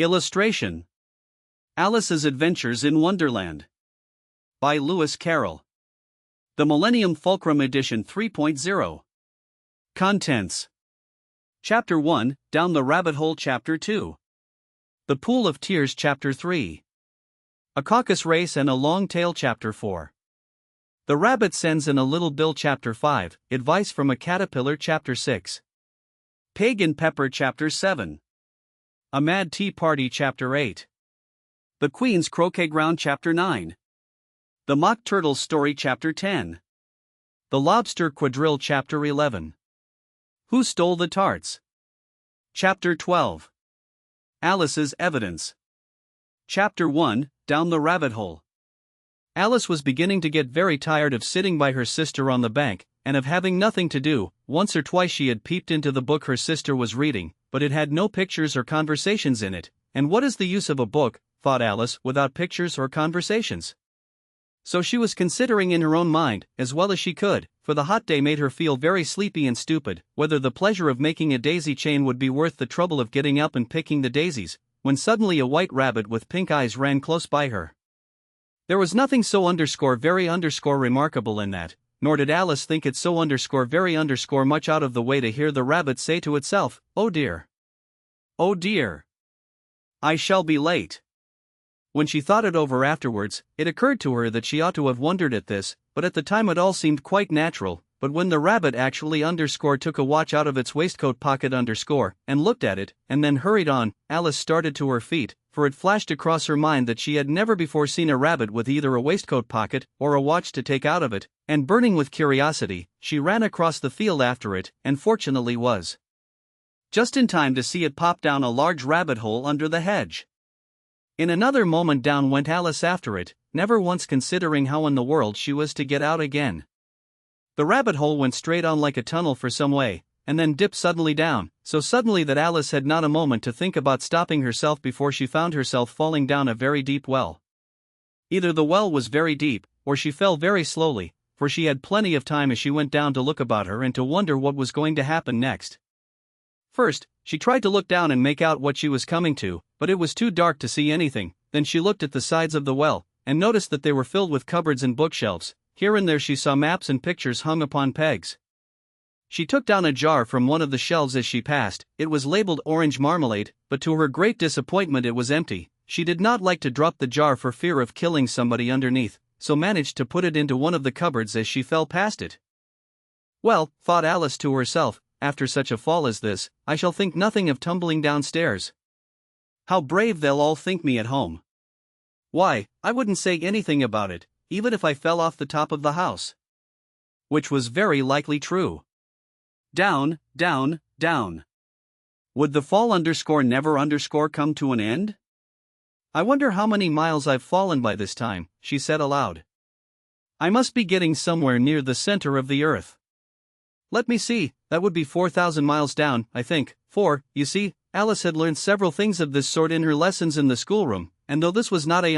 Illustration: Alice's Adventures in Wonderland. By Lewis Carroll. The Millennium Fulcrum Edition 3.0. Contents: Chapter 1, Down the Rabbit Hole. Chapter 2, The Pool of Tears. Chapter 3, A Caucus Race and a Long Tail. Chapter 4, The Rabbit Sends in a Little Bill. Chapter 5, Advice from a Caterpillar. Chapter 6, Pig and Pepper. Chapter 7, A Mad Tea Party. Chapter 8, The Queen's Croquet Ground. Chapter 9, The Mock Turtle's Story. Chapter 10, The Lobster Quadrille. Chapter 11, Who Stole the Tarts? Chapter 12, Alice's Evidence. Chapter 1, Down the Rabbit Hole. Alice was beginning to get very tired of sitting by her sister on the bank, and of having nothing to do. Once or twice she had peeped into the book her sister was reading, but it had no pictures or conversations in it. And what is the use of a book, thought Alice, without pictures or conversations? So she was considering in her own mind, as well as she could, for the hot day made her feel very sleepy and stupid, whether the pleasure of making a daisy chain would be worth the trouble of getting up and picking the daisies, when suddenly a white rabbit with pink eyes ran close by her. There was nothing so very remarkable in that, nor did Alice think it so very much out of the way to hear the rabbit say to itself, "Oh dear. Oh dear. I shall be late." When she thought it over afterwards, it occurred to her that she ought to have wondered at this, but at the time it all seemed quite natural. But when the rabbit actually took a watch out of its waistcoat pocket and looked at it, and then hurried on, Alice started to her feet, for it flashed across her mind that she had never before seen a rabbit with either a waistcoat pocket or a watch to take out of it, and burning with curiosity, she ran across the field after it, and fortunately was just in time to see it pop down a large rabbit hole under the hedge. In another moment down went Alice after it, never once considering how in the world she was to get out again. The rabbit hole went straight on like a tunnel for some way, and then dipped suddenly down, so suddenly that Alice had not a moment to think about stopping herself before she found herself falling down a very deep well. Either the well was very deep, or she fell very slowly, for she had plenty of time as she went down to look about her and to wonder what was going to happen next. First, she tried to look down and make out what she was coming to, but it was too dark to see anything. Then she looked at the sides of the well, and noticed that they were filled with cupboards and bookshelves. Here and there she saw maps and pictures hung upon pegs. She took down a jar from one of the shelves as she passed. It was labeled orange marmalade, but to her great disappointment it was empty. She did not like to drop the jar for fear of killing somebody underneath, so managed to put it into one of the cupboards as she fell past it. Well, thought Alice to herself, after such a fall as this, I shall think nothing of tumbling downstairs. How brave they'll all think me at home. Why, I wouldn't say anything about it, even if I fell off the top of the house. Which was very likely true. Down, down, down. Would the fall never come to an end? I wonder how many miles I've fallen by this time, she said aloud. I must be getting somewhere near the center of the earth. Let me see, that would be 4,000 miles down, I think, for, you see, Alice had learned several things of this sort in her lessons in the schoolroom, and though this was not a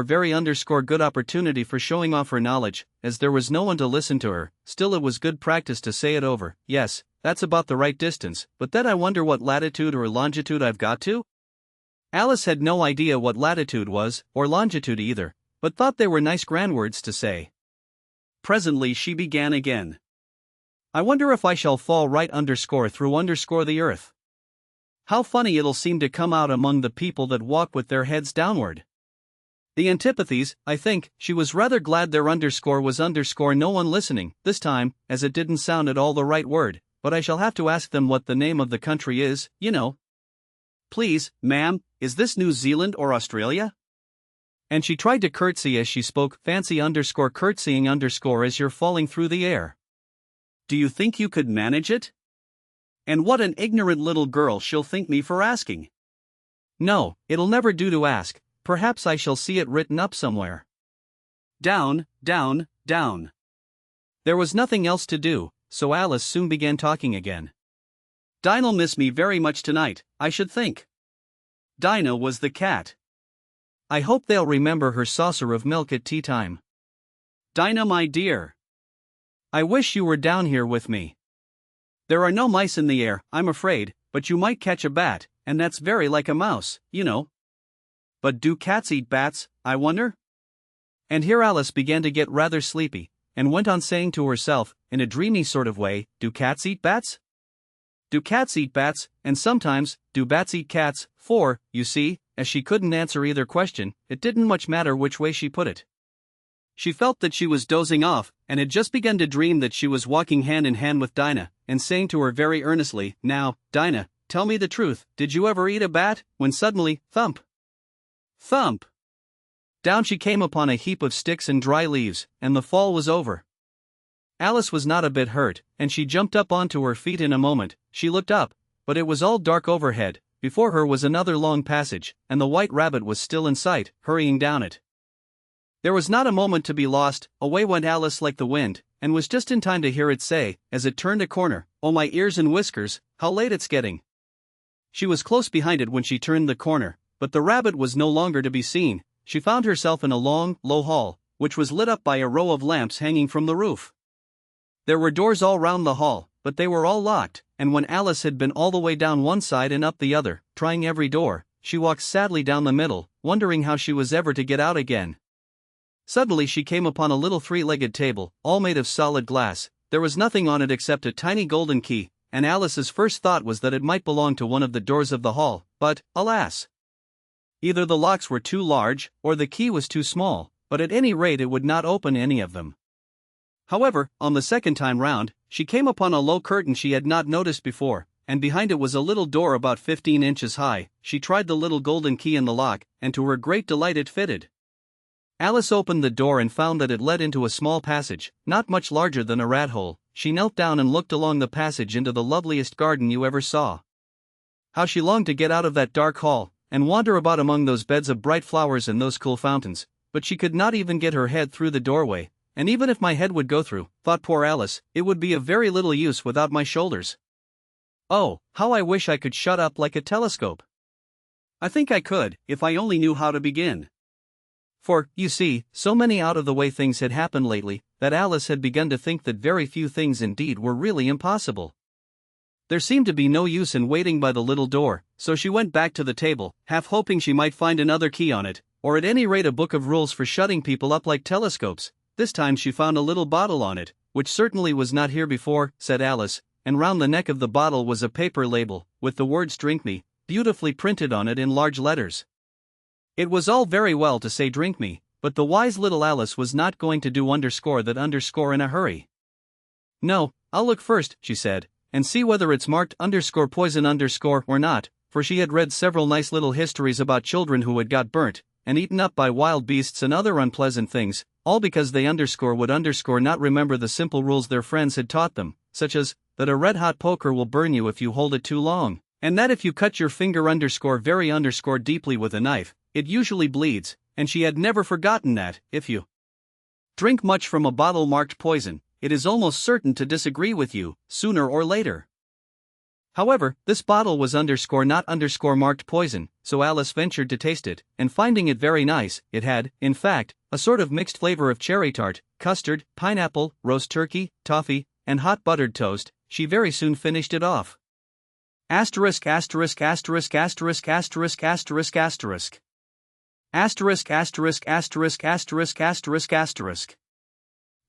very good opportunity for showing off her knowledge, as there was no one to listen to her, still it was good practice to say it over. Yes, that's about the right distance, but then I wonder what latitude or longitude I've got to? Alice had no idea what latitude was, or longitude either, but thought they were nice grand words to say. Presently she began again. I wonder if I shall fall right through the earth. How funny it'll seem to come out among the people that walk with their heads downward. The antipathies, I think. She was rather glad there was no one listening, this time, as it didn't sound at all the right word, but I shall have to ask them what the name of the country is, you know. Please, ma'am, is this New Zealand or Australia? And she tried to curtsy as she spoke. Fancy curtsying as you're falling through the air. Do you think you could manage it? And what an ignorant little girl she'll think me for asking. No, it'll never do to ask. Perhaps I shall see it written up somewhere. Down, down, down. There was nothing else to do, so Alice soon began talking again. Dinah'll miss me very much tonight, I should think. Dinah was the cat. I hope they'll remember her saucer of milk at tea time. Dinah, my dear. I wish you were down here with me. There are no mice in the air, I'm afraid, but you might catch a bat, and that's very like a mouse, you know. But do cats eat bats, I wonder? And here Alice began to get rather sleepy, and went on saying to herself, in a dreamy sort of way, do cats eat bats? Do cats eat bats, and sometimes, do bats eat cats, for, you see, as she couldn't answer either question, it didn't much matter which way she put it. She felt that she was dozing off, and had just begun to dream that she was walking hand in hand with Dinah, and saying to her very earnestly, now, Dinah, tell me the truth, did you ever eat a bat? When suddenly, thump! Thump! Down she came upon a heap of sticks and dry leaves, and the fall was over. Alice was not a bit hurt, and she jumped up onto her feet in a moment. She looked up, but it was all dark overhead. Before her was another long passage, and the White Rabbit was still in sight, hurrying down it. There was not a moment to be lost. Away went Alice like the wind, and was just in time to hear it say, as it turned a corner, oh my ears and whiskers, how late it's getting. She was close behind it when she turned the corner, but the rabbit was no longer to be seen. She found herself in a long, low hall, which was lit up by a row of lamps hanging from the roof. There were doors all round the hall, but they were all locked, and when Alice had been all the way down one side and up the other, trying every door, she walked sadly down the middle, wondering how she was ever to get out again. Suddenly she came upon a little three-legged table, all made of solid glass. There was nothing on it except a tiny golden key, and Alice's first thought was that it might belong to one of the doors of the hall, but, alas! Either the locks were too large, or the key was too small, but at any rate it would not open any of them. However, on the second time round, she came upon a low curtain she had not noticed before, and behind it was a little door about 15 inches high. She tried the little golden key in the lock, and to her great delight it fitted. Alice opened the door and found that it led into a small passage, not much larger than a rat hole. She knelt down and looked along the passage into the loveliest garden you ever saw. How she longed to get out of that dark hall, and wander about among those beds of bright flowers and those cool fountains, but she could not even get her head through the doorway, and even if my head would go through, thought poor Alice, it would be of very little use without my shoulders. Oh, how I wish I could shut up like a telescope. I think I could, if I only knew how to begin. For, you see, so many out-of-the-way things had happened lately, that Alice had begun to think that very few things indeed were really impossible. There seemed to be no use in waiting by the little door, so she went back to the table, half hoping she might find another key on it, or at any rate a book of rules for shutting people up like telescopes. This time she found a little bottle on it, which certainly was not here before, said Alice, and round the neck of the bottle was a paper label, with the words Drink Me, beautifully printed on it in large letters. It was all very well to say drink me, but the wise little Alice was not going to do underscore that underscore in a hurry. No, I'll look first, she said, and see whether it's marked underscore poison underscore or not, for she had read several nice little histories about children who had got burnt, and eaten up by wild beasts and other unpleasant things, all because they underscore would underscore not remember the simple rules their friends had taught them, such as, that a red-hot poker will burn you if you hold it too long, and that if you cut your finger underscore very underscore deeply with a knife, it usually bleeds, and she had never forgotten that, if you drink much from a bottle marked poison, it is almost certain to disagree with you, sooner or later. However, this bottle was underscore not underscore marked poison, so Alice ventured to taste it, and finding it very nice, it had, in fact, a sort of mixed flavor of cherry tart, custard, pineapple, roast turkey, toffee, and hot buttered toast. She very soon finished it off. Asterisk asterisk asterisk asterisk asterisk asterisk asterisk. Asterisk asterisk asterisk asterisk asterisk asterisk.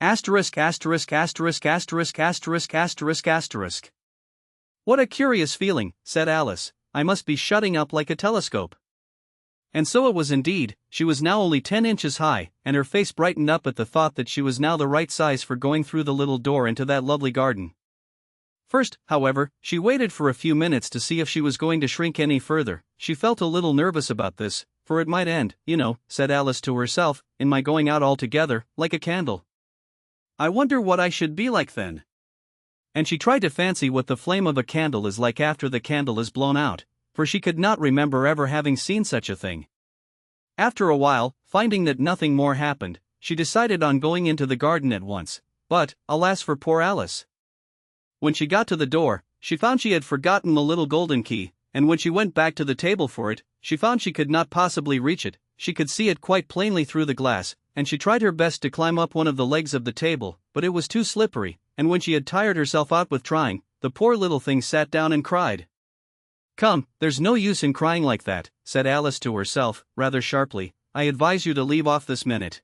Asterisk asterisk asterisk asterisk asterisk asterisk asterisk. What a curious feeling, said Alice, I must be shutting up like a telescope. And so it was indeed. She was now only 10 inches high, and her face brightened up at the thought that she was now the right size for going through the little door into that lovely garden. First, however, she waited for a few minutes to see if she was going to shrink any further. She felt a little nervous about this, for it might end, said Alice to herself, in my going out altogether, like a candle. I wonder what I should be like then. And she tried to fancy what the flame of a candle is like after the candle is blown out, for she could not remember ever having seen such a thing. After a while, finding that nothing more happened, she decided on going into the garden at once, but, alas for poor Alice! When she got to the door, she found she had forgotten the little golden key, and when she went back to the table for it, she found she could not possibly reach it. She could see it quite plainly through the glass, and she tried her best to climb up one of the legs of the table, but it was too slippery, and when she had tired herself out with trying, the poor little thing sat down and cried. Come, there's no use in crying like that, said Alice to herself, rather sharply. I advise you to leave off this minute.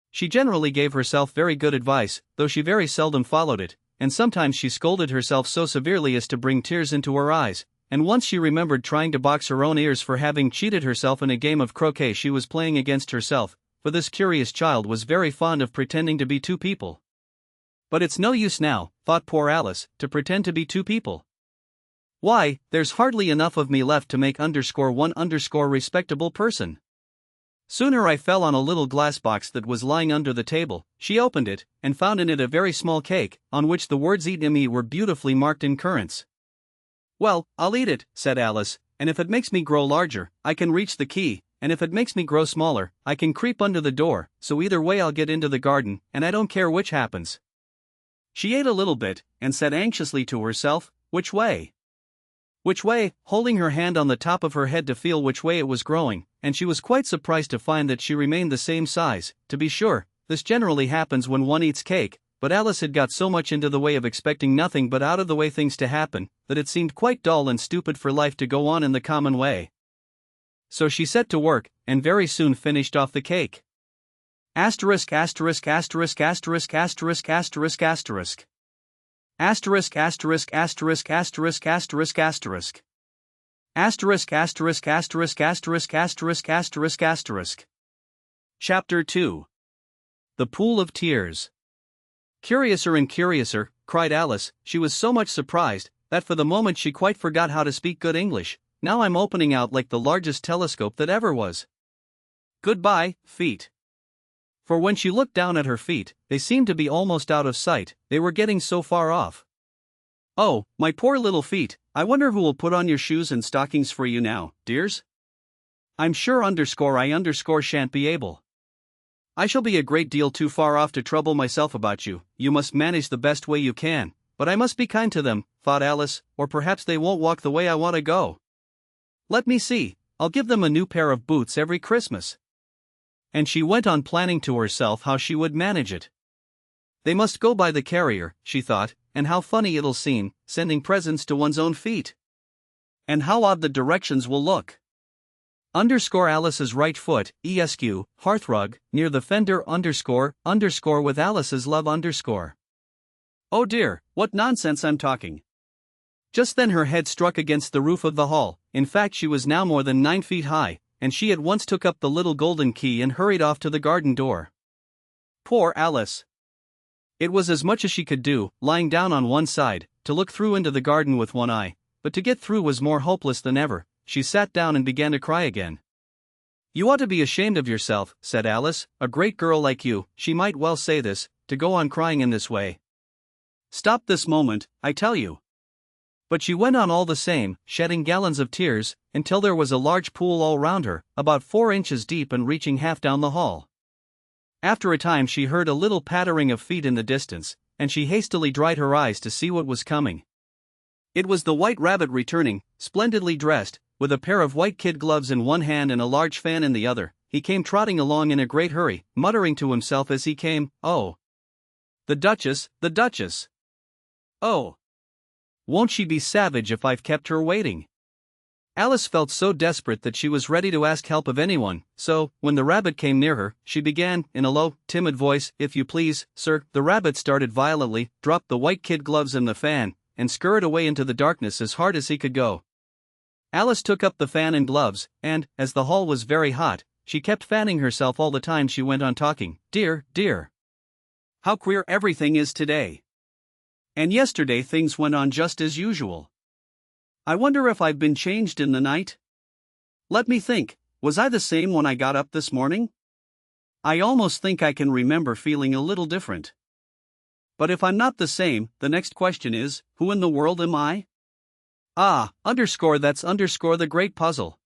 She generally gave herself very good advice, though she very seldom followed it, and sometimes she scolded herself so severely as to bring tears into her eyes, and once she remembered trying to box her own ears for having cheated herself in a game of croquet she was playing against herself, for this curious child was very fond of pretending to be two people. But it's no use now, thought poor Alice, to pretend to be two people. Why, there's hardly enough of me left to make _one respectable person. Sooner I fell on a little glass box that was lying under the table. She opened it, and found in it a very small cake, on which the words "eat me" were beautifully marked in currants. Well, I'll eat it, said Alice, and if it makes me grow larger, I can reach the key, and if it makes me grow smaller, I can creep under the door, so either way I'll get into the garden, and I don't care which happens. She ate a little bit, and said anxiously to herself, which way? Which way, holding her hand on the top of her head to feel which way it was growing, and she was quite surprised to find that she remained the same size. To be sure, this generally happens when one eats cake, but Alice had got so much into the way of expecting nothing but out of the way things to happen, that it seemed quite dull and stupid for life to go on in the common way. So she set to work, and very soon finished off the cake. Asterisk asterisk asterisk asterisk asterisk asterisk asterisk. Asterisk asterisk asterisk asterisk asterisk asterisk. Asterisk asterisk asterisk asterisk asterisk asterisk asterisk. Chapter 2. The Pool of Tears. Curiouser and curiouser, cried Alice. She was so much surprised, that for the moment she quite forgot how to speak good English. Now I'm opening out like the largest telescope that ever was. Goodbye, feet. For when she looked down at her feet, they seemed to be almost out of sight, they were getting so far off. Oh, my poor little feet, I wonder who will put on your shoes and stockings for you now, dears? I'm sure I shan't be able. I shall be a great deal too far off to trouble myself about you. You must manage the best way you can, but I must be kind to them, thought Alice, or perhaps they won't walk the way I want to go. Let me see, I'll give them a new pair of boots every Christmas. And she went on planning to herself how she would manage it. They must go by the carrier, she thought, and how funny it'll seem, sending presents to one's own feet. And how odd the directions will look. Alice's right foot, ESQ, hearthrug, near the fender with Alice's love . Oh dear, what nonsense I'm talking. Just then her head struck against the roof of the hall. In fact, she was now more than 9 feet high, and she at once took up the little golden key and hurried off to the garden door. Poor Alice! It was as much as she could do, lying down on one side, to look through into the garden with one eye, but to get through was more hopeless than ever. She sat down and began to cry again. You ought to be ashamed of yourself, said Alice, a great girl like you, she might well say this, to go on crying in this way. Stop this moment, I tell you. But she went on all the same, shedding gallons of tears, until there was a large pool all round her, about 4 inches deep and reaching half down the hall. After a time she heard a little pattering of feet in the distance, and she hastily dried her eyes to see what was coming. It was the White Rabbit returning, splendidly dressed, with a pair of white kid gloves in one hand and a large fan in the other. He came trotting along in a great hurry, muttering to himself as he came, "Oh! The Duchess, the Duchess! Oh! Won't she be savage if I've kept her waiting?" Alice felt so desperate that she was ready to ask help of anyone, so, when the rabbit came near her, she began, in a low, timid voice, "If you please, sir." The rabbit started violently, dropped the white kid gloves and the fan, and scurried away into the darkness as hard as he could go. Alice took up the fan and gloves, and, as the hall was very hot, she kept fanning herself all the time she went on talking. Dear, dear! How queer everything is today! And yesterday things went on just as usual. I wonder if I've been changed in the night? Let me think, was I the same when I got up this morning? I almost think I can remember feeling a little different. But if I'm not the same, the next question is, who in the world am I? That's the great puzzle.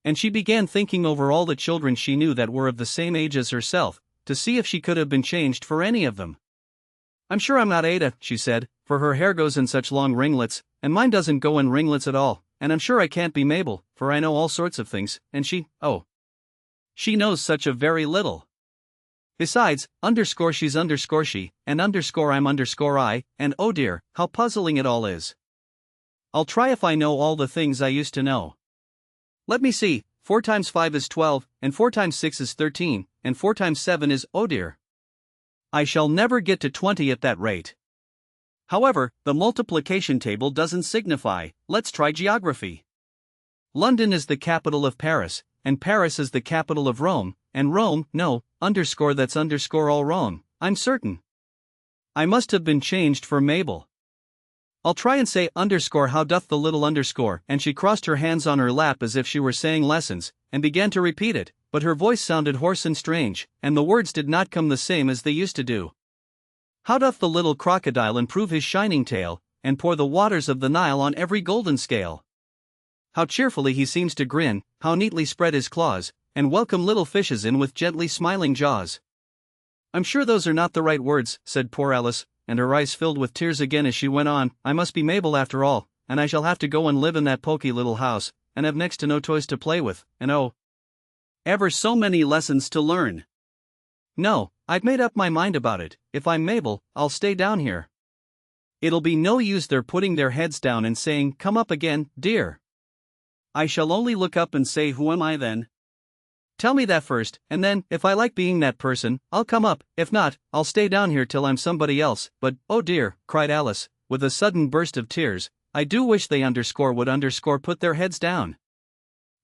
And she began thinking over all the children she knew that were of the same age as herself, to see if she could have been changed for any of them. I'm sure I'm not Ada, she said, for her hair goes in such long ringlets, and mine doesn't go in ringlets at all, and I'm sure I can't be Mabel, for I know all sorts of things, and she knows such a very little. Besides, she's she, and I'm I, and oh dear, how puzzling it all is. I'll try if I know all the things I used to know. Let me see, 4 times 5 is 12, and 4 times 6 is 13, and 4 times 7 is, oh dear. I shall never get to 20 at that rate. However, the multiplication table doesn't signify. Let's try geography. London is the capital of Paris, and Paris is the capital of Rome, and Rome, no, underscore that's underscore all wrong, I'm certain. I must have been changed for Mabel. I'll try and say underscore how doth the little underscore, and she crossed her hands on her lap as if she were saying lessons, and began to repeat it, but her voice sounded hoarse and strange, and the words did not come the same as they used to do. How doth the little crocodile improve his shining tail, and pour the waters of the Nile on every golden scale? How cheerfully he seems to grin, how neatly spread his claws, and welcome little fishes in with gently smiling jaws. I'm sure those are not the right words, said poor Alice, and her eyes filled with tears again as she went on. I must be Mabel after all, and I shall have to go and live in that poky little house, and have next to no toys to play with, and oh, ever so many lessons to learn. No, I've made up my mind about it. If I'm Mabel, I'll stay down here. It'll be no use their putting their heads down and saying, come up again, dear. I shall only look up and say, who am I then? Tell me that first, and then, if I like being that person, I'll come up. If not, I'll stay down here till I'm somebody else. But, oh dear, cried Alice, with a sudden burst of tears, I do wish they underscore would underscore put their heads down.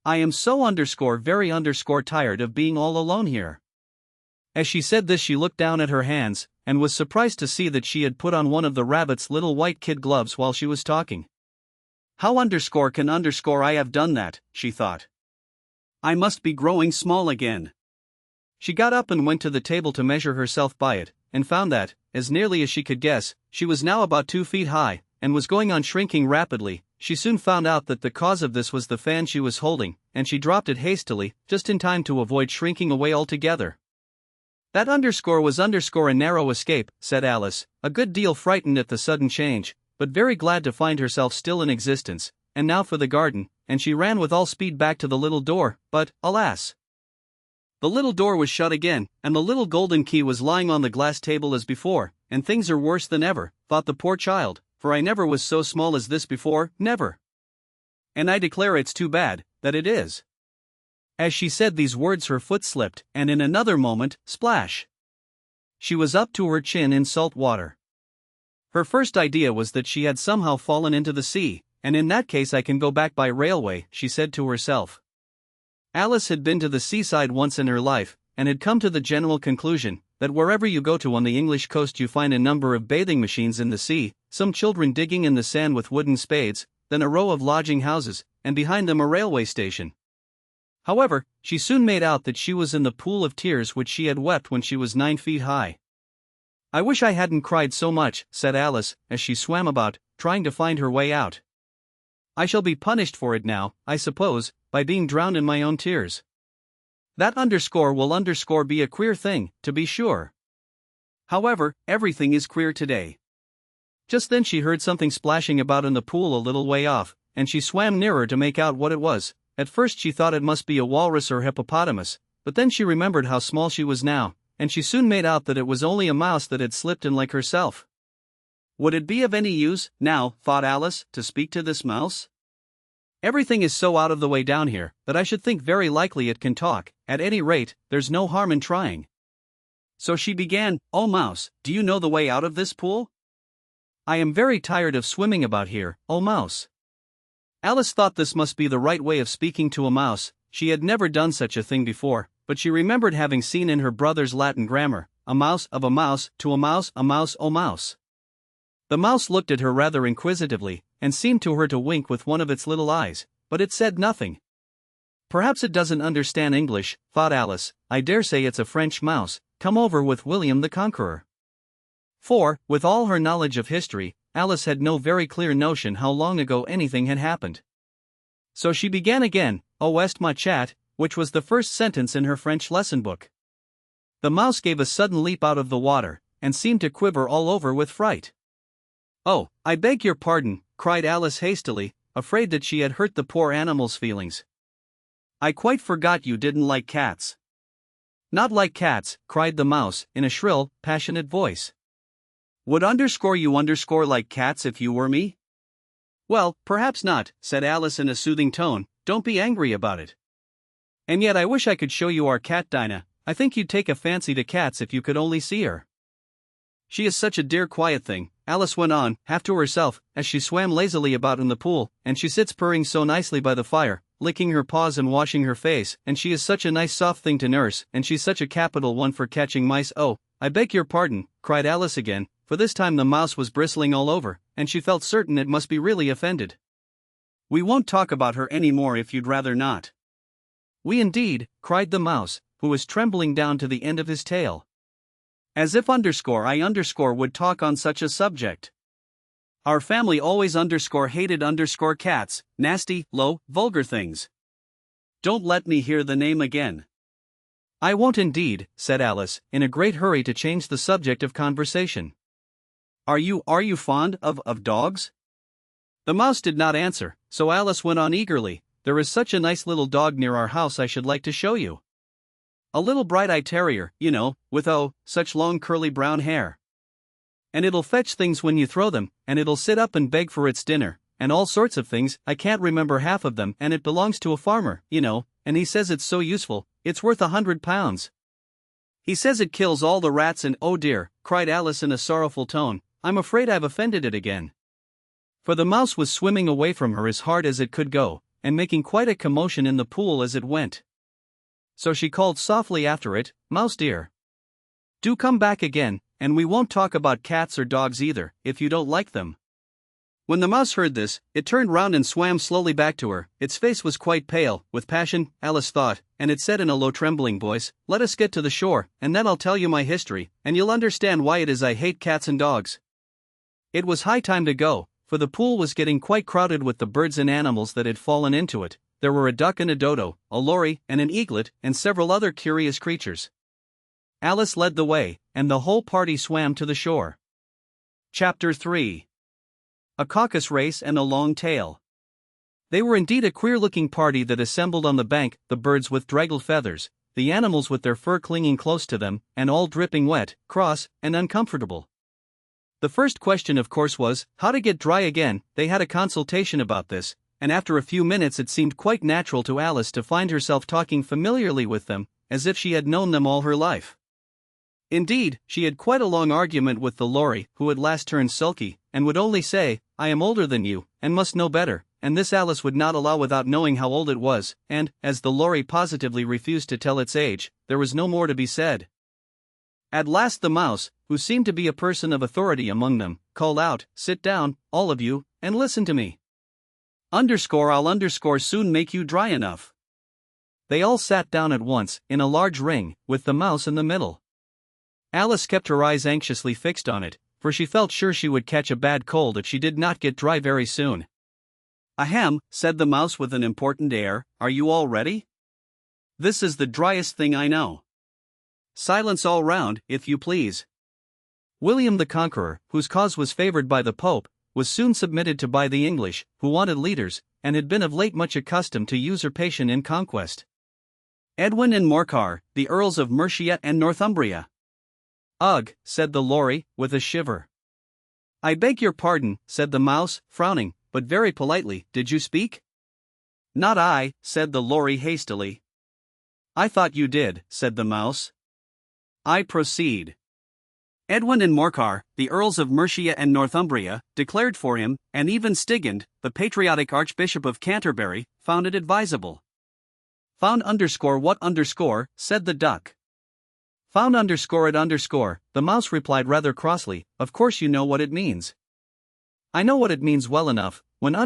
I am so underscore very underscore tired of being all alone here. As she said this, she looked down at her hands, and was surprised to see that she had put on one of the rabbit's little white kid gloves while she was talking. How underscore can underscore I have done that, she thought. I must be growing small again. She got up and went to the table to measure herself by it, and found that, as nearly as she could guess, she was now about 2 feet high, and was going on shrinking rapidly. She soon found out that the cause of this was the fan she was holding, and she dropped it hastily, just in time to avoid shrinking away altogether. That underscore was underscore a narrow escape, said Alice, a good deal frightened at the sudden change, but very glad to find herself still in existence. And now for the garden, and she ran with all speed back to the little door, but, alas! The little door was shut again, and the little golden key was lying on the glass table as before, and things are worse than ever, thought the poor child, for I never was so small as this before, never. And I declare it's too bad, that it is. As she said these words her foot slipped, and in another moment, splash! She was up to her chin in salt water. Her first idea was that she had somehow fallen into the sea, and in that case I can go back by railway, she said to herself. Alice had been to the seaside once in her life, and had come to the general conclusion that wherever you go to on the English coast you find a number of bathing machines in the sea, some children digging in the sand with wooden spades, then a row of lodging houses, and behind them a railway station. However, she soon made out that she was in the pool of tears which she had wept when she was 9 feet high. I wish I hadn't cried so much, said Alice, as she swam about, trying to find her way out. I shall be punished for it now, I suppose, by being drowned in my own tears. That underscore will underscore be a queer thing, to be sure. However, everything is queer today. Just then she heard something splashing about in the pool a little way off, and she swam nearer to make out what it was. At first she thought it must be a walrus or hippopotamus, but then she remembered how small she was now, and she soon made out that it was only a mouse that had slipped in like herself. Would it be of any use, now, thought Alice, to speak to this mouse? Everything is so out of the way down here, that I should think very likely it can talk. At any rate, there's no harm in trying. So she began, Oh mouse, do you know the way out of this pool? I am very tired of swimming about here, oh mouse. Alice thought this must be the right way of speaking to a mouse. She had never done such a thing before, but she remembered having seen in her brother's Latin grammar, a mouse of a mouse, to a mouse, oh mouse. The mouse looked at her rather inquisitively, and seemed to her to wink with one of its little eyes, but it said nothing. Perhaps it doesn't understand English, thought Alice. I dare say it's a French mouse, come over with William the Conqueror. For, with all her knowledge of history, Alice had no very clear notion how long ago anything had happened. So she began again, Oh est ma chat, which was the first sentence in her French lesson book. The mouse gave a sudden leap out of the water, and seemed to quiver all over with fright. Oh, I beg your pardon, cried Alice hastily, afraid that she had hurt the poor animal's feelings. I quite forgot you didn't like cats. Not like cats, cried the mouse, in a shrill, passionate voice. Would underscore you underscore like cats if you were me? Well, perhaps not, said Alice in a soothing tone, don't be angry about it. And yet I wish I could show you our cat Dinah. I think you'd take a fancy to cats if you could only see her. She is such a dear quiet thing, Alice went on, half to herself, as she swam lazily about in the pool, and she sits purring so nicely by the fire, licking her paws and washing her face, and she is such a nice soft thing to nurse, and she's such a capital one for catching mice. Oh, I beg your pardon, cried Alice again, for this time the mouse was bristling all over, and she felt certain it must be really offended. We won't talk about her any more if you'd rather not. We indeed, cried the mouse, who was trembling down to the end of his tail. As if I would talk on such a subject. Our family always hated cats, nasty, low, vulgar things. Don't let me hear the name again. I won't indeed, said Alice, in a great hurry to change the subject of conversation. Are you fond of dogs? The mouse did not answer, so Alice went on eagerly, there is such a nice little dog near our house I should like to show you. A little bright-eyed terrier, you know, with such long curly brown hair. And it'll fetch things when you throw them, and it'll sit up and beg for its dinner, and all sorts of things, I can't remember half of them, and it belongs to a farmer, you know, and he says it's so useful, it's worth £100. He says it kills all the rats and oh dear, cried Alice in a sorrowful tone, I'm afraid I've offended it again. For the mouse was swimming away from her as hard as it could go, and making quite a commotion in the pool as it went. So she called softly after it, Mouse dear, do come back again, and we won't talk about cats or dogs either, if you don't like them. When the mouse heard this, it turned round and swam slowly back to her, its face was quite pale, with passion, Alice thought, and it said in a low trembling voice, let us get to the shore, and then I'll tell you my history, and you'll understand why it is I hate cats and dogs. It was high time to go, for the pool was getting quite crowded with the birds and animals that had fallen into it. There were a duck and a dodo, a lory and an eaglet, and several other curious creatures. Alice led the way, and the whole party swam to the shore. Chapter 3. A Caucus Race and a Long Tail. They were indeed a queer-looking party that assembled on the bank, the birds with draggled feathers, the animals with their fur clinging close to them, and all dripping wet, cross, and uncomfortable. The first question of course was, how to get dry again. They had a consultation about this, and after a few minutes it seemed quite natural to Alice to find herself talking familiarly with them, as if she had known them all her life. Indeed, she had quite a long argument with the lory, who at last turned sulky, and would only say, I am older than you, and must know better, and this Alice would not allow without knowing how old it was, and, as the lory positively refused to tell its age, there was no more to be said. At last the mouse, who seemed to be a person of authority among them, called out, sit down, all of you, and listen to me. I'll soon make you dry enough. They all sat down at once, in a large ring, with the mouse in the middle. Alice kept her eyes anxiously fixed on it, for she felt sure she would catch a bad cold if she did not get dry very soon. Ahem, said the mouse with an important air, are you all ready? This is the driest thing I know. Silence all round, if you please. William the Conqueror, whose cause was favored by the Pope, was soon submitted to by the English, who wanted leaders, and had been of late much accustomed to usurpation in conquest. Edwin and Morcar, the Earls of Mercia and Northumbria. Ugh, said the lory, with a shiver. I beg your pardon, said the mouse, frowning, but very politely, did you speak? Not I, said the lory hastily. I thought you did, said the mouse. I proceed. Edwin and Morcar, the Earls of Mercia and Northumbria, declared for him, and even Stigand, the patriotic Archbishop of Canterbury, found it advisable. Found what said the duck. Found it the mouse replied rather crossly, of course you know what it means. I know what it means well enough, when I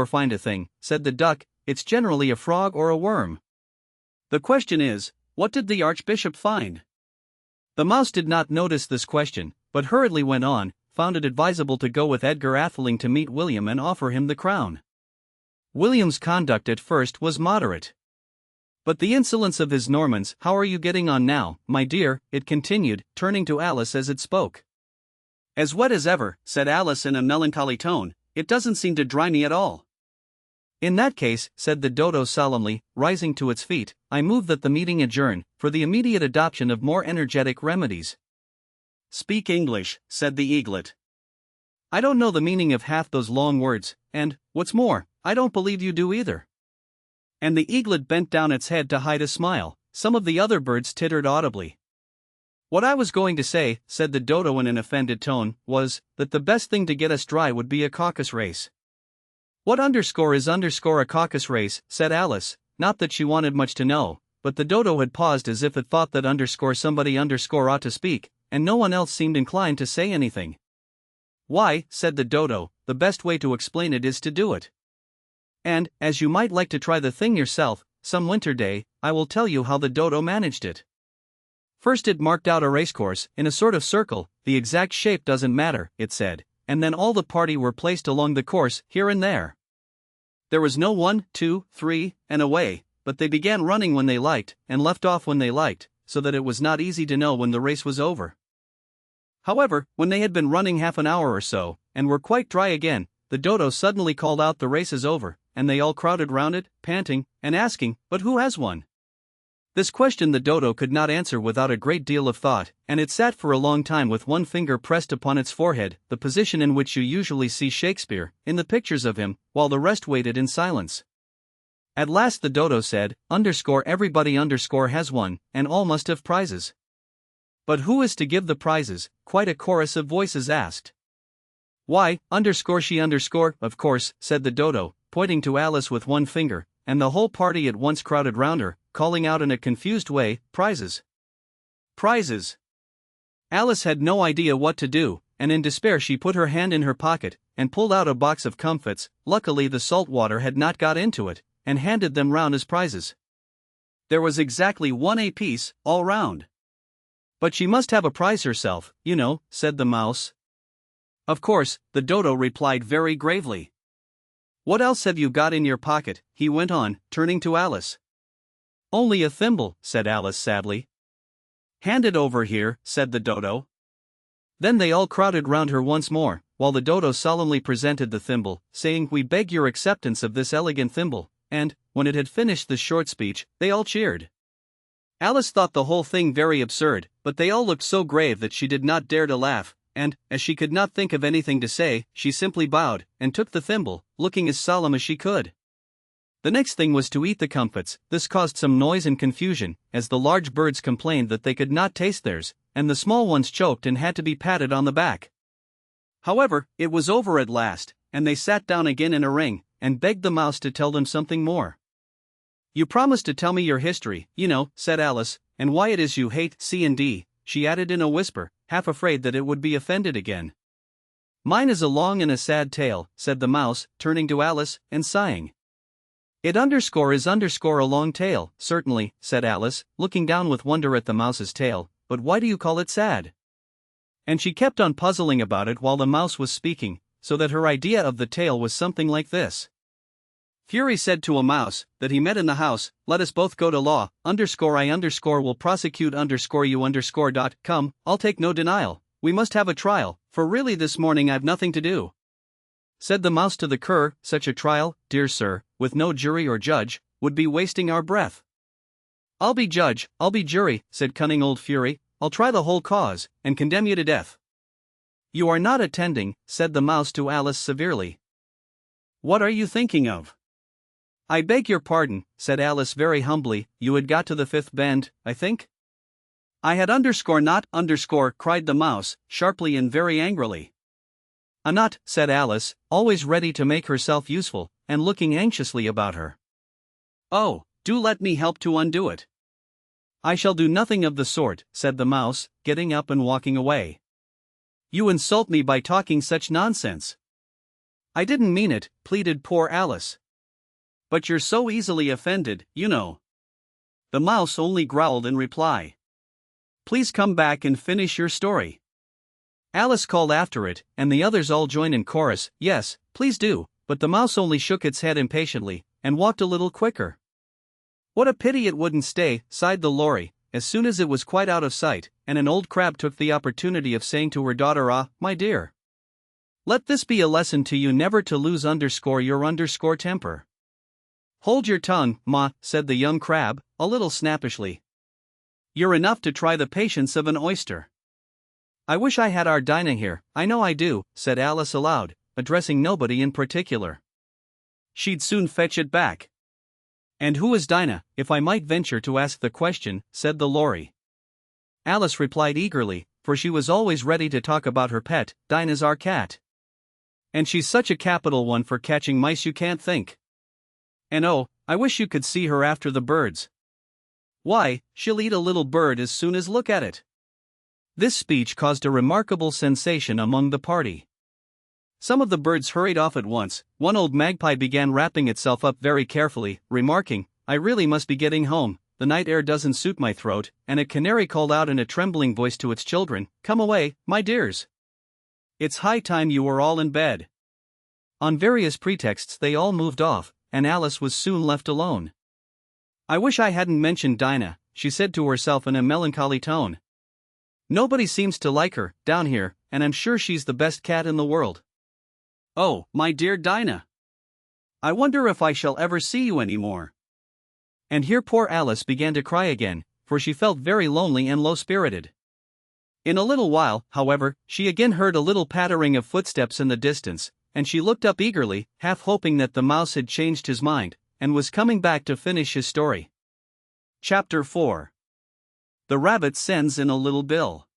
find a thing, said the duck, it's generally a frog or a worm. The question is, what did the Archbishop find? The mouse did not notice this question, but hurriedly went on, found it advisable to go with Edgar Atheling to meet William and offer him the crown. William's conduct at first was moderate. But the insolence of his Normans, how are you getting on now, my dear, it continued, turning to Alice as it spoke. As wet as ever, said Alice in a melancholy tone, it doesn't seem to dry me at all. In that case, said the dodo solemnly, rising to its feet, I move that the meeting adjourn, for the immediate adoption of more energetic remedies. Speak English, said the eaglet. I don't know the meaning of half those long words, and, what's more, I don't believe you do either." And the eaglet bent down its head to hide a smile. Some of the other birds tittered audibly. "What I was going to say," said the dodo in an offended tone, "was that the best thing to get us dry would be a caucus race." "What is a caucus race?" said Alice, not that she wanted much to know, but the dodo had paused as if it thought that somebody ought to speak, and no one else seemed inclined to say anything. "Why," said the dodo, "the best way to explain it is to do it. And, as you might like to try the thing yourself, some winter day, I will tell you how the dodo managed it. First it marked out a racecourse, in a sort of circle, the exact shape doesn't matter, it said, and then all the party were placed along the course, here and there. There was no 1, 2, 3, and away, but they began running when they liked, and left off when they liked, so that it was not easy to know when the race was over. However, when they had been running half an hour or so, and were quite dry again, the dodo suddenly called out, 'The race is over,' and they all crowded round it, panting, and asking, 'But who has won?' This question the dodo could not answer without a great deal of thought, and it sat for a long time with one finger pressed upon its forehead, the position in which you usually see Shakespeare, in the pictures of him, while the rest waited in silence. At last the dodo said, "Everybody has won, and all must have prizes." "But who is to give the prizes?" quite a chorus of voices asked. "Why, she of course," said the dodo, pointing to Alice with one finger, and the whole party at once crowded round her, calling out in a confused way, "Prizes! Prizes!" Alice had no idea what to do, and in despair she put her hand in her pocket, and pulled out a box of comfits. Luckily the salt water had not got into it, and handed them round as prizes. There was exactly 1 apiece, all round. "But she must have a prize herself, you know," said the mouse. "Of course," the dodo replied very gravely. "What else have you got in your pocket?" he went on, turning to Alice. "Only a thimble," said Alice sadly. "Hand it over here," said the dodo. Then they all crowded round her once more, while the dodo solemnly presented the thimble, saying, "We beg your acceptance of this elegant thimble," and, when it had finished this short speech, they all cheered. Alice thought the whole thing very absurd, but they all looked so grave that she did not dare to laugh, and, as she could not think of anything to say, she simply bowed, and took the thimble, looking as solemn as she could. The next thing was to eat the comfits. This caused some noise and confusion, as the large birds complained that they could not taste theirs, and the small ones choked and had to be patted on the back. However, it was over at last, and they sat down again in a ring, and begged the mouse to tell them something more. "You promised to tell me your history, you know," said Alice, "and why it is you hate C&D, she added in a whisper, half afraid that it would be offended again. "Mine is a long and a sad tale," said the mouse, turning to Alice, and sighing. "It is a long tale, certainly," said Alice, looking down with wonder at the mouse's tail, "but why do you call it sad?" And she kept on puzzling about it while the mouse was speaking, so that her idea of the tale was something like this. Fury said to a mouse, that he met in the house, "Let us both go to law, I will prosecute you. Come, I'll take no denial, we must have a trial, for really this morning I've nothing to do." Said the mouse to the cur, "Such a trial, dear sir, with no jury or judge, would be wasting our breath." I'll be jury," said cunning old Fury, "I'll try the whole cause, and condemn you to death." "You are not attending," said the mouse to Alice severely. "What are you thinking of?" "I beg your pardon," said Alice very humbly, "you had got to the fifth bend, I think?" "I had not cried the mouse, sharply and very angrily. "A not," said Alice, always ready to make herself useful, and looking anxiously about her. "Oh, do let me help to undo it." "I shall do nothing of the sort," said the mouse, getting up and walking away. "You insult me by talking such nonsense." "I didn't mean it," pleaded poor Alice. "But you're so easily offended, you know." The mouse only growled in reply. "Please come back and finish your story." Alice called after it, and the others all joined in chorus, "Yes, please do," but the mouse only shook its head impatiently, and walked a little quicker. "What a pity it wouldn't stay," sighed the lory, as soon as it was quite out of sight, and an old crab took the opportunity of saying to her daughter, "Ah, my dear, let this be a lesson to you never to lose your temper." "Hold your tongue, ma," said the young crab, a little snappishly. "You're enough to try the patience of an oyster." I wish I had our Dinah here. I know I do, said Alice aloud, addressing nobody in particular. She'd soon fetch it back. And who is Dinah, if I might venture to ask the question, said the Lory. Alice replied eagerly, for she was always ready to talk about her pet. Dinah's our cat. And she's such a capital one for catching mice you can't think. And oh, I wish you could see her after the birds. Why, she'll eat a little bird as soon as look at it. This speech caused a remarkable sensation among the party. Some of the birds hurried off at once. One old magpie began wrapping itself up very carefully, remarking, I really must be getting home, the night air doesn't suit my throat, and a canary called out in a trembling voice to its children, Come away, my dears. It's high time you were all in bed. On various pretexts they all moved off, and Alice was soon left alone. I wish I hadn't mentioned Dinah, she said to herself in a melancholy tone. Nobody seems to like her, down here, and I'm sure she's the best cat in the world. Oh, my dear Dinah! I wonder if I shall ever see you any more. And here poor Alice began to cry again, for she felt very lonely and low-spirited. In a little while, however, she again heard a little pattering of footsteps in the distance, and she looked up eagerly, half hoping that the mouse had changed his mind, and was coming back to finish his story. Chapter 4. The Rabbit Sends in a Little Bill.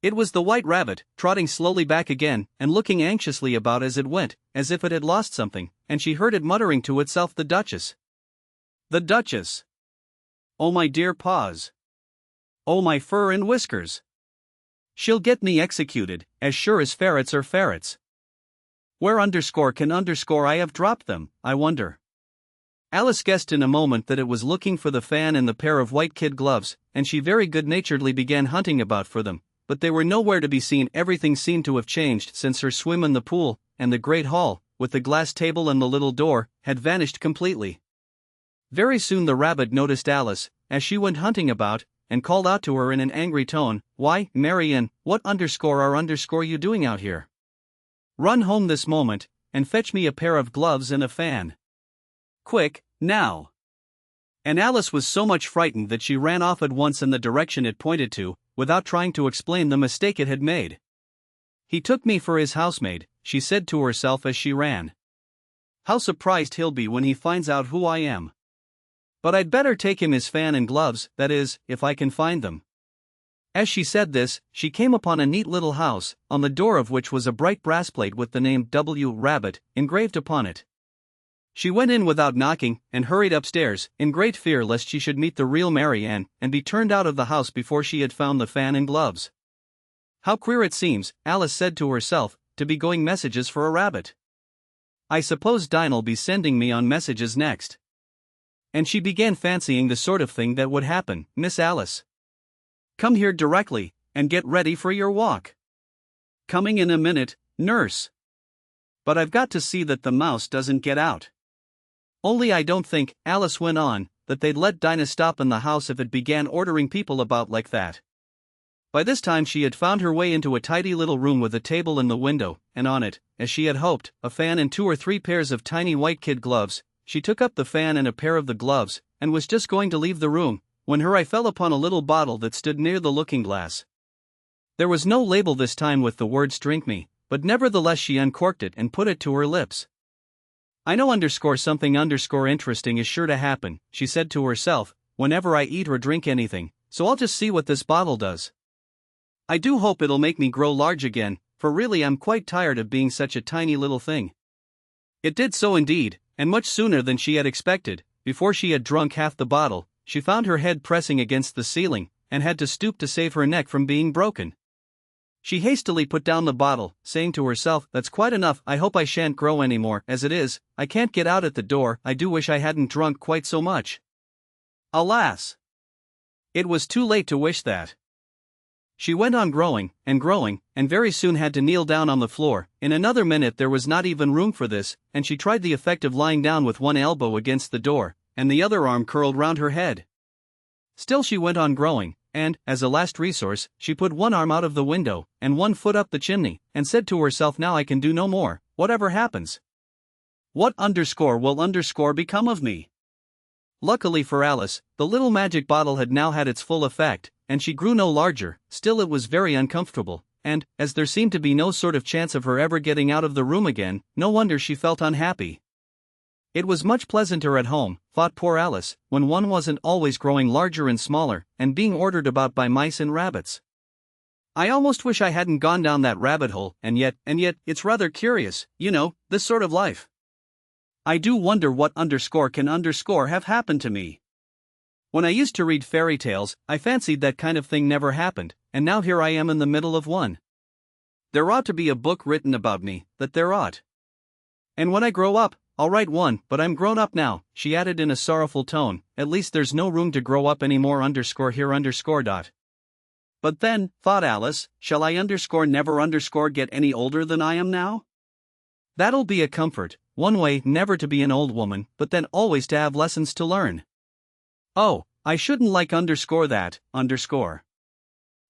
It was the White Rabbit, trotting slowly back again, and looking anxiously about as it went, as if it had lost something, and she heard it muttering to itself, The Duchess. The Duchess. Oh my dear paws. Oh my fur and whiskers. She'll get me executed, as sure as ferrets are ferrets. Where can I have dropped them, I wonder? Alice guessed in a moment that it was looking for the fan and the pair of white kid gloves, and she very good-naturedly began hunting about for them, but they were nowhere to be seen. Everything seemed to have changed since her swim in the pool, and the great hall, with the glass table and the little door, had vanished completely. Very soon the rabbit noticed Alice, as she went hunting about, and called out to her in an angry tone, Why, Marian, what are you doing out here? Run home this moment, and fetch me a pair of gloves and a fan. Quick, now. And Alice was so much frightened that she ran off at once in the direction it pointed to, without trying to explain the mistake it had made. He took me for his housemaid, she said to herself as she ran. How surprised he'll be when he finds out who I am. But I'd better take him his fan and gloves, that is, if I can find them. As she said this, she came upon a neat little house, on the door of which was a bright brass plate with the name W. Rabbit engraved upon it. She went in without knocking, and hurried upstairs, in great fear lest she should meet the real Mary Ann, and be turned out of the house before she had found the fan and gloves. How queer it seems, Alice said to herself, to be going messages for a rabbit. I suppose Dinah'll be sending me on messages next. And she began fancying the sort of thing that would happen. Miss Alice. Come here directly, and get ready for your walk. Coming in a minute, nurse. But I've got to see that the mouse doesn't get out. Only I don't think, Alice went on, that they'd let Dinah stop in the house if it began ordering people about like that. By this time she had found her way into a tidy little room with a table in the window, and on it, as she had hoped, a fan and 2 or 3 pairs of tiny white kid gloves. She took up the fan and a pair of the gloves, and was just going to leave the room, when her eye fell upon a little bottle that stood near the looking-glass. There was no label this time with the words Drink Me, but nevertheless she uncorked it and put it to her lips. I know something interesting is sure to happen, she said to herself, whenever I eat or drink anything, so I'll just see what this bottle does. I do hope it'll make me grow large again, for really I'm quite tired of being such a tiny little thing. It did so indeed, and much sooner than she had expected. Before she had drunk half the bottle, she found her head pressing against the ceiling, and had to stoop to save her neck from being broken. She hastily put down the bottle, saying to herself, That's quite enough, I hope I shan't grow any more. As it is, I can't get out at the door. I do wish I hadn't drunk quite so much. Alas! It was too late to wish that. She went on growing, and very soon had to kneel down on the floor. In another minute there was not even room for this, and she tried the effect of lying down with one elbow against the door, and the other arm curled round her head. Still she went on growing, and, as a last resource, she put one arm out of the window, and one foot up the chimney, and said to herself, Now I can do no more, whatever happens. What will become of me? Luckily for Alice, the little magic bottle had now had its full effect, and she grew no larger. Still it was very uncomfortable, and, as there seemed to be no sort of chance of her ever getting out of the room again, no wonder she felt unhappy. It was much pleasanter at home, thought poor Alice, when one wasn't always growing larger and smaller, and being ordered about by mice and rabbits. I almost wish I hadn't gone down that rabbit hole, and yet, it's rather curious, this sort of life. I do wonder what can have happened to me. When I used to read fairy tales, I fancied that kind of thing never happened, and now here I am in the middle of one. There ought to be a book written about me, that there ought. And when I grow up, I'll write one, but I'm grown up now, she added in a sorrowful tone. At least there's no room to grow up anymore here. But then, thought Alice, shall I never get any older than I am now? That'll be a comfort, one way never to be an old woman, but then always to have lessons to learn. Oh, I shouldn't like that.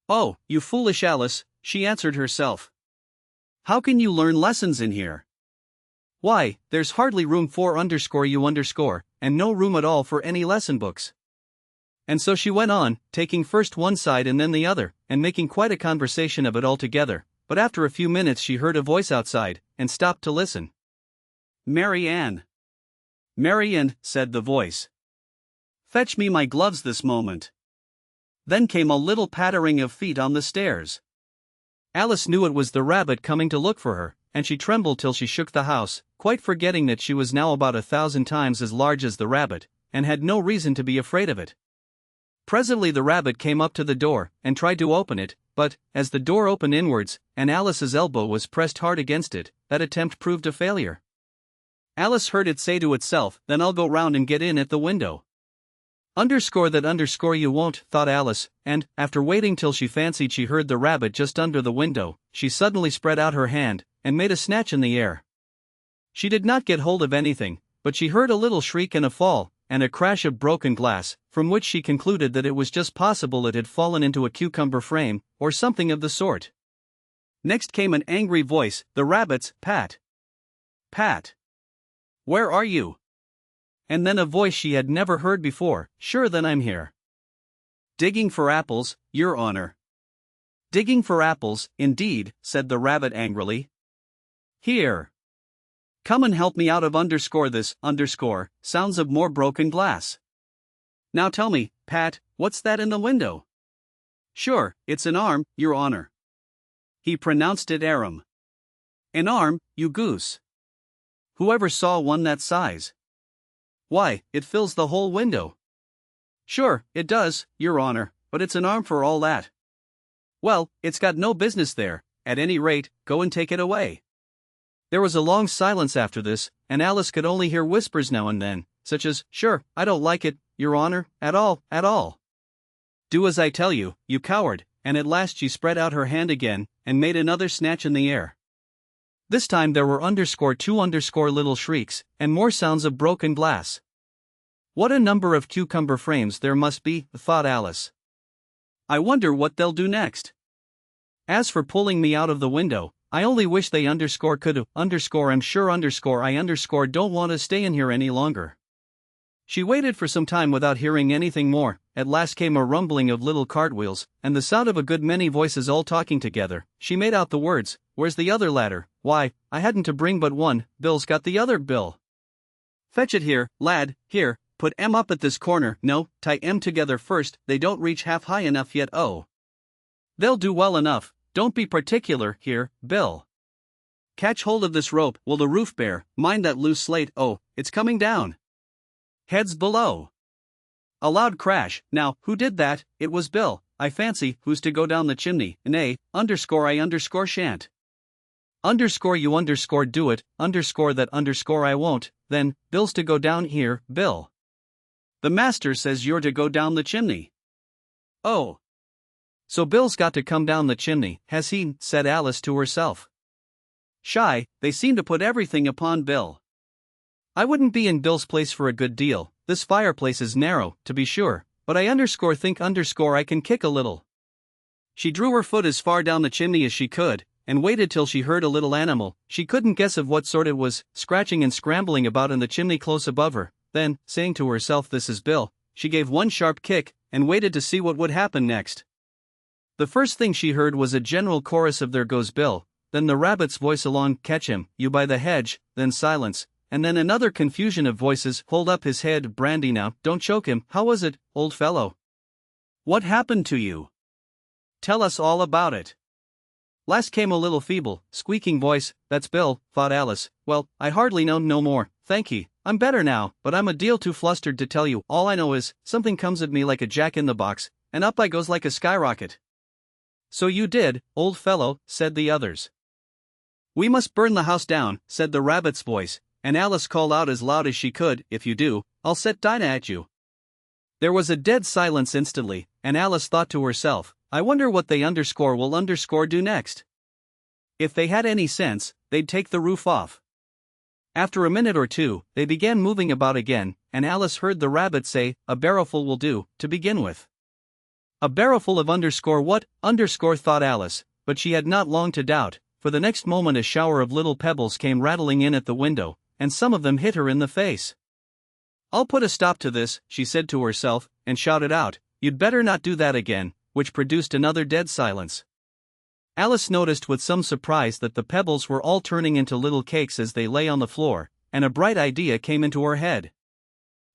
Oh, you foolish Alice, she answered herself. How can you learn lessons in here? Why, there's hardly room for you, and no room at all for any lesson books. And so she went on, taking first one side and then the other, and making quite a conversation of it altogether, but after a few minutes she heard a voice outside, and stopped to listen. Mary Ann, said the voice. Fetch me my gloves this moment. Then came a little pattering of feet on the stairs. Alice knew it was the rabbit coming to look for her, and she trembled till she shook the house, quite forgetting that she was now about 1,000 times as large as the rabbit, and had no reason to be afraid of it. Presently the rabbit came up to the door, and tried to open it, but, as the door opened inwards, and Alice's elbow was pressed hard against it, that attempt proved a failure. Alice heard it say to itself, then I'll go round and get in at the window. You won't, thought Alice, and, after waiting till she fancied she heard the rabbit just under the window, she suddenly spread out her hand, and made a snatch in the air. She did not get hold of anything, but she heard a little shriek and a fall, and a crash of broken glass, from which she concluded that it was just possible it had fallen into a cucumber frame, or something of the sort. Next came an angry voice, the rabbit's, Pat. Pat. Where are you? And then a voice she had never heard before, sure then I'm here. Digging for apples, your honor. Digging for apples, indeed, said the rabbit angrily. Here. Come and help me out of this, sounds of more broken glass. Now tell me, Pat, what's that in the window? Sure, it's an arm, your honor. He pronounced it arum. An arm, you goose. Whoever saw one that size? Why, it fills the whole window. Sure, it does, your honor, but it's an arm for all that. Well, it's got no business there, at any rate, go and take it away. There was a long silence after this, and Alice could only hear whispers now and then, such as, sure, I don't like it, your honor, at all. Do as I tell you, you coward, and at last she spread out her hand again, and made another snatch in the air. This time there were two little shrieks, and more sounds of broken glass. What a number of cucumber frames there must be, thought Alice. I wonder what they'll do next. As for pulling me out of the window, I only wish they could I'm sure I don't want to stay in here any longer. She waited for some time without hearing anything more. At last came a rumbling of little cartwheels, and the sound of a good many voices all talking together. She made out the words, where's the other ladder? Why, I hadn't to bring but one, Bill's got the other, Bill. Fetch it here, lad, here, put M up at this corner, no, tie M together first, they don't reach half high enough yet, oh. They'll do well enough, don't be particular, here, Bill. Catch hold of this rope, will the roof bear, mind that loose slate, oh, it's coming down. Heads below. A loud crash. Now, who did that? It was Bill, I fancy, who's to go down the chimney. Nay, I shan't. You do it, that I won't, then, Bill's to go down here, Bill. The master says you're to go down the chimney. Oh. So Bill's got to come down the chimney, has he? Said Alice to herself. Shy, they seem to put everything upon Bill. I wouldn't be in Bill's place for a good deal. This fireplace is narrow, to be sure, but I think I can kick a little. She drew her foot as far down the chimney as she could, and waited till she heard a little animal, she couldn't guess of what sort it was, scratching and scrambling about in the chimney close above her. Then, saying to herself, this is Bill, she gave one sharp kick, and waited to see what would happen next. The first thing she heard was a general chorus of "There goes Bill," then the rabbit's voice along, "Catch him, you by the hedge," then silence, and then another confusion of voices, "Hold up his head, Brandy now, don't choke him, how was it, old fellow? What happened to you? Tell us all about it." Last came a little feeble, squeaking voice. "That's Bill," thought Alice. "Well, I hardly know no more, thank ye, I'm better now, but I'm a deal too flustered to tell you. All I know is, something comes at me like a jack-in-the-box, and up I goes like a skyrocket." "So you did, old fellow," said the others. "We must burn the house down," said the rabbit's voice, and Alice called out as loud as she could, "If you do, I'll set Dinah at you." There was a dead silence instantly, and Alice thought to herself, "I wonder what they will do next. If they had any sense, they'd take the roof off." After a minute or two, they began moving about again, and Alice heard the rabbit say, "A barrowful will do, to begin with." A barrowful of what, thought Alice, but she had not long to doubt, for the next moment a shower of little pebbles came rattling in at the window, and some of them hit her in the face. "I'll put a stop to this," she said to herself, and shouted out, "You'd better not do that again," which produced another dead silence. Alice noticed with some surprise that the pebbles were all turning into little cakes as they lay on the floor, and a bright idea came into her head.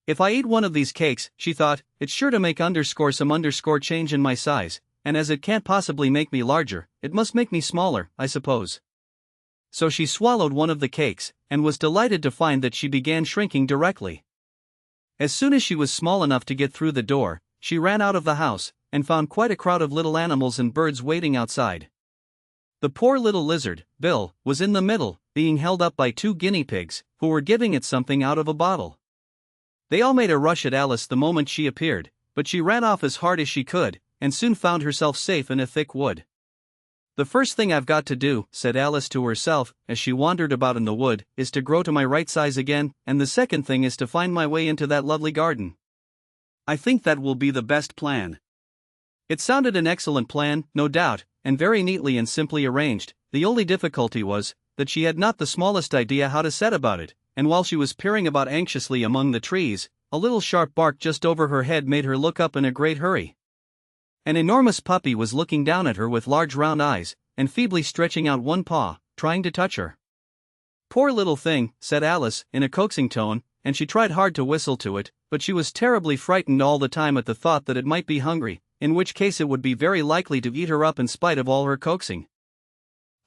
"If I eat one of these cakes," she thought, "it's sure to make some change in my size, and as it can't possibly make me larger, it must make me smaller, I suppose." So she swallowed one of the cakes, and was delighted to find that she began shrinking directly. As soon as she was small enough to get through the door, she ran out of the house, and found quite a crowd of little animals and birds waiting outside. The poor little lizard, Bill, was in the middle, being held up by 2 guinea pigs, who were giving it something out of a bottle. They all made a rush at Alice the moment she appeared, but she ran off as hard as she could, and soon found herself safe in a thick wood. "The first thing I've got to do," said Alice to herself, as she wandered about in the wood, "is to grow to my right size again, and the second thing is to find my way into that lovely garden. I think that will be the best plan." It sounded an excellent plan, no doubt, and very neatly and simply arranged. The only difficulty was, that she had not the smallest idea how to set about it, and while she was peering about anxiously among the trees, a little sharp bark just over her head made her look up in a great hurry. An enormous puppy was looking down at her with large round eyes, and feebly stretching out one paw, trying to touch her. "Poor little thing," said Alice, in a coaxing tone, and she tried hard to whistle to it, but she was terribly frightened all the time at the thought that it might be hungry, in which case it would be very likely to eat her up in spite of all her coaxing.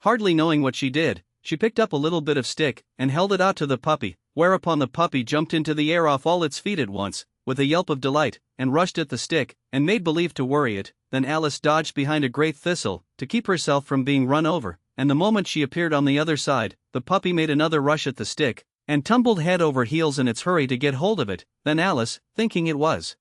Hardly knowing what she did, she picked up a little bit of stick, and held it out to the puppy, whereupon the puppy jumped into the air off all its feet at once, with a yelp of delight, and rushed at the stick, and made believe to worry it. Then Alice dodged behind a great thistle, to keep herself from being run over, and the moment she appeared on the other side, the puppy made another rush at the stick, and tumbled head over heels in its hurry to get hold of it. Then Alice, thinking it was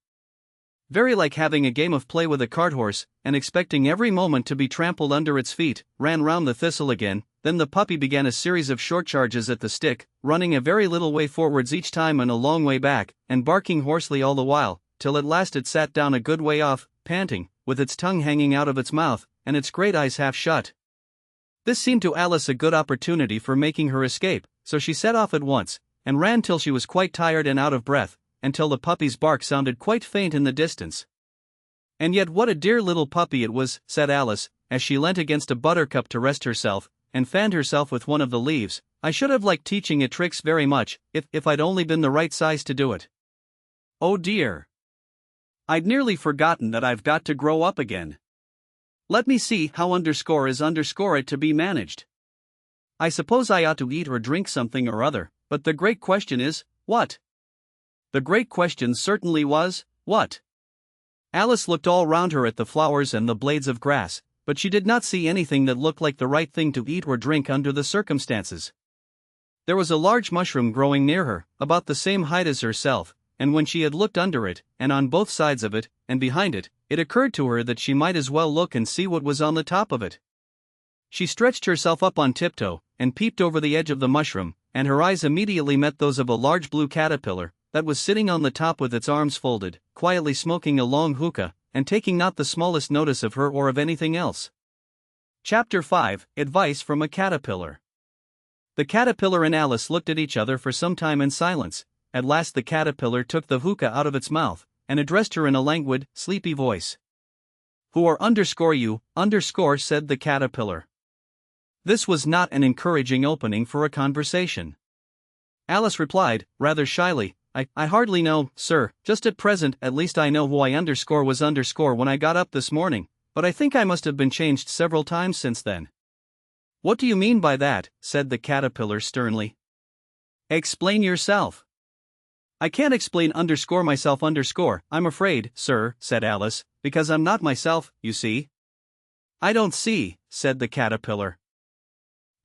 very like having a game of play with a cart horse, and expecting every moment to be trampled under its feet, ran round the thistle again. Then the puppy began a series of short charges at the stick, running a very little way forwards each time and a long way back, and barking hoarsely all the while, till at last it sat down a good way off, panting, with its tongue hanging out of its mouth, and its great eyes half shut. This seemed to Alice a good opportunity for making her escape, so she set off at once, and ran till she was quite tired and out of breath, until the puppy's bark sounded quite faint in the distance. "And yet what a dear little puppy it was," said Alice, as she leant against a buttercup to rest herself, and fanned herself with one of the leaves. "I should have liked teaching it tricks very much, if I'd only been the right size to do it. Oh dear! I'd nearly forgotten that I've got to grow up again. Let me see how is it to be managed. I suppose I ought to eat or drink something or other, but the great question is, what?" The great question certainly was, what? Alice looked all round her at the flowers and the blades of grass, but she did not see anything that looked like the right thing to eat or drink under the circumstances. There was a large mushroom growing near her, about the same height as herself, and when she had looked under it, and on both sides of it, and behind it, it occurred to her that she might as well look and see what was on the top of it. She stretched herself up on tiptoe, and peeped over the edge of the mushroom, and her eyes immediately met those of a large blue caterpillar, that was sitting on the top with its arms folded, quietly smoking a long hookah, and taking not the smallest notice of her or of anything else. Chapter 5: Advice from a Caterpillar. The caterpillar and Alice looked at each other for some time in silence. At last the caterpillar took the hookah out of its mouth, and addressed her in a languid, sleepy voice. "Who are underscore you, underscore," said the caterpillar. This was not an encouraging opening for a conversation. Alice replied, rather shyly, I hardly know, sir, just at present at least I know who I underscore was underscore when I got up this morning, but I think I must have been changed several times since then." "What do you mean by that?" said the caterpillar sternly. "Explain yourself." "I can't explain underscore myself underscore, I'm afraid, sir," said Alice, "because I'm not myself, you see." "I don't see," said the caterpillar.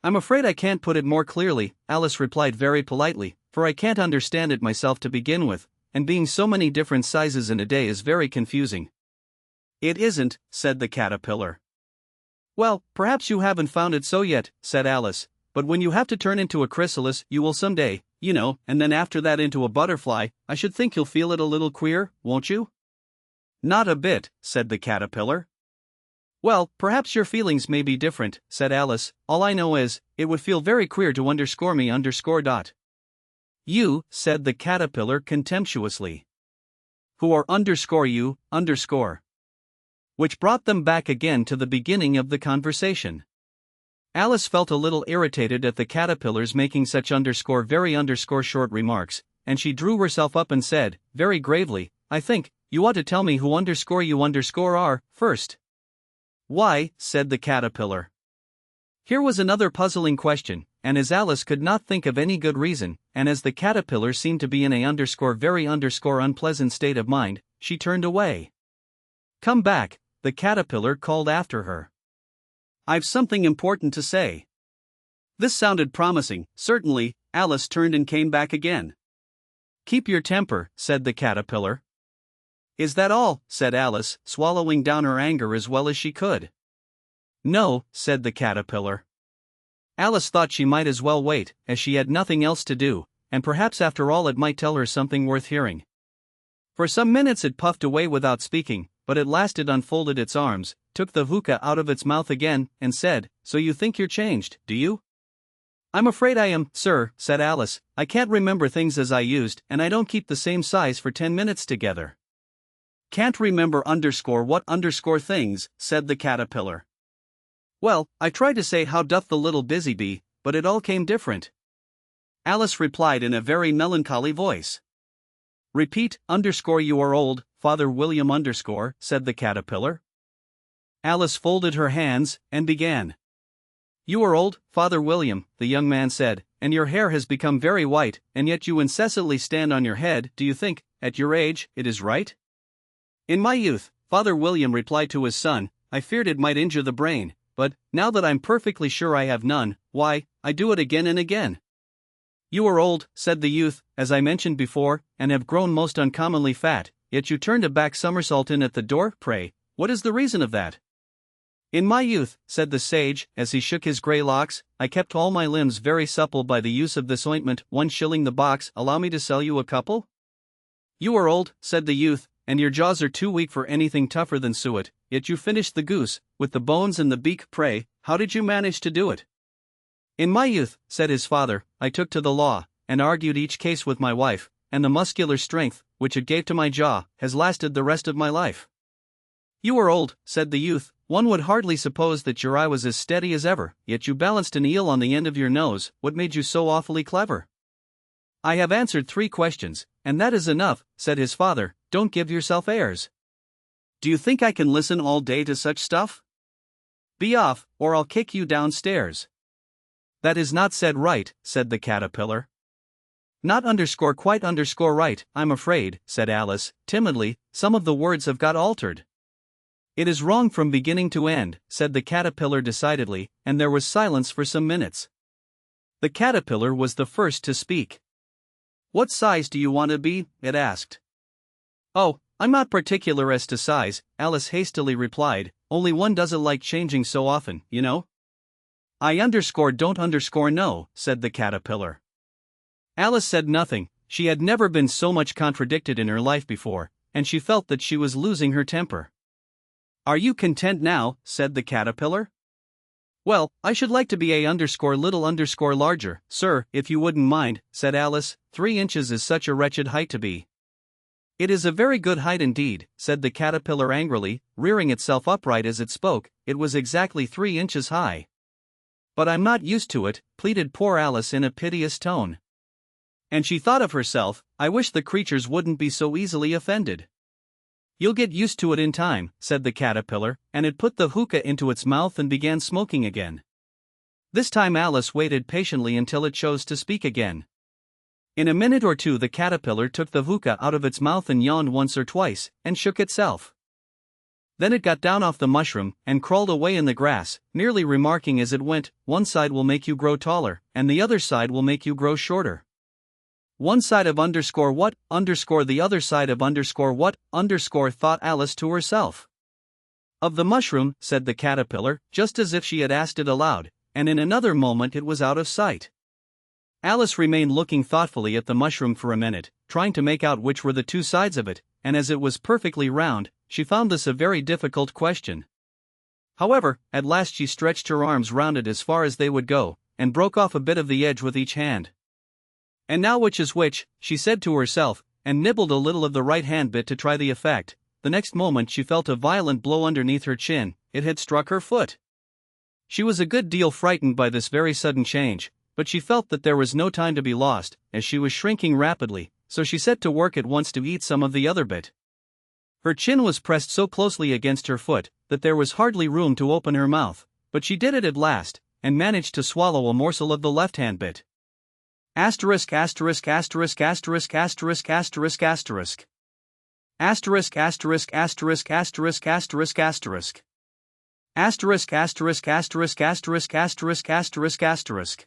"I'm afraid I can't put it more clearly," Alice replied very politely, "for I can't understand it myself to begin with, and being so many different sizes in a day is very confusing." "It isn't," said the caterpillar. "Well, perhaps you haven't found it so yet," said Alice, "but when you have to turn into a chrysalis, you will someday, you know, and then after that into a butterfly, I should think you'll feel it a little queer, won't you?" "Not a bit," said the caterpillar. "Well, perhaps your feelings may be different," said Alice. "All I know is, it would feel very queer to underscore me underscore dot." "You," said the caterpillar contemptuously. "Who are underscore you, underscore." Which brought them back again to the beginning of the conversation. Alice felt a little irritated at the caterpillars making such underscore very underscore short remarks, and she drew herself up and said, very gravely, "I think, you ought to tell me who underscore you underscore are, first." "Why?" said the caterpillar. Here was another puzzling question, and as Alice could not think of any good reason, and as the caterpillar seemed to be in a underscore very underscore unpleasant state of mind, she turned away. "Come back," the caterpillar called after her. "I've something important to say." This sounded promising, certainly. Alice turned and came back again. "Keep your temper," said the caterpillar. "Is that all?" said Alice, swallowing down her anger as well as she could. "No," said the caterpillar. Alice thought she might as well wait, as she had nothing else to do, and perhaps after all it might tell her something worth hearing. For some minutes it puffed away without speaking, but at last it unfolded its arms, took the hookah out of its mouth again, and said, "So you think you're changed, do you?" "I'm afraid I am, sir," said Alice. "I can't remember things as I used, and I don't keep the same size for 10 minutes together." "Can't remember underscore what underscore things," said the caterpillar. "Well, I tried to say how doth the little busy bee, but it all came different." Alice replied in a very melancholy voice. "Repeat, underscore you are old, Father William underscore," said the caterpillar. Alice folded her hands, and began. "You are old, Father William," the young man said, "and your hair has become very white, and yet you incessantly stand on your head. Do you think, at your age, it is right?" "In my youth," Father William replied to his son, "I feared it might injure the brain, but, now that I'm perfectly sure I have none, why, I do it again and again." "You are old," said the youth, "as I mentioned before, and have grown most uncommonly fat, yet you turned a back somersault in at the door. Pray, what is the reason of that?" "In my youth," said the sage, as he shook his grey locks, "I kept all my limbs very supple by the use of this ointment. 1 shilling the box. Allow me to sell you a couple?" "You are old," said the youth, "and your jaws are too weak for anything tougher than suet, yet you finished the goose, with the bones and the beak. Pray, how did you manage to do it?" "In my youth," said his father, "I took to the law, and argued each case with my wife, and the muscular strength, which it gave to my jaw, has lasted the rest of my life." "You are old," said the youth, "one would hardly suppose that your eye was as steady as ever, yet you balanced an eel on the end of your nose. What made you so awfully clever?" "I have answered 3 questions, and that is enough," said his father. "Don't give yourself airs. Do you think I can listen all day to such stuff? Be off, or I'll kick you downstairs." "That is not said right," said the caterpillar. "Not underscore quite underscore right, I'm afraid," said Alice, timidly. "Some of the words have got altered." "It is wrong from beginning to end," said the caterpillar decidedly, and there was silence for some minutes. The caterpillar was the first to speak. "What size do you want to be?" it asked. "Oh, I'm not particular as to size," Alice hastily replied, "only one doesn't like changing so often, you know." "I underscore don't underscore know," said the caterpillar. Alice said nothing. She had never been so much contradicted in her life before, and she felt that she was losing her temper. "Are you content now?" said the caterpillar. "Well, I should like to be a underscore little underscore larger, sir, if you wouldn't mind," said Alice. 3 inches is such a wretched height to be." It is a very good height indeed, said the caterpillar angrily, rearing itself upright as it spoke. It was exactly 3 inches high. But I'm not used to it, pleaded poor Alice in a piteous tone. And she thought of herself, I wish the creatures wouldn't be so easily offended. You'll get used to it in time, said the caterpillar, and it put the hookah into its mouth and began smoking again. This time Alice waited patiently until it chose to speak again. In a minute or two the caterpillar took the hookah out of its mouth and yawned once or twice, and shook itself. Then it got down off the mushroom, and crawled away in the grass, nearly remarking as it went, one side will make you grow taller, and the other side will make you grow shorter. One side of underscore what, underscore the other side of underscore what, underscore, thought Alice to herself. Of the mushroom, said the caterpillar, just as if she had asked it aloud, and in another moment it was out of sight. Alice remained looking thoughtfully at the mushroom for a minute, trying to make out which were the 2 sides of it, and as it was perfectly round, she found this a very difficult question. However, at last she stretched her arms round it as far as they would go, and broke off a bit of the edge with each hand. And now which is which, she said to herself, and nibbled a little of the right hand bit to try the effect. The next moment she felt a violent blow underneath her chin. It had struck her foot. She was a good deal frightened by this very sudden change, but she felt that there was no time to be lost, as she was shrinking rapidly, so she set to work at once to eat some of the other bit. Her chin was pressed so closely against her foot that there was hardly room to open her mouth, but she did it at last, and managed to swallow a morsel of the left-hand bit. Asterisk asterisk asterisk asterisk asterisk asterisk asterisk. Asterisk asterisk asterisk asterisk asterisk asterisk. Asterisk asterisk asterisk asterisk asterisk asterisk asterisk.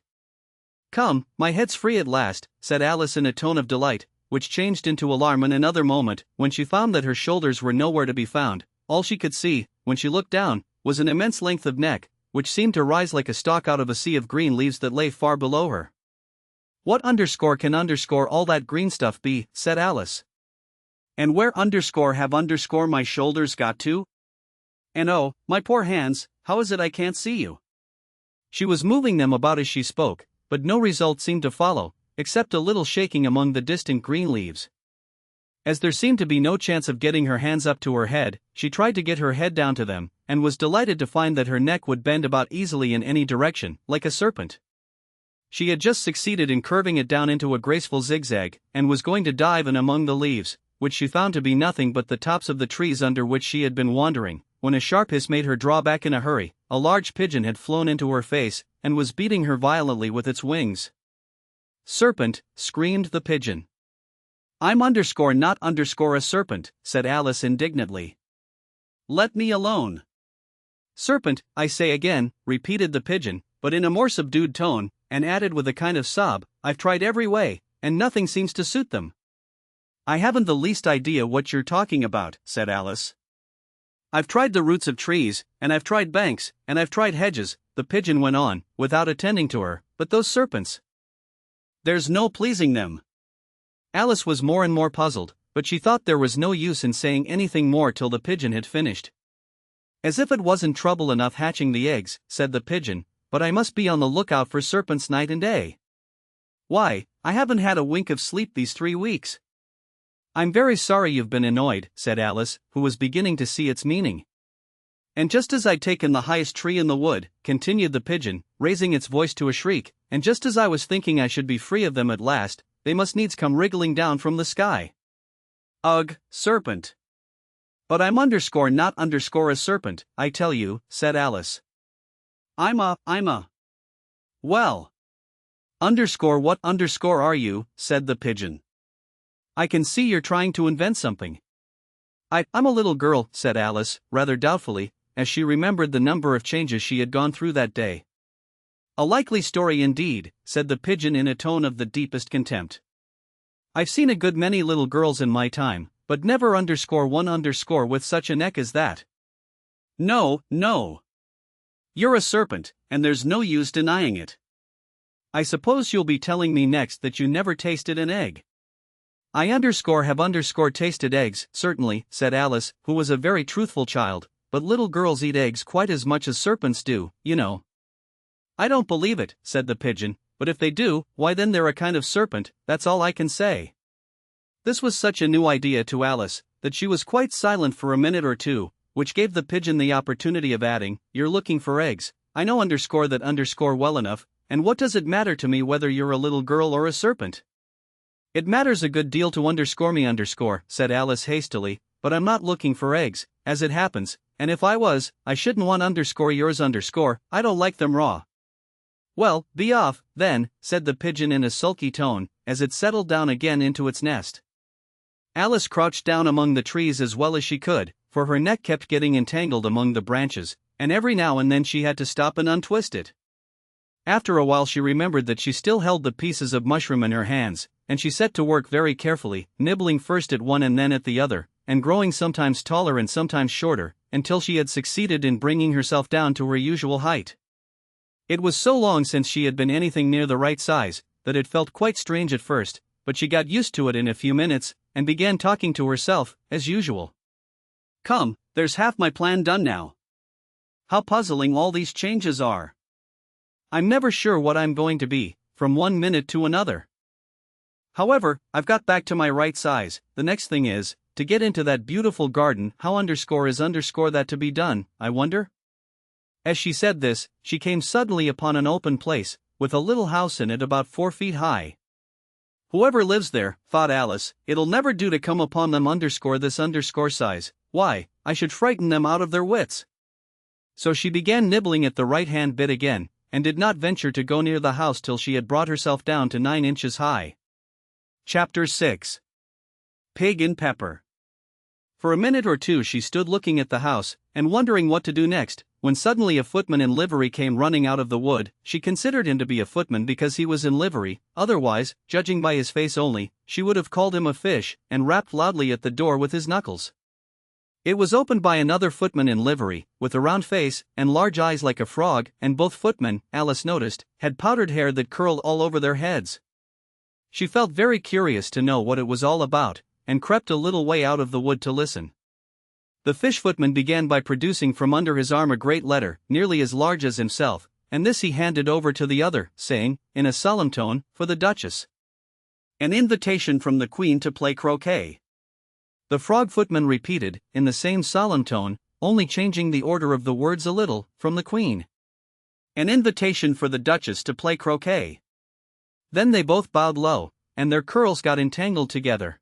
Come, my head's free at last, said Alice in a tone of delight, which changed into alarm in another moment, when she found that her shoulders were nowhere to be found. All she could see, when she looked down, was an immense length of neck, which seemed to rise like a stalk out of a sea of green leaves that lay far below her. What underscore can underscore all that green stuff be, said Alice. And where underscore have underscore my shoulders got to? And oh, my poor hands, how is it I can't see you? She was moving them about as she spoke, but no result seemed to follow, except a little shaking among the distant green leaves. As there seemed to be no chance of getting her hands up to her head, she tried to get her head down to them, and was delighted to find that her neck would bend about easily in any direction, like a serpent. She had just succeeded in curving it down into a graceful zigzag, and was going to dive in among the leaves, which she found to be nothing but the tops of the trees under which she had been wandering, when a sharp hiss made her draw back in a hurry. A large pigeon had flown into her face, and was beating her violently with its wings. Serpent, screamed the pigeon. I'm underscore not underscore a serpent, said Alice indignantly. Let me alone. Serpent, I say again, repeated the pigeon, but in a more subdued tone, and added with a kind of sob, I've tried every way, and nothing seems to suit them. I haven't the least idea what you're talking about, said Alice. I've tried the roots of trees, and I've tried banks, and I've tried hedges, the pigeon went on, without attending to her, but those serpents. There's no pleasing them. Alice was more and more puzzled, but she thought there was no use in saying anything more till the pigeon had finished. As if it wasn't trouble enough hatching the eggs, said the pigeon, but I must be on the lookout for serpents night and day. Why, I haven't had a wink of sleep these 3 weeks. I'm very sorry you've been annoyed, said Alice, who was beginning to see its meaning. And just as I'd taken the highest tree in the wood, continued the pigeon, raising its voice to a shriek, and just as I was thinking I should be free of them at last, they must needs come wriggling down from the sky. Ugh, serpent. But I'm underscore not underscore a serpent, I tell you, said Alice. I'm a. Well. Underscore what underscore are you, said the pigeon. I can see you're trying to invent something. I'm a little girl, said Alice, rather doubtfully, as she remembered the number of changes she had gone through that day. A likely story indeed, said the pigeon in a tone of the deepest contempt. I've seen a good many little girls in my time, but never underscore one underscore with such a neck as that. No. You're a serpent, and there's no use denying it. I suppose you'll be telling me next that you never tasted an egg. I underscore have underscore tasted eggs, certainly, said Alice, who was a very truthful child, but little girls eat eggs quite as much as serpents do, you know. I don't believe it, said the pigeon, but if they do, why then they're a kind of serpent, that's all I can say. This was such a new idea to Alice that she was quite silent for a minute or two, which gave the pigeon the opportunity of adding, "You're looking for eggs, I know that well enough, and what does it matter to me whether you're a little girl or a serpent?" "It matters a good deal to me, said Alice hastily, "but I'm not looking for eggs, as it happens, and if I was, I shouldn't want yours, I don't like them raw." "Well, be off, then," said the pigeon in a sulky tone, as it settled down again into its nest. Alice crouched down among the trees as well as she could, for her neck kept getting entangled among the branches, and every now and then she had to stop and untwist it. After a while she remembered that she still held the pieces of mushroom in her hands, and she set to work very carefully, nibbling first at one and then at the other, and growing sometimes taller and sometimes shorter, until she had succeeded in bringing herself down to her usual height. It was so long since she had been anything near the right size, that it felt quite strange at first, but she got used to it in a few minutes, and began talking to herself, as usual. "Come, there's half my plan done now. How puzzling all these changes are. I'm never sure what I'm going to be, from one minute to another. However, I've got back to my right size. The next thing is, to get into that beautiful garden. How is that to be done, I wonder?" As she said this, she came suddenly upon an open place, with a little house in it about 4 feet high. "Whoever lives there," thought Alice, "it'll never do to come upon them this size. Why, I should frighten them out of their wits." So she began nibbling at the right-hand bit again, and did not venture to go near the house till she had brought herself down to 9 inches high. Chapter 6. Pig in Pepper. For a minute or two she stood looking at the house, and wondering what to do next, when suddenly a footman in livery came running out of the wood. She considered him to be a footman because he was in livery, otherwise, judging by his face only, she would have called him a fish, and rapped loudly at the door with his knuckles. It was opened by another footman in livery, with a round face, and large eyes like a frog, and both footmen, Alice noticed, had powdered hair that curled all over their heads. She felt very curious to know what it was all about, and crept a little way out of the wood to listen. The fish footman began by producing from under his arm a great letter, nearly as large as himself, and this he handed over to the other, saying, in a solemn tone, "For the Duchess. An invitation from the Queen to play croquet." The frog footman repeated, in the same solemn tone, only changing the order of the words a little, "From the Queen. An invitation for the Duchess to play croquet." Then they both bowed low, and their curls got entangled together.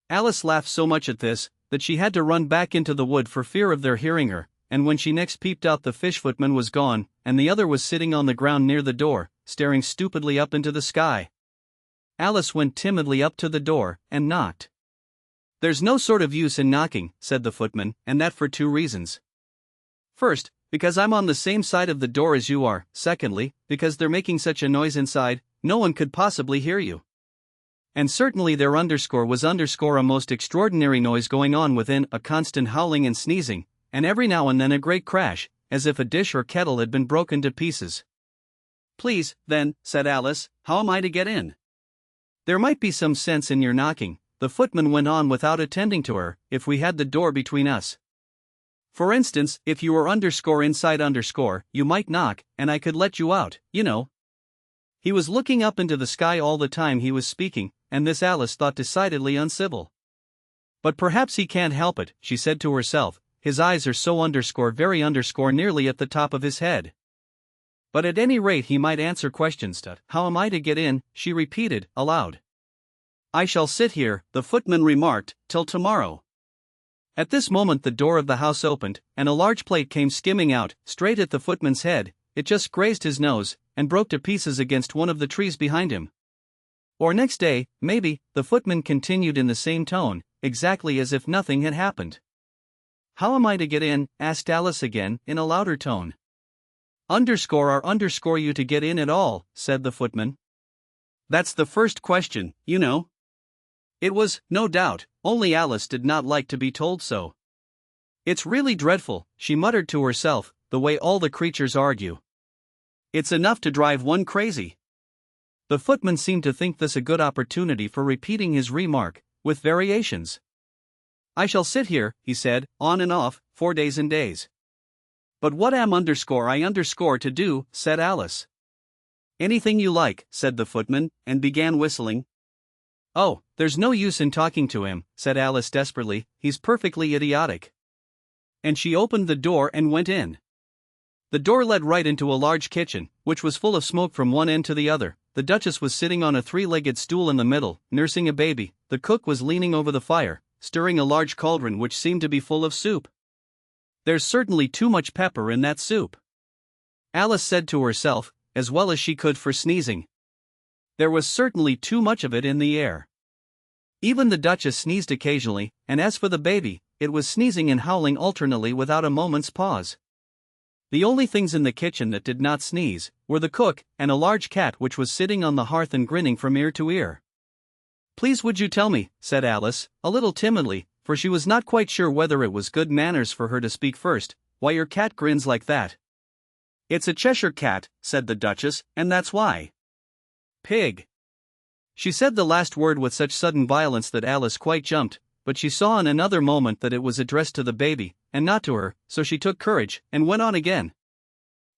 Alice laughed so much at this, that she had to run back into the wood for fear of their hearing her, and when she next peeped out the fish footman was gone, and the other was sitting on the ground near the door, staring stupidly up into the sky. Alice went timidly up to the door, and knocked. "There's no sort of use in knocking," said the footman, "and that for 2 reasons. First, because I'm on the same side of the door as you are. Secondly, because they're making such a noise inside, no one could possibly hear you." And certainly there was a most extraordinary noise going on within, a constant howling and sneezing, and every now and then a great crash, as if a dish or kettle had been broken to pieces. "Please, then," said Alice, "how am I to get in?" "There might be some sense in your knocking," the footman went on without attending to her, "if we had the door between us. For instance, if you were inside, you might knock, and I could let you out, you know." He was looking up into the sky all the time he was speaking, and this Alice thought decidedly uncivil. "But perhaps he can't help it," she said to herself, "his eyes are so very nearly at the top of his head. But at any rate he might answer questions. How am I to get in?" she repeated, aloud. "I shall sit here," the footman remarked, "till tomorrow." At this moment the door of the house opened, and a large plate came skimming out, straight at the footman's head. It just grazed his nose, and broke to pieces against one of the trees behind him. "Or next day, maybe," the footman continued in the same tone, exactly as if nothing had happened. "How am I to get in?" asked Alice again, in a louder tone. You to get in at all," said the footman. "That's the first question, you know." It was, no doubt, only Alice did not like to be told so. "It's really dreadful," she muttered to herself, "the way all the creatures argue. It's enough to drive one crazy." The footman seemed to think this a good opportunity for repeating his remark, with variations. "I shall sit here," he said, "on and off, 4 days and days." "But what am I to do?" said Alice. "Anything you like," said the footman, and began whistling. "Oh, there's no use in talking to him," said Alice desperately, "he's perfectly idiotic." And she opened the door and went in. The door led right into a large kitchen, which was full of smoke from one end to the other. The Duchess was sitting on a three-legged stool in the middle, nursing a baby. The cook was leaning over the fire, stirring a large cauldron which seemed to be full of soup. "There's certainly too much pepper in that soup," Alice said to herself, as well as she could for sneezing. There was certainly too much of it in the air. Even the Duchess sneezed occasionally, and as for the baby, it was sneezing and howling alternately without a moment's pause. The only things in the kitchen that did not sneeze were the cook and a large cat which was sitting on the hearth and grinning from ear to ear. "Please would you tell me," said Alice, a little timidly, for she was not quite sure whether it was good manners for her to speak first, "why your cat grins like that?" "It's a Cheshire cat," said the Duchess, "and that's why." "Pig." She said the last word with such sudden violence that Alice quite jumped, but she saw in another moment that it was addressed to the baby, and not to her, so she took courage, and went on again.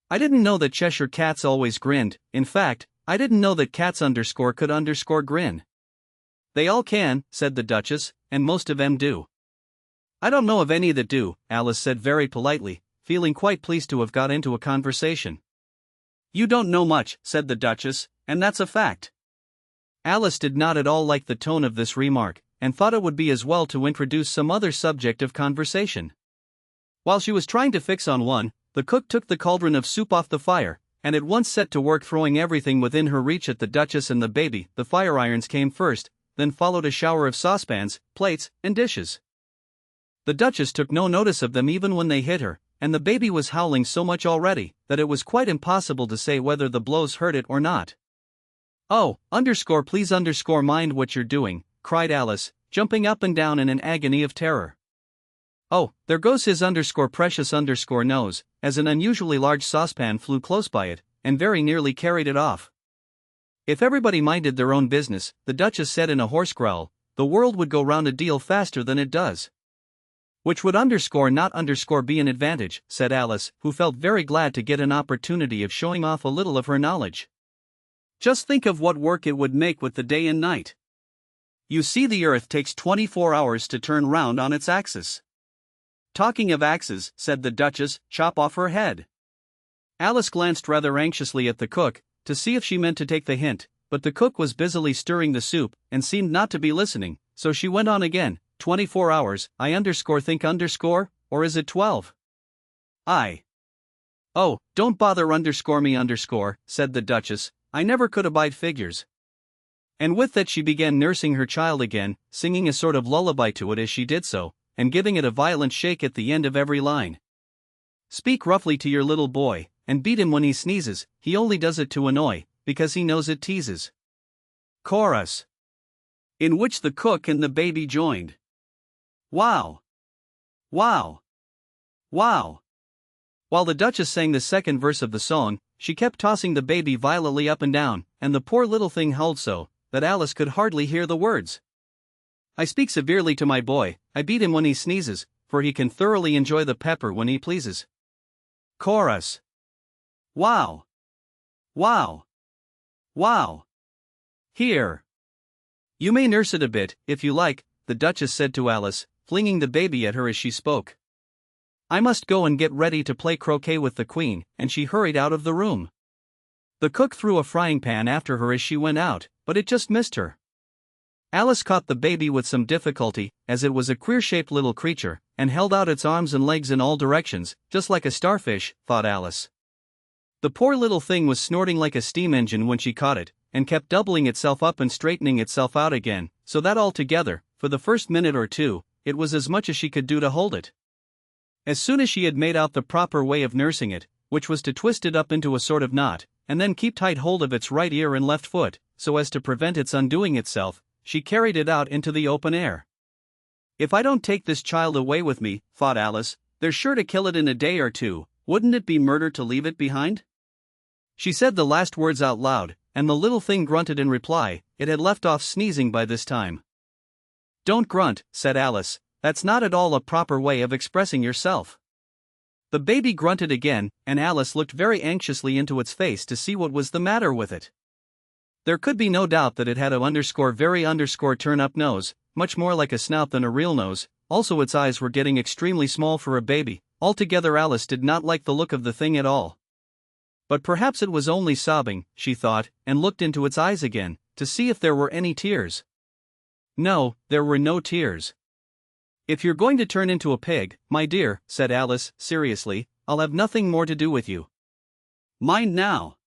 "I didn't know that Cheshire cats always grinned. In fact, I didn't know that cats could grin." "They all can," said the Duchess, "and most of 'em do." "I don't know of any that do," Alice said very politely, feeling quite pleased to have got into a conversation. "You don't know much," said the Duchess, "and that's a fact." Alice did not at all like the tone of this remark, and thought it would be as well to introduce some other subject of conversation. While she was trying to fix on one, the cook took the cauldron of soup off the fire, and at once set to work throwing everything within her reach at the Duchess and the baby. The fire irons came first, then followed a shower of saucepans, plates, and dishes. The Duchess took no notice of them even when they hit her, and the baby was howling so much already that it was quite impossible to say whether the blows hurt it or not. "Oh, please mind what you're doing," cried Alice, jumping up and down in an agony of terror. "Oh, there goes his precious nose," as an unusually large saucepan flew close by it, and very nearly carried it off. "If everybody minded their own business," the Duchess said in a hoarse growl, "the world would go round a deal faster than it does." "Which would not be an advantage," said Alice, who felt very glad to get an opportunity of showing off a little of her knowledge. "Just think of what work it would make with the day and night. You see, the Earth takes 24 hours to turn round on its axis." "Talking of axes," said the Duchess, "chop off her head." Alice glanced rather anxiously at the cook, to see if she meant to take the hint, but the cook was busily stirring the soup, and seemed not to be listening, so she went on again. 24 hours, I think or is it 12? "Oh, don't bother me, said the Duchess, "I never could abide figures." And with that she began nursing her child again, singing a sort of lullaby to it as she did so, and giving it a violent shake at the end of every line. "Speak roughly to your little boy, and beat him when he sneezes, he only does it to annoy, because he knows it teases." Chorus. In which the cook and the baby joined. "Wow! Wow! Wow!" While the Duchess sang the second verse of the song, she kept tossing the baby violently up and down, and the poor little thing howled so that Alice could hardly hear the words. "I speak severely to my boy, I beat him when he sneezes, for he can thoroughly enjoy the pepper when he pleases." Chorus. Wow! Wow! Wow! Here! "You may nurse it a bit, if you like," the Duchess said to Alice, flinging the baby at her as she spoke. "I must go and get ready to play croquet with the Queen," and she hurried out of the room. The cook threw a frying pan after her as she went out, but it just missed her. Alice caught the baby with some difficulty, as it was a queer-shaped little creature, and held out its arms and legs in all directions, just like a starfish, thought Alice. The poor little thing was snorting like a steam engine when she caught it, and kept doubling itself up and straightening itself out again, so that altogether, for the first minute or two, it was as much as she could do to hold it. As soon as she had made out the proper way of nursing it, which was to twist it up into a sort of knot, and then keep tight hold of its right ear and left foot, so as to prevent its undoing itself, she carried it out into the open air. "If I don't take this child away with me," thought Alice, "they're sure to kill it in a day or two. Wouldn't it be murder to leave it behind?" She said the last words out loud, and the little thing grunted in reply. It had left off sneezing by this time. "Don't grunt," said Alice, "that's not at all a proper way of expressing yourself." The baby grunted again, and Alice looked very anxiously into its face to see what was the matter with it. There could be no doubt that it had a very turn up nose, much more like a snout than a real nose. Also its eyes were getting extremely small for a baby. Altogether Alice did not like the look of the thing at all. But perhaps it was only sobbing, she thought, and looked into its eyes again, to see if there were any tears. No, there were no tears. "If you're going to turn into a pig, my dear," said Alice, seriously, "I'll have nothing more to do with you. Mind now."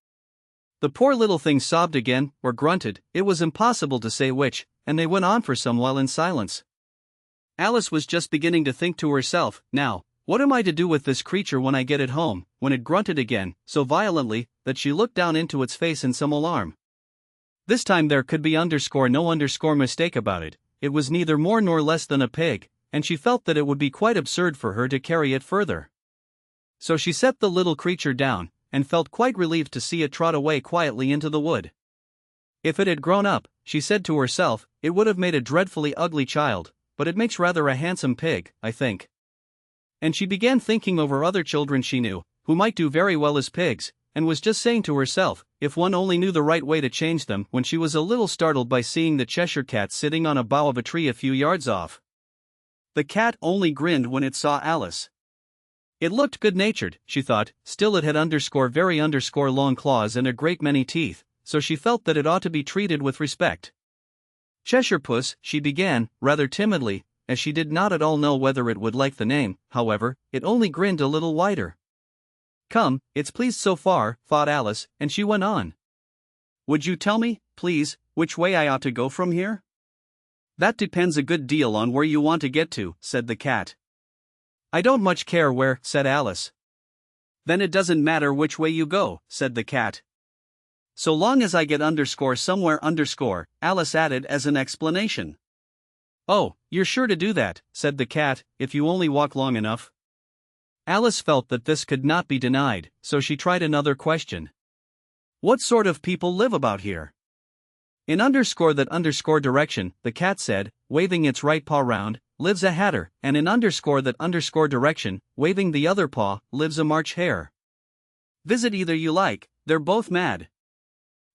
The poor little thing sobbed again, or grunted, it was impossible to say which, and they went on for some while in silence. Alice was just beginning to think to herself, "Now, what am I to do with this creature when I get it home?" when it grunted again, so violently, that she looked down into its face in some alarm. This time there could be no mistake about it. It was neither more nor less than a pig, and she felt that it would be quite absurd for her to carry it further. So she set the little creature down, and felt quite relieved to see it trot away quietly into the wood. If it had grown up, she said to herself, it would have made a dreadfully ugly child, but it makes rather a handsome pig, I think. And she began thinking over other children she knew, who might do very well as pigs, and was just saying to herself, if one only knew the right way to change them, when she was a little startled by seeing the Cheshire Cat sitting on a bough of a tree a few yards off. The cat only grinned when it saw Alice. It looked good-natured, she thought, still it had very long claws and a great many teeth, so she felt that it ought to be treated with respect. "Cheshire Puss," she began, rather timidly, as she did not at all know whether it would like the name. However, it only grinned a little wider. "Come, it's pleased so far," thought Alice, and she went on. "Would you tell me, please, which way I ought to go from here?" "That depends a good deal on where you want to get to," said the cat. "I don't much care where," said Alice. "Then it doesn't matter which way you go," said the cat. "So long as I get somewhere Alice added as an explanation. "Oh, you're sure to do that," said the cat, "if you only walk long enough." Alice felt that this could not be denied, so she tried another question. "What sort of people live about here?" "In that direction," the cat said, waving its right paw round, "lives a hatter, and in that direction, waving the other paw, lives a March hare. Visit either you like, they're both mad."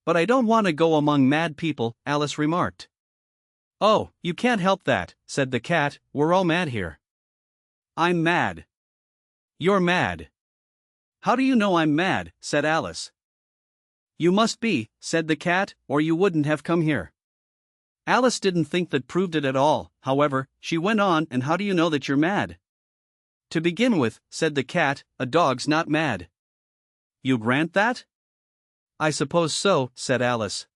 "But I don't want to go among mad people," Alice remarked. "Oh, you can't help that," said the cat, "we're all mad here." "I'm mad." "You're mad." "How do you know I'm mad?" said Alice. "You must be," said the cat, "or you wouldn't have come here." Alice didn't think that proved it at all. However, she went on, "And how do you know that you're mad?" "To begin with," said the cat, "a dog's not mad." "You grant that?" "I suppose so," said Alice.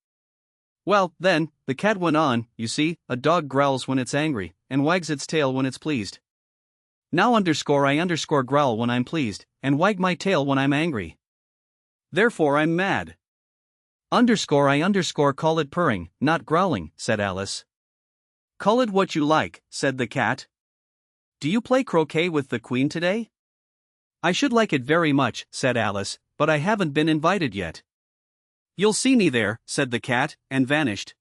"Well, then," the cat went on, "you see, a dog growls when it's angry, and wags its tail when it's pleased. Now I growl when I'm pleased, and wag my tail when I'm angry. Therefore I'm mad." I call it purring, not growling," said Alice. "Call it what you like," said the cat. "Do you play croquet with the Queen today?" "I should like it very much," said Alice, "but I haven't been invited yet." "You'll see me there," said the cat, and vanished.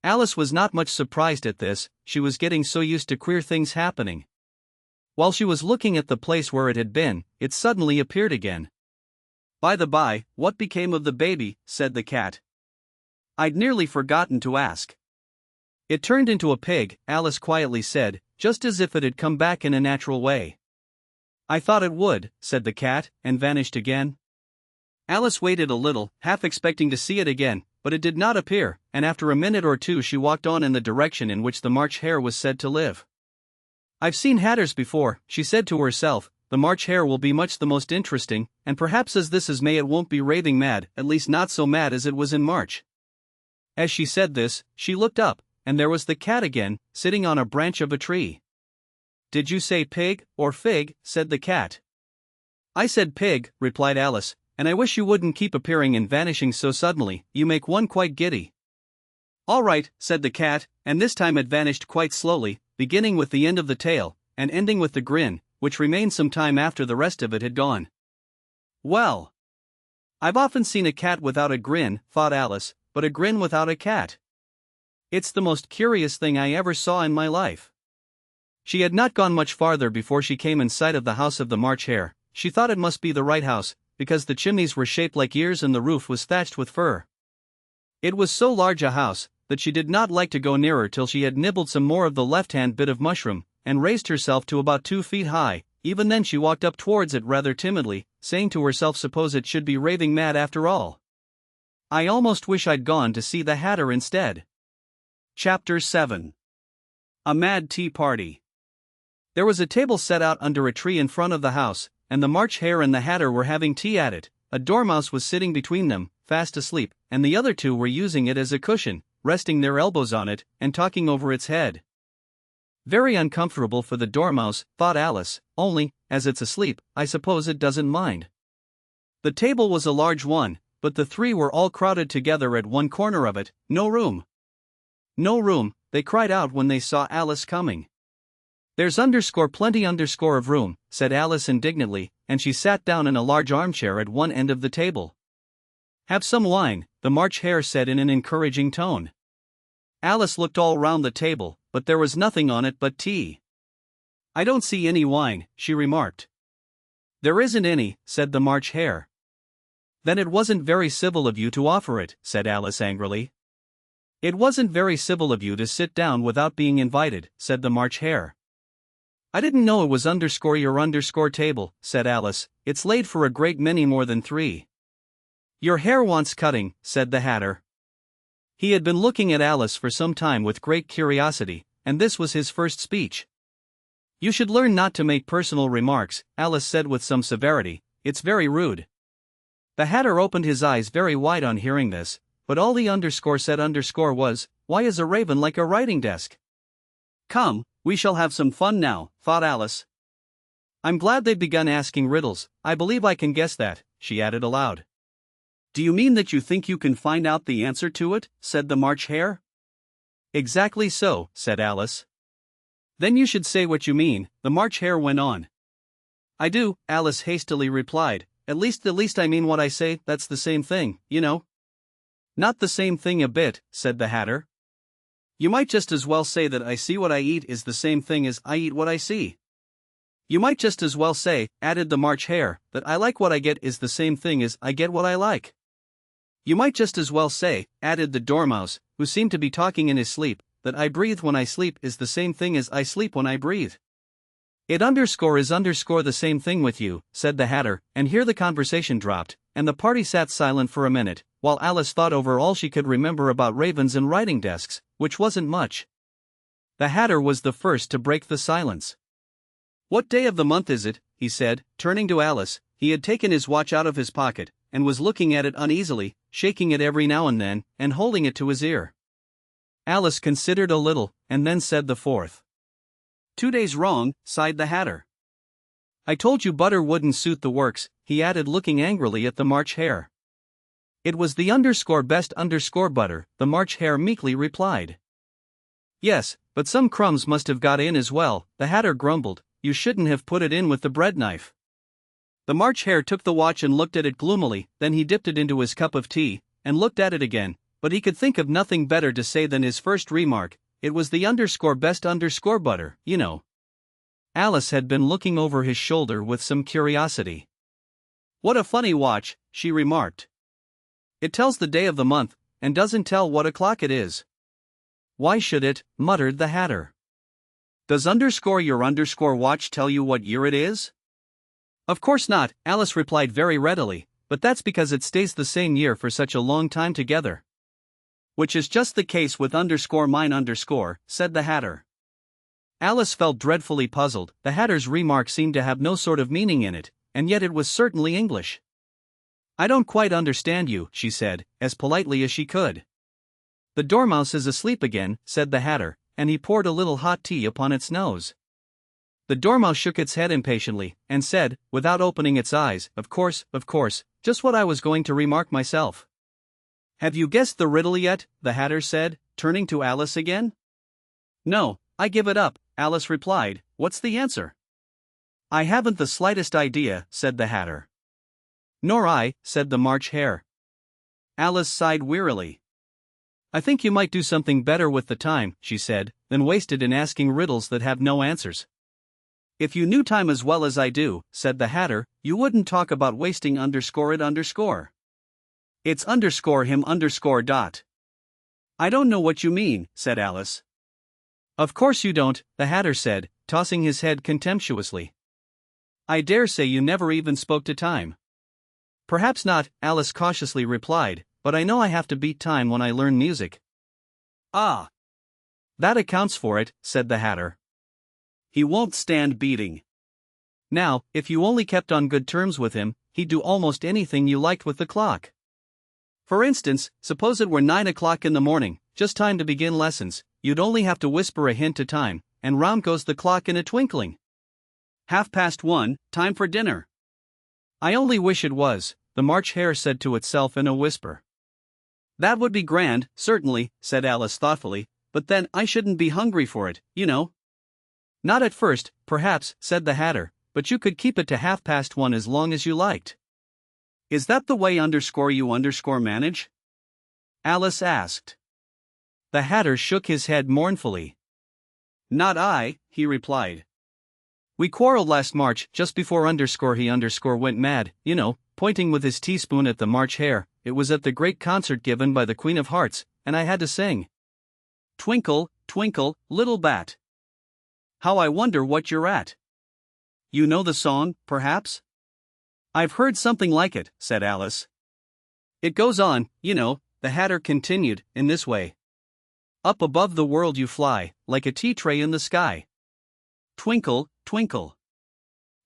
Alice was not much surprised at this, she was getting so used to queer things happening. While she was looking at the place where it had been, it suddenly appeared again. "By the by, what became of the baby?" said the cat. "I'd nearly forgotten to ask." "It turned into a pig," Alice quietly said, just as if it had come back in a natural way. "I thought it would," said the cat, and vanished again. Alice waited a little, half expecting to see it again, but it did not appear, and after a minute or two she walked on in the direction in which the March hare was said to live. "I've seen hatters before," she said to herself. "The March hare will be much the most interesting, and perhaps as this is May it won't be raving mad, at least not so mad as it was in March." As she said this, she looked up, and there was the cat again, sitting on a branch of a tree. "Did you say pig, or fig?" said the cat. "I said pig," replied Alice, "and I wish you wouldn't keep appearing and vanishing so suddenly, you make one quite giddy." "All right," said the cat, and this time it vanished quite slowly, beginning with the end of the tail, and ending with the grin, which remained some time after the rest of it had gone. "Well, I've often seen a cat without a grin," thought Alice, "but a grin without a cat. It's the most curious thing I ever saw in my life." She had not gone much farther before she came in sight of the house of the March hare. She thought it must be the right house, because the chimneys were shaped like ears and the roof was thatched with fur. It was so large a house that she did not like to go nearer till she had nibbled some more of the left-hand bit of mushroom, and raised herself to about 2 feet high. Even then she walked up towards it rather timidly, saying to herself, suppose it should be raving mad after all. I almost wish I'd gone to see the Hatter instead. Chapter 7. A Mad Tea Party. There was a table set out under a tree in front of the house, and the March Hare and the Hatter were having tea at it. A dormouse was sitting between them, fast asleep, and the other two were using it as a cushion, resting their elbows on it, and talking over its head. Very uncomfortable for the dormouse, thought Alice, only, as it's asleep, I suppose it doesn't mind. The table was a large one, but the three were all crowded together at one corner of it. No room. No room, they cried out when they saw Alice coming. There's plenty of room, said Alice indignantly, and she sat down in a large armchair at one end of the table. Have some wine, the March Hare said in an encouraging tone. Alice looked all round the table, but there was nothing on it but tea. I don't see any wine, she remarked. There isn't any, said the March Hare. Then it wasn't very civil of you to offer it, said Alice angrily. It wasn't very civil of you to sit down without being invited, said the March Hare. I didn't know it was your table, said Alice. It's laid for a great many more than 3. Your hair wants cutting, said the Hatter. He had been looking at Alice for some time with great curiosity, and this was his first speech. You should learn not to make personal remarks, Alice said with some severity. It's very rude. The Hatter opened his eyes very wide on hearing this, but all he said was, why is a raven like a writing desk? Come, we shall have some fun now, thought Alice. I'm glad they've begun asking riddles. I believe I can guess that, she added aloud. Do you mean that you think you can find out the answer to it? Said the March Hare. Exactly so, said Alice. Then you should say what you mean, the March Hare went on. I do, Alice hastily replied. At least I mean what I say. That's the same thing, you know. Not the same thing a bit, said the Hatter. You might just as well say that I see what I eat is the same thing as I eat what I see. You might just as well say, added the March Hare, that I like what I get is the same thing as I get what I like. You might just as well say, added the Dormouse, who seemed to be talking in his sleep, that I breathe when I sleep is the same thing as I sleep when I breathe. It is the same thing with you, said the Hatter, and here the conversation dropped, and the party sat silent for a minute, while Alice thought over all she could remember about ravens and writing desks, which wasn't much. The Hatter was the first to break the silence. What day of the month is it? He said, turning to Alice. He had taken his watch out of his pocket, and was looking at it uneasily, shaking it every now and then, and holding it to his ear. Alice considered a little, and then said the 4th. 2 days wrong, sighed the Hatter. I told you butter wouldn't suit the works, he added, looking angrily at the March Hare. It was the best butter, the March Hare meekly replied. Yes, but some crumbs must have got in as well, the Hatter grumbled. You shouldn't have put it in with the bread knife. The March Hare took the watch and looked at it gloomily, then he dipped it into his cup of tea, and looked at it again, but he could think of nothing better to say than his first remark. It was the best butter, you know. Alice had been looking over his shoulder with some curiosity. What a funny watch, she remarked. It tells the day of the month, and doesn't tell what o'clock it is. Why should it? Muttered the Hatter. Does your watch tell you what year it is? Of course not, Alice replied very readily, but that's because it stays the same year for such a long time together. Which is just the case with mine, said the Hatter. Alice felt dreadfully puzzled. The Hatter's remark seemed to have no sort of meaning in it, and yet it was certainly English. I don't quite understand you, she said, as politely as she could. The Dormouse is asleep again, said the Hatter, and he poured a little hot tea upon its nose. The Dormouse shook its head impatiently, and said, without opening its eyes, Of course, just what I was going to remark myself. Have you guessed the riddle yet? The Hatter said, turning to Alice again. No, I give it up, Alice replied. What's the answer? I haven't the slightest idea, said the Hatter. Nor I, said the March Hare. Alice sighed wearily. I think you might do something better with the time, she said, than waste it in asking riddles that have no answers. If you knew time as well as I do, said the Hatter, you wouldn't talk about wasting it. It's _him_. I don't know what you mean, said Alice. Of course you don't, the Hatter said, tossing his head contemptuously. I dare say you never even spoke to time. Perhaps not, Alice cautiously replied, but I know I have to beat time when I learn music. Ah! That accounts for it, said the Hatter. He won't stand beating. Now, if you only kept on good terms with him, he'd do almost anything you liked with the clock. For instance, suppose it were 9 o'clock in the morning, just time to begin lessons, you'd only have to whisper a hint to time, and round goes the clock in a twinkling. 1:30, time for dinner. I only wish it was, the March Hare said to itself in a whisper. That would be grand, certainly, said Alice thoughtfully, but then I shouldn't be hungry for it, you know. Not at first, perhaps, said the Hatter, but you could keep it to 1:30 as long as you liked. Is that the way you manage? Alice asked. The Hatter shook his head mournfully. Not I, he replied. We quarreled last March just before he went mad, you know, pointing with his teaspoon at the March Hare. It was at the great concert given by the Queen of Hearts, and I had to sing. Twinkle, twinkle, little bat. How I wonder what you're at. You know the song, perhaps? I've heard something like it, said Alice. It goes on, you know, the Hatter continued, in this way. Up above the world you fly, like a tea tray in the sky. Twinkle, twinkle.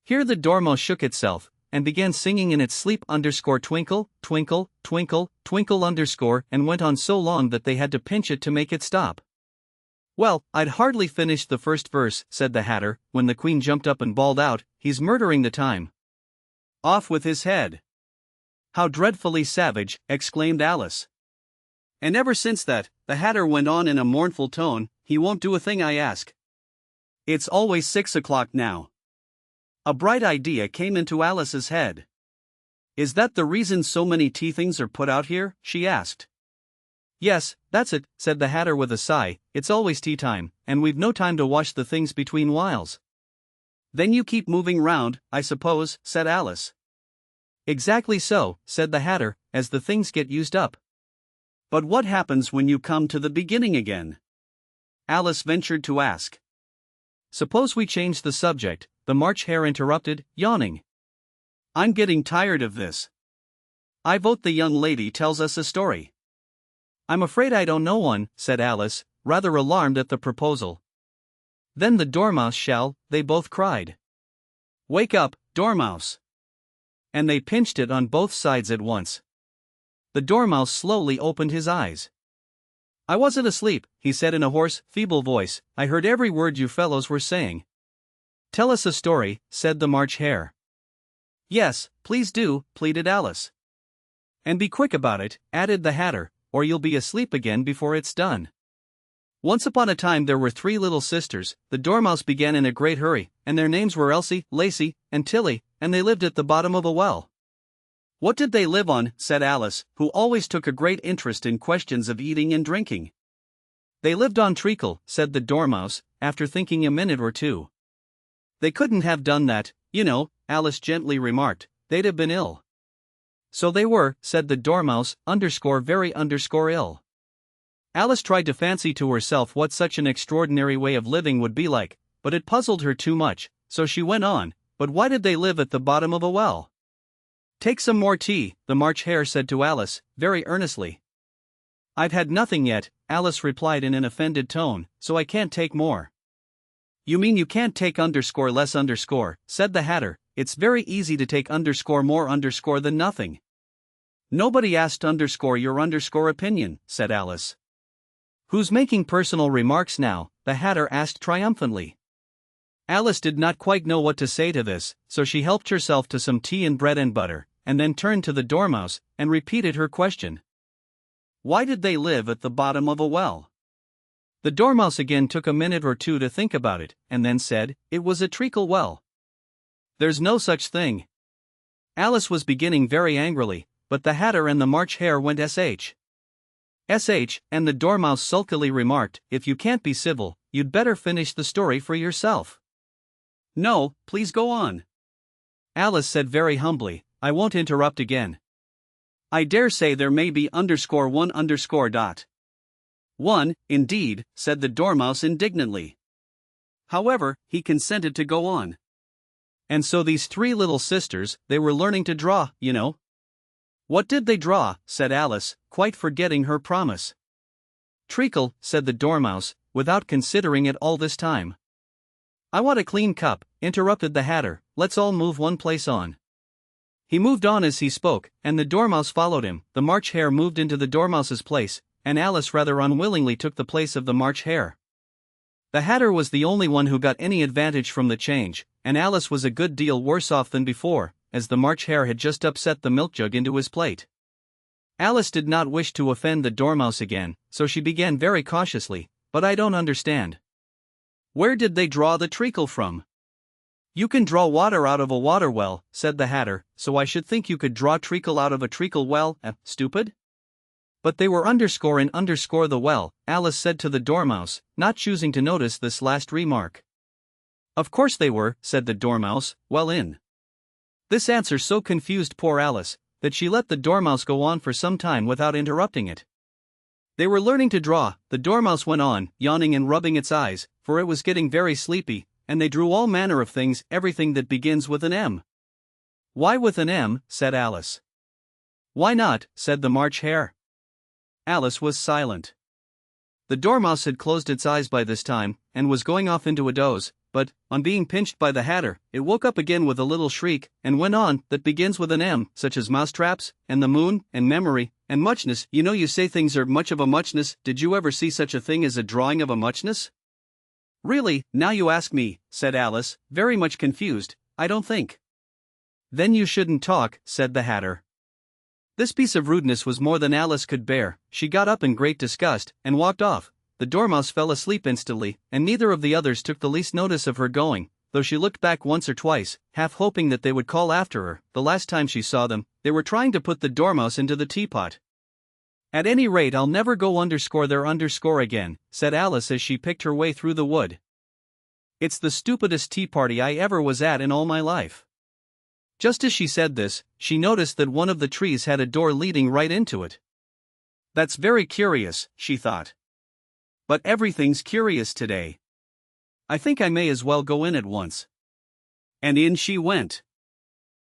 Here the Dormouse shook itself, and began singing in its sleep _twinkle, twinkle, twinkle, twinkle and went on so long that they had to pinch it to make it stop. Well, I'd hardly finished the first verse, said the Hatter, when the Queen jumped up and bawled out, he's murdering the time. Off with his head. How dreadfully savage, exclaimed Alice. And ever since that, the Hatter went on in a mournful tone, he won't do a thing I ask. It's always 6 o'clock now. A bright idea came into Alice's head. Is that the reason so many tea things are put out here? She asked. Yes, that's it, said the Hatter with a sigh, it's always tea time, and we've no time to wash the things between whiles. Then you keep moving round, I suppose, said Alice. Exactly so, said the Hatter, as the things get used up. But what happens when you come to the beginning again? Alice ventured to ask. Suppose we change the subject, the March Hare interrupted, yawning. I'm getting tired of this. I vote the young lady tells us a story. I'm afraid I don't know one, said Alice, rather alarmed at the proposal. Then the Dormouse shall, they both cried. Wake up, Dormouse. And they pinched it on both sides at once. The Dormouse slowly opened his eyes. I wasn't asleep, he said in a hoarse, feeble voice, I heard every word you fellows were saying. Tell us a story, said the March Hare. Yes, please do, pleaded Alice. And be quick about it, added the Hatter, or you'll be asleep again before it's done. Once upon a time there were 3 little sisters, the Dormouse began in a great hurry, and their names were Elsie, Lacie, and Tilly, and they lived at the bottom of a well. What did they live on? Said Alice, who always took a great interest in questions of eating and drinking. They lived on treacle, said the Dormouse, after thinking a minute or two. They couldn't have done that, you know, Alice gently remarked, they'd have been ill. So they were, said the Dormouse, very ill. Alice tried to fancy to herself what such an extraordinary way of living would be like, but it puzzled her too much, so she went on, but why did they live at the bottom of a well? Take some more tea, the March Hare said to Alice, very earnestly. I've had nothing yet, Alice replied in an offended tone, so I can't take more. You mean you can't take less, said the Hatter, it's very easy to take more than nothing. Nobody asked your opinion, said Alice. Who's making personal remarks now? The Hatter asked triumphantly. Alice did not quite know what to say to this, so she helped herself to some tea and bread and butter, and then turned to the Dormouse, and repeated her question. Why did they live at the bottom of a well? The Dormouse again took a minute or two to think about it, and then said, it was a treacle well. There's no such thing. Alice was beginning very angrily, but the Hatter and the March Hare went sh. And the Dormouse sulkily remarked, if you can't be civil, you'd better finish the story for yourself. No, please go on. Alice said very humbly, I won't interrupt again. I dare say there may be _1_. "One, indeed," said the Dormouse indignantly. However, he consented to go on. "And so these three little sisters, they were learning to draw, you know." "What did they draw?" said Alice, quite forgetting her promise. "Treacle," said the Dormouse, without considering it all this time. "I want a clean cup," interrupted the Hatter. "Let's all move one place on." He moved on as he spoke, and the Dormouse followed him. The March Hare moved into the Dormouse's place, and Alice rather unwillingly took the place of the March Hare. The Hatter was the only one who got any advantage from the change, and Alice was a good deal worse off than before, as the March Hare had just upset the milk jug into his plate. Alice did not wish to offend the Dormouse again, so she began very cautiously, "But I don't understand. Where did they draw the treacle from?" "You can draw water out of a water well," said the Hatter, "so I should think you could draw treacle out of a treacle well, stupid." "But they were underscore in underscore the well," Alice said to the Dormouse, not choosing to notice this last remark. "Of course they were," said the Dormouse, "well in." This answer so confused poor Alice, that she let the Dormouse go on for some time without interrupting it. "They were learning to draw," the Dormouse went on, yawning and rubbing its eyes, for it was getting very sleepy, "and they drew all manner of things, everything that begins with an M." "Why with an M?" said Alice. "Why not?" said the March Hare. Alice was silent. The Dormouse had closed its eyes by this time, and was going off into a doze, but, on being pinched by the Hatter, it woke up again with a little shriek, and went on, "That begins with an M, such as mousetraps, and the moon, and memory, and muchness. You know, you say things are much of a muchness. Did you ever see such a thing as a drawing of a muchness?" "Really, now you ask me," said Alice, very much confused, "I don't think." "Then you shouldn't talk," said the Hatter. This piece of rudeness was more than Alice could bear. She got up in great disgust, and walked off. The Dormouse fell asleep instantly, and neither of the others took the least notice of her going, though she looked back once or twice, half hoping that they would call after her. The last time she saw them, they were trying to put the Dormouse into the teapot. "At any rate, I'll never go underscore there underscore again," said Alice as she picked her way through the wood. "It's the stupidest tea party I ever was at in all my life." Just as she said this, she noticed that one of the trees had a door leading right into it. "That's very curious," she thought. "But everything's curious today. I think I may as well go in at once." And in she went.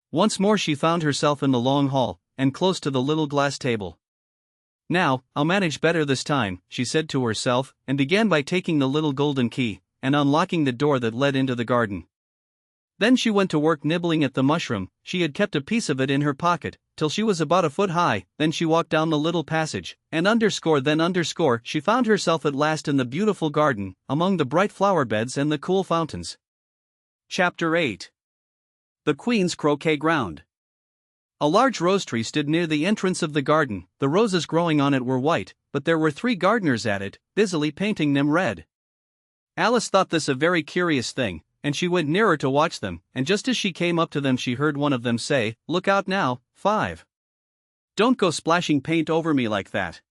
Once more she found herself in the long hall, and close to the little glass table. "Now, I'll manage better this time," she said to herself, and began by taking the little golden key, and unlocking the door that led into the garden. Then she went to work nibbling at the mushroom. She had kept a piece of it in her pocket, till she was about a foot high. Then she walked down the little passage, and then underscore she found herself at last in the beautiful garden, among the bright flower beds and the cool fountains. Chapter 8. The Queen's Croquet Ground. A large rose tree stood near the entrance of the garden. The roses growing on it were white, but there were 3 gardeners at it, busily painting them red. Alice thought this a very curious thing, and she went nearer to watch them, and just as she came up to them she heard one of them say, "Look out now, 5. Don't go splashing paint over me like that."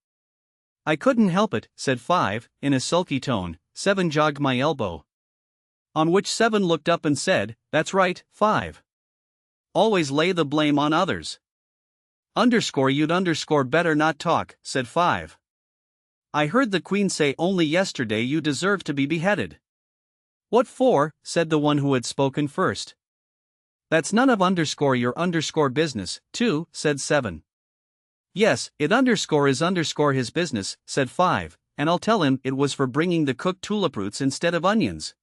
"I couldn't help it," said 5, in a sulky tone. 7 jogged my elbow. On which 7 looked up and said, "That's right, 5. Always lay the blame on others." Underscore you'd underscore better not talk," said 5. "I heard the Queen say only yesterday you deserve to be beheaded." "What for?" said the one who had spoken first. "That's none of underscore your underscore business, too," said 7. "Yes, it underscore is underscore his business," said 5, "and I'll tell him it was for bringing the cooked tulip roots instead of onions."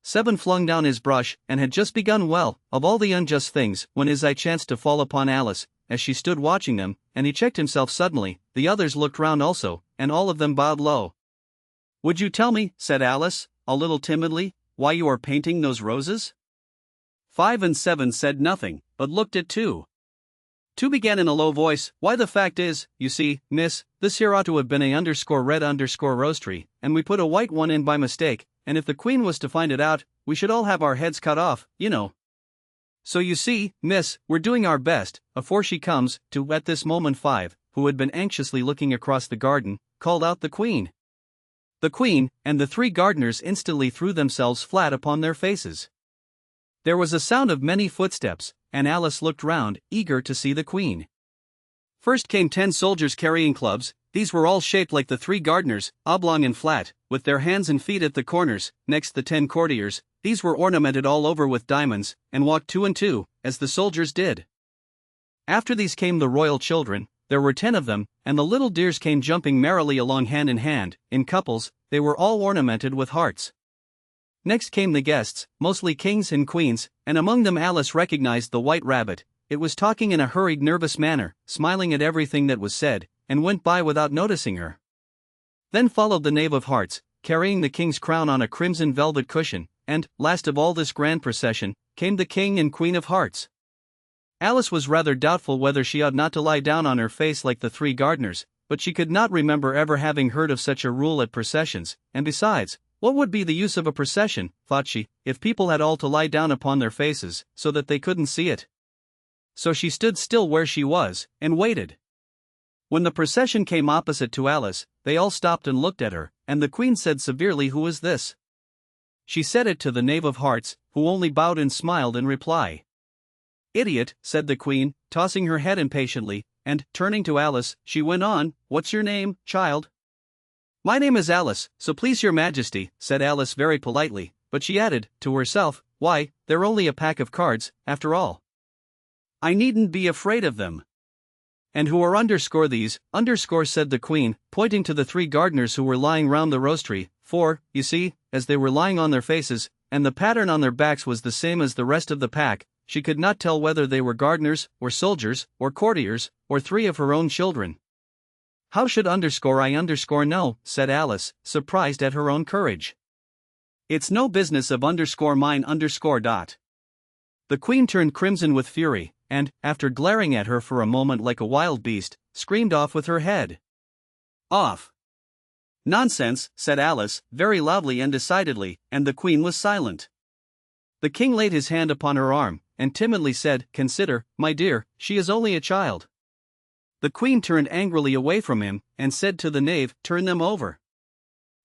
7 flung down his brush, and had just begun well, of all the unjust things, when his eye chanced to fall upon Alice, as she stood watching them, and he checked himself suddenly. The others looked round also, and all of them bowed low. "Would you tell me," said Alice, a little timidly, "why you are painting those roses?" 5 and 7 said nothing, but looked at 2. 2 began in a low voice, "Why, the fact is, you see, miss, this here ought to have been a underscore red underscore rose tree, and we put a white one in by mistake, and if the Queen was to find it out, we should all have our heads cut off, you know. So you see, miss, we're doing our best, afore she comes, to." At this moment 5, who had been anxiously looking across the garden, called out, "The Queen! The Queen!" and the 3 gardeners instantly threw themselves flat upon their faces. There was a sound of many footsteps, and Alice looked round, eager to see the Queen. First came 10 soldiers carrying clubs, These were all shaped like the 3 gardeners, oblong and flat, with their hands and feet at the corners. Next the 10 courtiers, these were ornamented all over with diamonds, and walked 2 and 2, as the soldiers did. After these came the royal children. There were 10 of them, and the little dears came jumping merrily along hand in hand, in couples. They were all ornamented with hearts. Next came the guests, mostly kings and queens, and among them Alice recognized the white rabbit. It was talking in a hurried, nervous manner, smiling at everything that was said, and went by without noticing her. Then followed the knave of hearts, carrying the king's crown on a crimson velvet cushion, and, last of all this grand procession, came the king and queen of hearts. Alice was rather doubtful whether she ought not to lie down on her face like the 3 gardeners, but she could not remember ever having heard of such a rule at processions, and besides, what would be the use of a procession, thought she, if people had all to lie down upon their faces, so that they couldn't see it? So she stood still where she was, and waited. When the procession came opposite to Alice, they all stopped and looked at her, and the queen said severely, "Who is this?" She said it to the knave of hearts, who only bowed and smiled in reply. "Idiot," said the queen, tossing her head impatiently, and, turning to Alice, she went on, "What's your name, child?" "My name is Alice, so please your majesty," said Alice very politely, but she added, to herself, "Why, they're only a pack of cards, after all. I needn't be afraid of them." "And who are these, said the queen, pointing to the 3 gardeners who were lying round the rose tree, for, you see, as they were lying on their faces, and the pattern on their backs was the same as the rest of the pack, she could not tell whether they were gardeners, or soldiers, or courtiers, or 3 of her own children." "How should I know?" said Alice, surprised at her own courage. "It's no business of mine. The queen turned crimson with fury, and, after glaring at her for a moment like a wild beast, screamed off with her head. "Off!" "Nonsense," said Alice, very loudly and decidedly, and the queen was silent. The king laid his hand upon her arm, and timidly said, "Consider, my dear, she is only a child." The queen turned angrily away from him, and said to the knave, "Turn them over."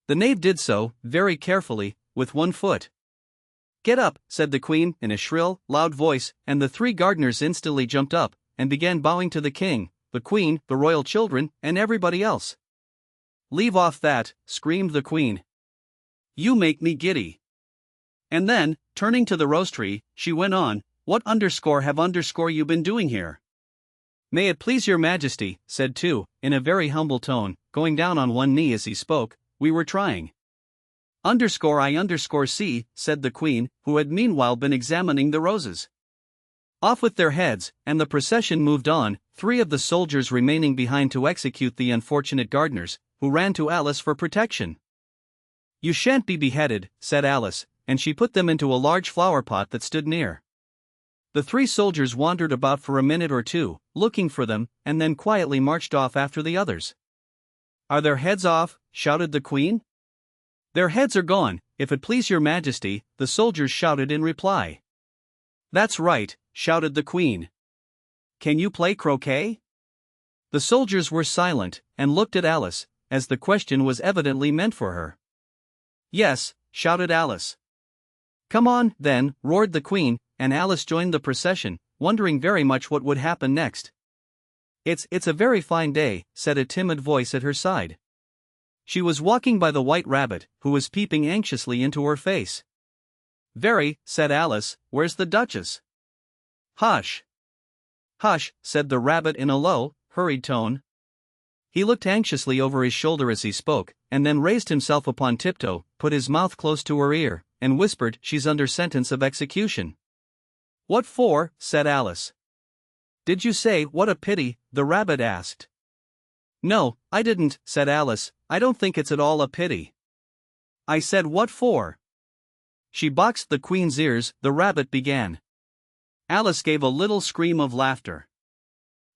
The knave did so, very carefully, with 1 foot. "Get up," said the queen, in a shrill, loud voice, and the 3 gardeners instantly jumped up, and began bowing to the king, the queen, the royal children, and everybody else. "Leave off that," screamed the queen. "You make me giddy." And then, turning to the rose tree, she went on, "What have you been doing here?" "May it please your majesty," said 2, in a very humble tone, going down on 1 knee as he spoke, "we were trying." "I see," said the queen, who had meanwhile been examining the roses. Off with their heads, and the procession moved on, 3 of the soldiers remaining behind to execute the unfortunate gardeners, who ran to Alice for protection. "You shan't be beheaded," said Alice, and she put them into a large flower pot that stood near. The 3 soldiers wandered about for a minute or 2, looking for them, and then quietly marched off after the others. "Are their heads off?" shouted the queen. "Their heads are gone, if it please your majesty," the soldiers shouted in reply. "That's right," shouted the queen. "Can you play croquet?" The soldiers were silent, and looked at Alice, as the question was evidently meant for her. "Yes," shouted Alice. "Come on, then," roared the queen, and Alice joined the procession, wondering very much what would happen next. It's a very fine day," said a timid voice at her side. She was walking by the white rabbit, who was peeping anxiously into her face. "Very," said Alice, "where's the Duchess?" "Hush!" "Hush," said the rabbit in a low, hurried tone. He looked anxiously over his shoulder as he spoke, and then raised himself upon tiptoe, put his mouth close to her ear, and whispered, "She's under sentence of execution." "What for?" said Alice. "Did you say, 'What a pity'?" the rabbit asked. "No, I didn't," said Alice. "I don't think it's at all a pity. I said, 'What for?'" "She boxed the queen's ears," the rabbit began. Alice gave a little scream of laughter.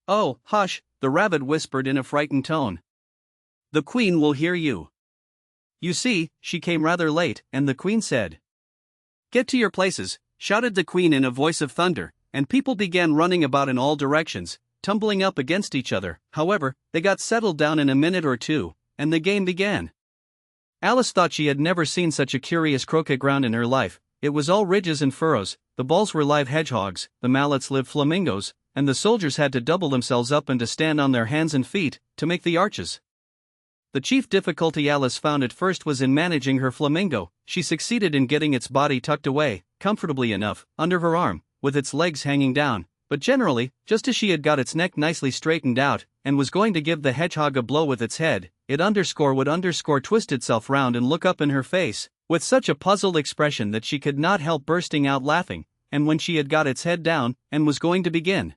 "Oh, hush," the rabbit whispered in a frightened tone. "The queen will hear you. You see, she came rather late," and the queen said. "Get to your places," shouted the queen in a voice of thunder, and people began running about in all directions, tumbling up against each other. However, they got settled down in a minute or 2, and the game began. Alice thought she had never seen such a curious croquet ground in her life. It was all ridges and furrows, the balls were live hedgehogs, the mallets lived flamingos, and the soldiers had to double themselves up and to stand on their hands and feet, to make the arches. The chief difficulty Alice found at first was in managing her flamingo. She succeeded in getting its body tucked away, comfortably enough, under her arm, with its legs hanging down, but generally, just as she had got its neck nicely straightened out, and was going to give the hedgehog a blow with its head, it would twist itself round and look up in her face, with such a puzzled expression that she could not help bursting out laughing, and when she had got its head down, and was going to begin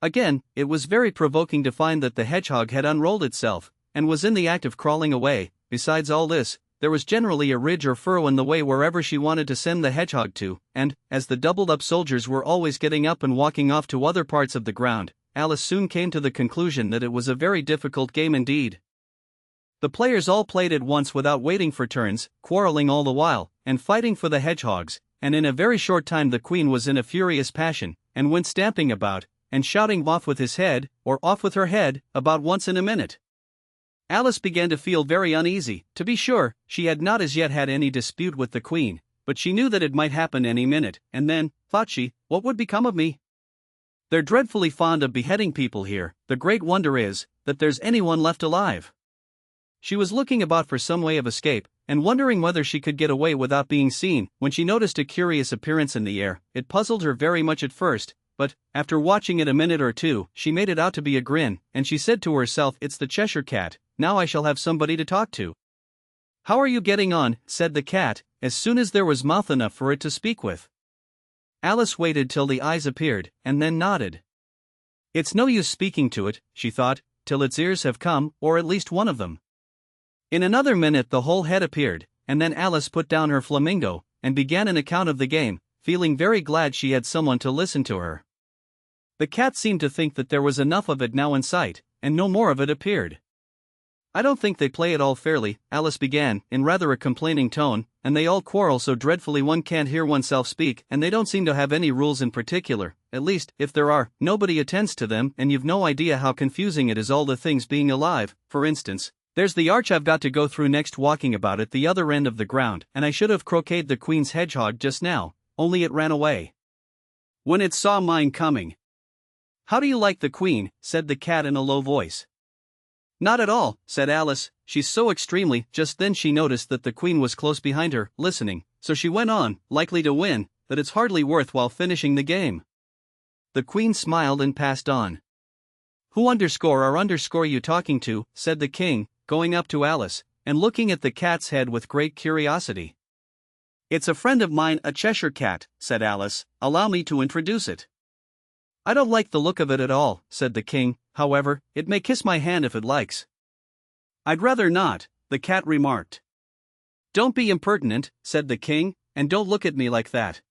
again, it was very provoking to find that the hedgehog had unrolled itself, and was in the act of crawling away. Besides all this, there was generally a ridge or furrow in the way wherever she wanted to send the hedgehog to, and, as the doubled-up soldiers were always getting up and walking off to other parts of the ground, Alice soon came to the conclusion that it was a very difficult game indeed. The players all played at once without waiting for turns, quarreling all the while, and fighting for the hedgehogs, and in a very short time the queen was in a furious passion, and went stamping about, and shouting "off with his head," or "off with her head," about once in a minute. Alice began to feel very uneasy. To be sure, she had not as yet had any dispute with the queen, but she knew that it might happen any minute, and then, thought she, what would become of me? They're dreadfully fond of beheading people here. The great wonder is, that there's anyone left alive. She was looking about for some way of escape, and wondering whether she could get away without being seen, when she noticed a curious appearance in the air. It puzzled her very much at first, but, after watching it a minute or two, she made it out to be a grin, and she said to herself, "It's the Cheshire Cat, now I shall have somebody to talk to." "How are you getting on?" said the cat, as soon as there was mouth enough for it to speak with. Alice waited till the eyes appeared, and then nodded. "It's no use speaking to it," she thought, "till its ears have come, or at least one of them." In another minute the whole head appeared, and then Alice put down her flamingo, and began an account of the game, feeling very glad she had someone to listen to her. The cat seemed to think that there was enough of it now in sight, and no more of it appeared. "I don't think they play it all fairly," Alice began, in rather a complaining tone, "and they all quarrel so dreadfully one can't hear oneself speak, and they don't seem to have any rules in particular. At least, if there are, nobody attends to them, and you've no idea how confusing it is, all the things being alive. For instance, there's the arch I've got to go through next, walking about at the other end of the ground, and I should have croqueted the queen's hedgehog just now, only it ran away when it saw mine coming." "How do you like the queen?" said the cat in a low voice. "Not at all," said Alice, "she's so extremely—" Just then she noticed that the queen was close behind her, listening, so she went on, "likely to win, that it's hardly worth while finishing the game." The queen smiled and passed on. "Who are you talking to?" said the king, going up to Alice, and looking at the cat's head with great curiosity. "It's a friend of mine, a Cheshire Cat," said Alice. "Allow me to introduce it." "I don't like the look of it at all," said the king. "However, it may kiss my hand if it likes." "I'd rather not," the cat remarked. "Don't be impertinent," said the king, "and don't look at me like that."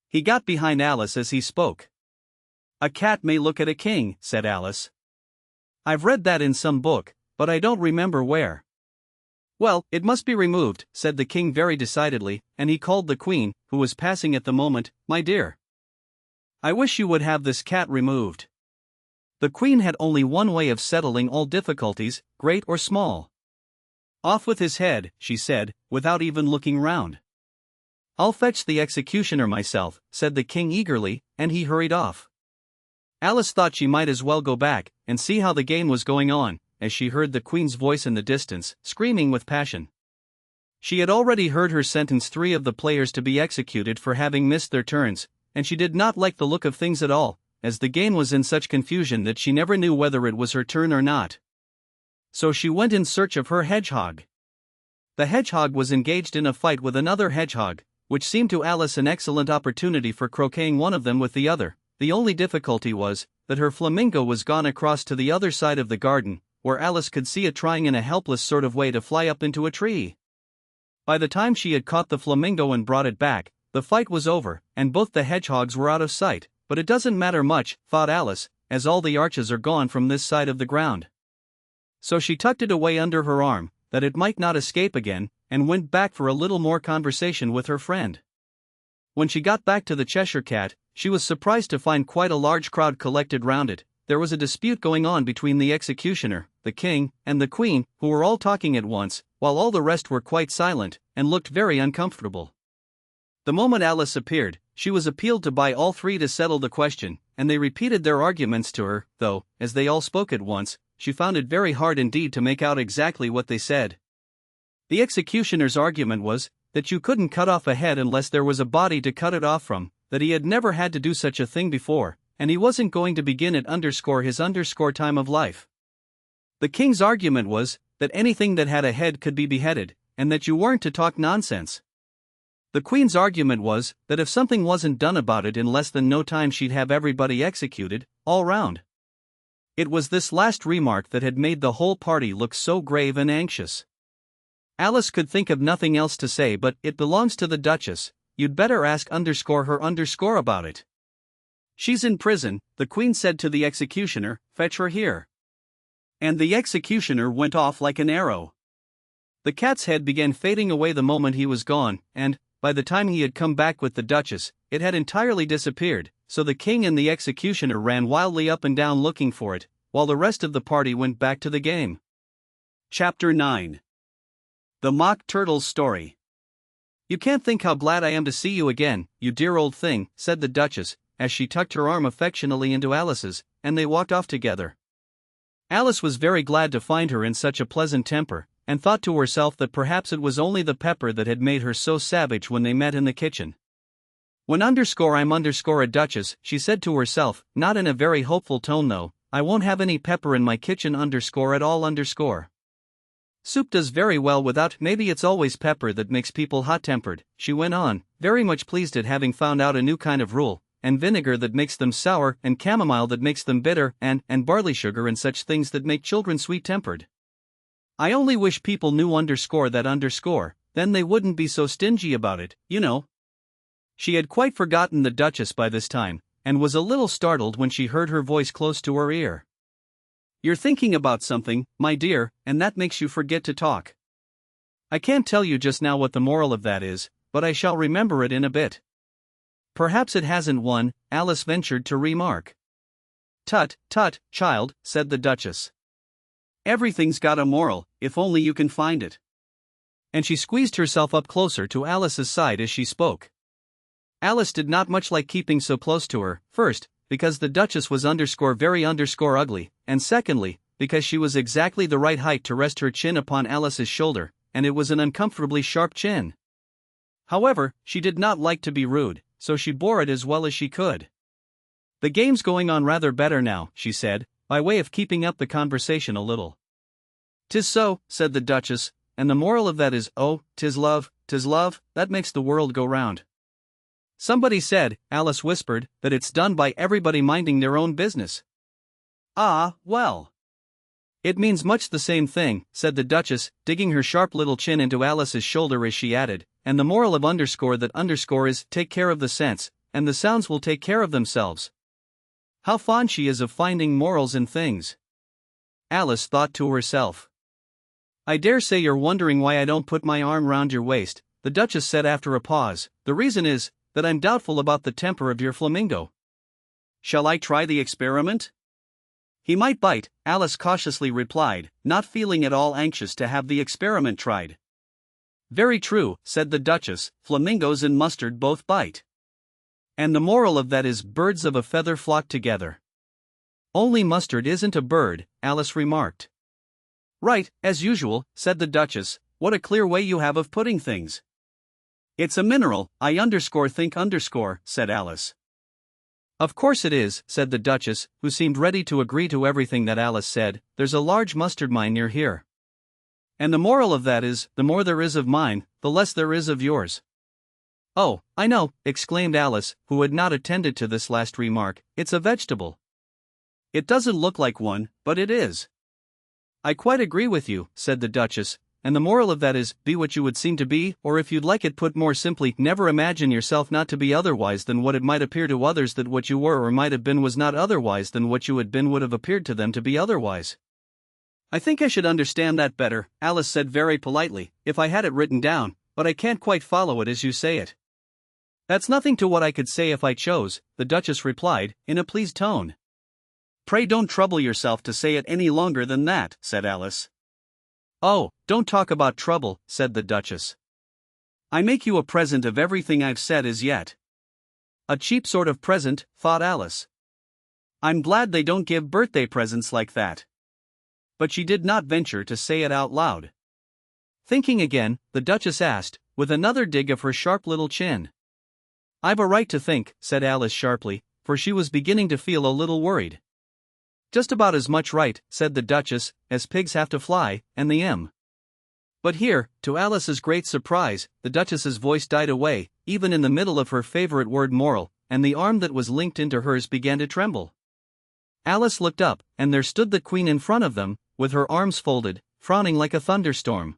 He got behind Alice as he spoke. "A cat may look at a king," said Alice. "I've read that in some book, but I don't remember where." "Well, it must be removed," said the king very decidedly, and he called the queen, who was passing at the moment, "My dear, I wish you would have this cat removed." The queen had only one way of settling all difficulties, great or small. "Off with his head," she said, without even looking round. "I'll fetch the executioner myself," said the king eagerly, and he hurried off. Alice thought she might as well go back, and see how the game was going on, as she heard the queen's voice in the distance, screaming with passion. She had already heard her sentence 3 of the players to be executed for having missed their turns, and she did not like the look of things at all, as the game was in such confusion that she never knew whether it was her turn or not. So she went in search of her hedgehog. The hedgehog was engaged in a fight with another hedgehog, which seemed to Alice an excellent opportunity for croqueting one of them with the other. The only difficulty was, that her flamingo was gone across to the other side of the garden, where Alice could see it trying in a helpless sort of way to fly up into a tree. By the time she had caught the flamingo and brought it back, the fight was over, and both the hedgehogs were out of sight. But it doesn't matter much, thought Alice, as all the arches are gone from this side of the ground. So she tucked it away under her arm, that it might not escape again, and went back for a little more conversation with her friend. When she got back to the Cheshire Cat, she was surprised to find quite a large crowd collected round it. There was a dispute going on between the executioner, the king, and the queen, who were all talking at once, while all the rest were quite silent, and looked very uncomfortable. The moment Alice appeared, she was appealed to by all 3 to settle the question, and they repeated their arguments to her, though, as they all spoke at once, she found it very hard indeed to make out exactly what they said. The executioner's argument was that you couldn't cut off a head unless there was a body to cut it off from, that he had never had to do such a thing before, and he wasn't going to begin at his time of life. The king's argument was that anything that had a head could be beheaded, and that you weren't to talk nonsense. The queen's argument was that if something wasn't done about it in less than no time she'd have everybody executed, all round. It was this last remark that had made the whole party look so grave and anxious. Alice could think of nothing else to say but, "It belongs to the Duchess, you'd better ask her about it." "She's in prison," the queen said to the executioner, "fetch her here." And the executioner went off like an arrow. The cat's head began fading away the moment he was gone, and, by the time he had come back with the Duchess, it had entirely disappeared, so the king and the executioner ran wildly up and down looking for it, while the rest of the party went back to the game. Chapter 9. The Mock Turtle's Story. "You can't think how glad I am to see you again, you dear old thing," said the Duchess, as she tucked her arm affectionately into Alice's, and they walked off together. Alice was very glad to find her in such a pleasant temper, and thought to herself that perhaps it was only the pepper that had made her so savage when they met in the kitchen. "When I'm a Duchess," she said to herself, not in a very hopeful tone though, "I won't have any pepper in my kitchen at all. Soup does very well without, maybe it's always pepper that makes people hot-tempered," she went on, very much pleased at having found out a new kind of rule, "and vinegar that makes them sour, and chamomile that makes them bitter, and barley sugar and such things that make children sweet-tempered. I only wish people knew that, then they wouldn't be so stingy about it, you know." She had quite forgotten the Duchess by this time, and was a little startled when she heard her voice close to her ear. "You're thinking about something, my dear, and that makes you forget to talk. I can't tell you just now what the moral of that is, but I shall remember it in a bit." "Perhaps it hasn't one," Alice ventured to remark. "Tut, tut, child," said the Duchess. "Everything's got a moral, if only you can find it." And she squeezed herself up closer to Alice's side as she spoke. Alice did not much like keeping so close to her, first, because the Duchess was very ugly, and secondly, because she was exactly the right height to rest her chin upon Alice's shoulder, and it was an uncomfortably sharp chin. However, she did not like to be rude, so she bore it as well as she could. "The game's going on rather better now," she said, by way of keeping up the conversation a little. "'Tis so," said the Duchess, "and the moral of that is, oh, 'tis love, that makes the world go round." "Somebody said," Alice whispered, "that it's done by everybody minding their own business." "Ah, well. It means much the same thing," said the Duchess, digging her sharp little chin into Alice's shoulder as she added, "and the moral of that is, take care of the sense, and the sounds will take care of themselves." How fond she is of finding morals in things. Alice thought to herself. "I dare say you're wondering why I don't put my arm round your waist," the Duchess said after a pause. "The reason is that I'm doubtful about the temper of your flamingo." "Shall I try the experiment?" "He might bite," Alice cautiously replied, not feeling at all anxious to have the experiment tried. "Very true," said the Duchess, "flamingos and mustard both bite. And the moral of that is, birds of a feather flock together." "Only mustard isn't a bird," Alice remarked. "Right, as usual," said the Duchess. "What a clear way you have of putting things." "It's a mineral, said Alice. "Of course it is," said the Duchess, who seemed ready to agree to everything that Alice said. "There's a large mustard mine near here. And the moral of that is, the more there is of mine, the less there is of yours." "Oh, I know," exclaimed Alice, who had not attended to this last remark, "it's a vegetable." "It doesn't look like one, but it is." "I quite agree with you," said the Duchess, "and the moral of that is, be what you would seem to be, or if you'd like it put more simply, never imagine yourself not to be otherwise than what it might appear to others that what you were or might have been was not otherwise than what you had been would have appeared to them to be otherwise." "I think I should understand that better," Alice said very politely, "if I had it written down, but I can't quite follow it as you say it." "That's nothing to what I could say if I chose," the Duchess replied, in a pleased tone. "Pray don't trouble yourself to say it any longer than that," said Alice. "Oh, don't talk about trouble," said the Duchess. "I make you a present of everything I've said as yet." "A cheap sort of present," thought Alice. "I'm glad they don't give birthday presents like that." but she did not venture to say it out loud. Thinking again, the Duchess asked, with another dig of her sharp little chin. "I've a right to think," said Alice sharply, for she was beginning to feel a little worried. "Just about as much right," said the Duchess, "as pigs have to fly, and the M." But here, to Alice's great surprise, the Duchess's voice died away, even in the middle of her favorite word moral, and the arm that was linked into hers began to tremble. Alice looked up, and there stood the Queen in front of them, with her arms folded, frowning like a thunderstorm.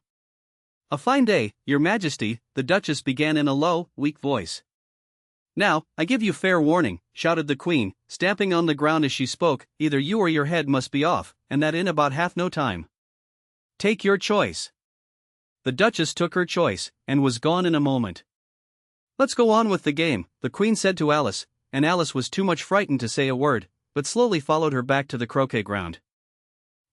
"A fine day, Your Majesty," the Duchess began in a low, weak voice. "Now, I give you fair warning," shouted the Queen, stamping on the ground as she spoke, "either you or your head must be off, and that in about half no time. Take your choice." The Duchess took her choice, and was gone in a moment. "Let's go on with the game," the Queen said to Alice, and Alice was too much frightened to say a word, but slowly followed her back to the croquet ground.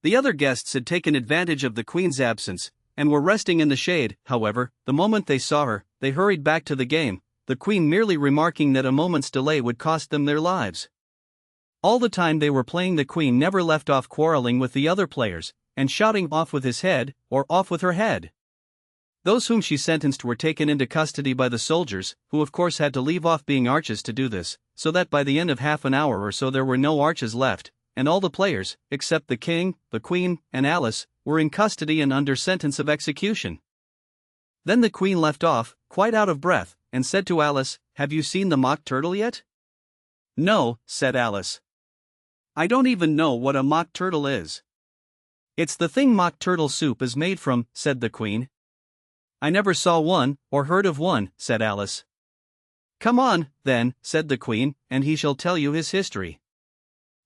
The other guests had taken advantage of the Queen's absence, and were resting in the shade. However, the moment they saw her, they hurried back to the game, the Queen merely remarking that a moment's delay would cost them their lives. All the time they were playing, the Queen never left off quarreling with the other players, and shouting "off with his head," or "off with her head." Those whom she sentenced were taken into custody by the soldiers, who of course had to leave off being arches to do this, so that by the end of half an hour or so there were no arches left, and all the players, except the King, the Queen, and Alice, were in custody and under sentence of execution. Then the Queen left off, quite out of breath, and said to Alice, "Have you seen the Mock Turtle yet?" "No," said Alice. "I don't even know what a Mock Turtle is." "It's the thing Mock Turtle soup is made from," said the Queen. "I never saw one, or heard of one," said Alice. "Come on, then," said the Queen, "and he shall tell you his history."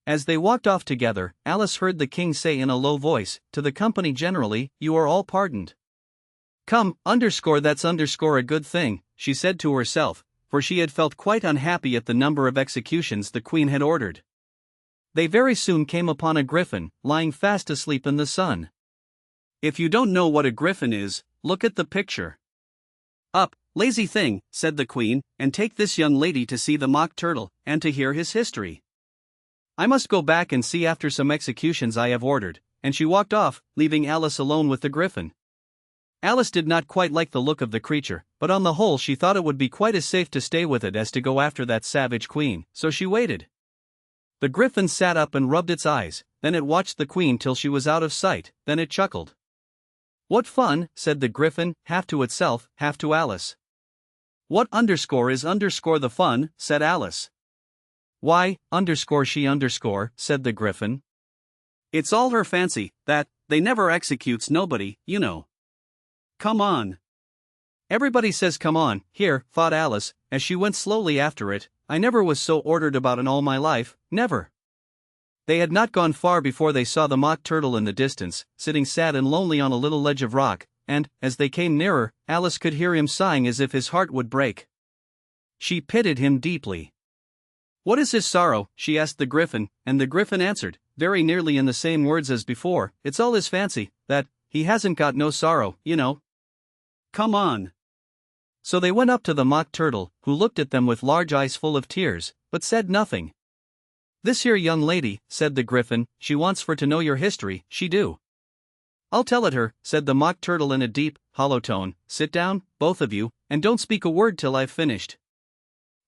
As they walked off together, Alice heard the King say in a low voice, to the company generally, "You are all pardoned." "Come, that's a good thing," she said to herself, for she had felt quite unhappy at the number of executions the Queen had ordered. They very soon came upon a griffin, lying fast asleep in the sun. If you don't know what a griffin is, look at the picture. "Up, lazy thing," said the Queen, "and take this young lady to see the Mock Turtle, and to hear his history. I must go back and see after some executions I have ordered," and she walked off, leaving Alice alone with the griffin. Alice did not quite like the look of the creature, but on the whole she thought it would be quite as safe to stay with it as to go after that savage Queen, so she waited. The griffin sat up and rubbed its eyes, then it watched the Queen till she was out of sight, then it chuckled. "What fun," said the griffin, half to itself, half to Alice. "What is the fun," said Alice. "Why, said the griffin. "It's all her fancy, that, they never executes nobody, you know. Come on." Everybody says come on, here, thought Alice, as she went slowly after it. "I never was so ordered about in all my life, never." They had not gone far before they saw the Mock Turtle in the distance, sitting sad and lonely on a little ledge of rock, and, as they came nearer, Alice could hear him sighing as if his heart would break. She pitied him deeply. "What is his sorrow?" she asked the griffin, and the griffin answered, very nearly in the same words as before, "It's all his fancy, that, he hasn't got no sorrow, you know. Come on." So they went up to the Mock Turtle, who looked at them with large eyes full of tears, but said nothing. "This here young lady," said the griffin, "she wants for to know your history, she do." "I'll tell it her," said the Mock Turtle in a deep, hollow tone. "Sit down, both of you, and don't speak a word till I've finished."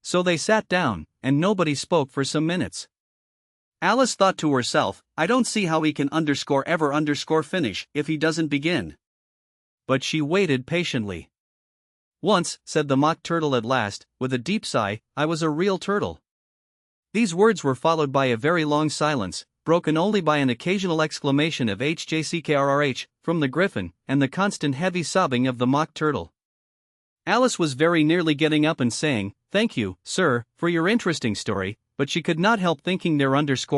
So they sat down, and nobody spoke for some minutes. Alice thought to herself, "I don't see how he can ever finish, if he doesn't begin." But she waited patiently. "Once," said the Mock Turtle at last, with a deep sigh, "I was a real turtle." These words were followed by a very long silence, broken only by an occasional exclamation of "HJCKRRH" from the griffin, and the constant heavy sobbing of the Mock Turtle. Alice was very nearly getting up and saying, "Thank you, sir, for your interesting story," but she could not help thinking there must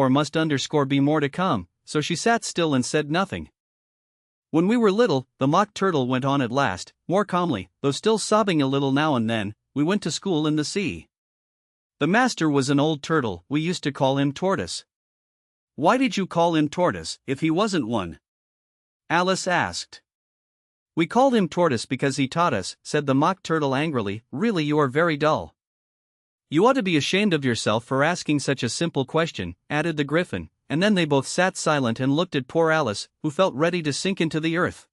be more to come, so she sat still and said nothing. "When we were little," the Mock Turtle went on at last, more calmly, though still sobbing a little now and then, "we went to school in the sea. The master was an old turtle, we used to call him Tortoise." "Why did you call him Tortoise, if he wasn't one?" Alice asked. "We called him Tortoise because he taught us," said the Mock Turtle angrily. "Really, you are very dull." "You ought to be ashamed of yourself for asking such a simple question," added the griffin, and then they both sat silent and looked at poor Alice, who felt ready to sink into the earth.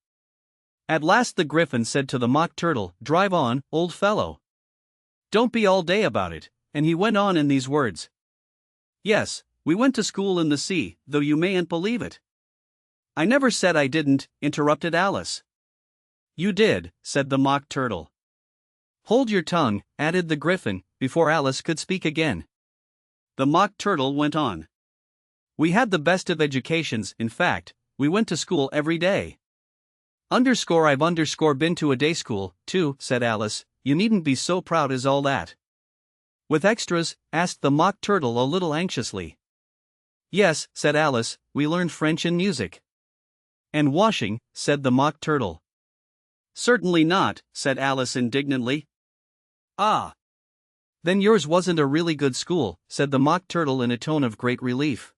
At last the Gryphon said to the Mock Turtle, "Drive on, old fellow. Don't be all day about it," and he went on in these words. "Yes, we went to school in the sea, though you mayn't believe it." "I never said I didn't," interrupted Alice. "You did," said the Mock Turtle. "Hold your tongue," added the Gryphon, before Alice could speak again. The Mock Turtle went on. "We had the best of educations, in fact, we went to school every day." I've been to a day school, too," said Alice. "You needn't be so proud as all that." "With extras?" asked the Mock Turtle a little anxiously. "Yes," said Alice, "we learned French and music." "And washing," said the Mock Turtle. "Certainly not," said Alice indignantly. "Ah! Then yours wasn't a really good school," said the Mock Turtle in a tone of great relief.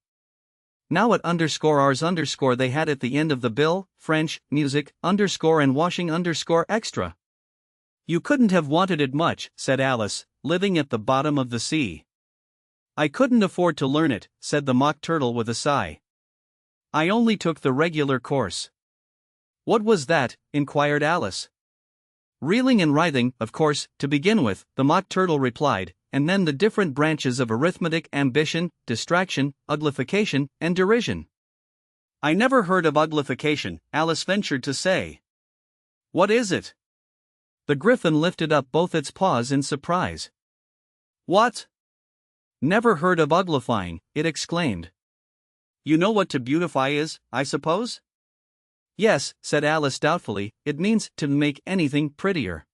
Now at _ours_ they had at the end of the bill, French, music, and washing extra. "You couldn't have wanted it much," said Alice, living at the bottom of the sea. "I couldn't afford to learn it," said the Mock Turtle with a sigh. "I only took the regular course." "What was that?" inquired Alice. "Reeling and writhing, of course, to begin with," the Mock Turtle replied, "and then the different branches of arithmetic, ambition, distraction, uglification, and derision." "I never heard of uglification," Alice ventured to say. "What is it?" The Gryphon lifted up both its paws in surprise. "What? Never heard of uglifying?" it exclaimed. "You know what to beautify is, I suppose?" "Yes," said Alice doubtfully, "it means to make anything prettier."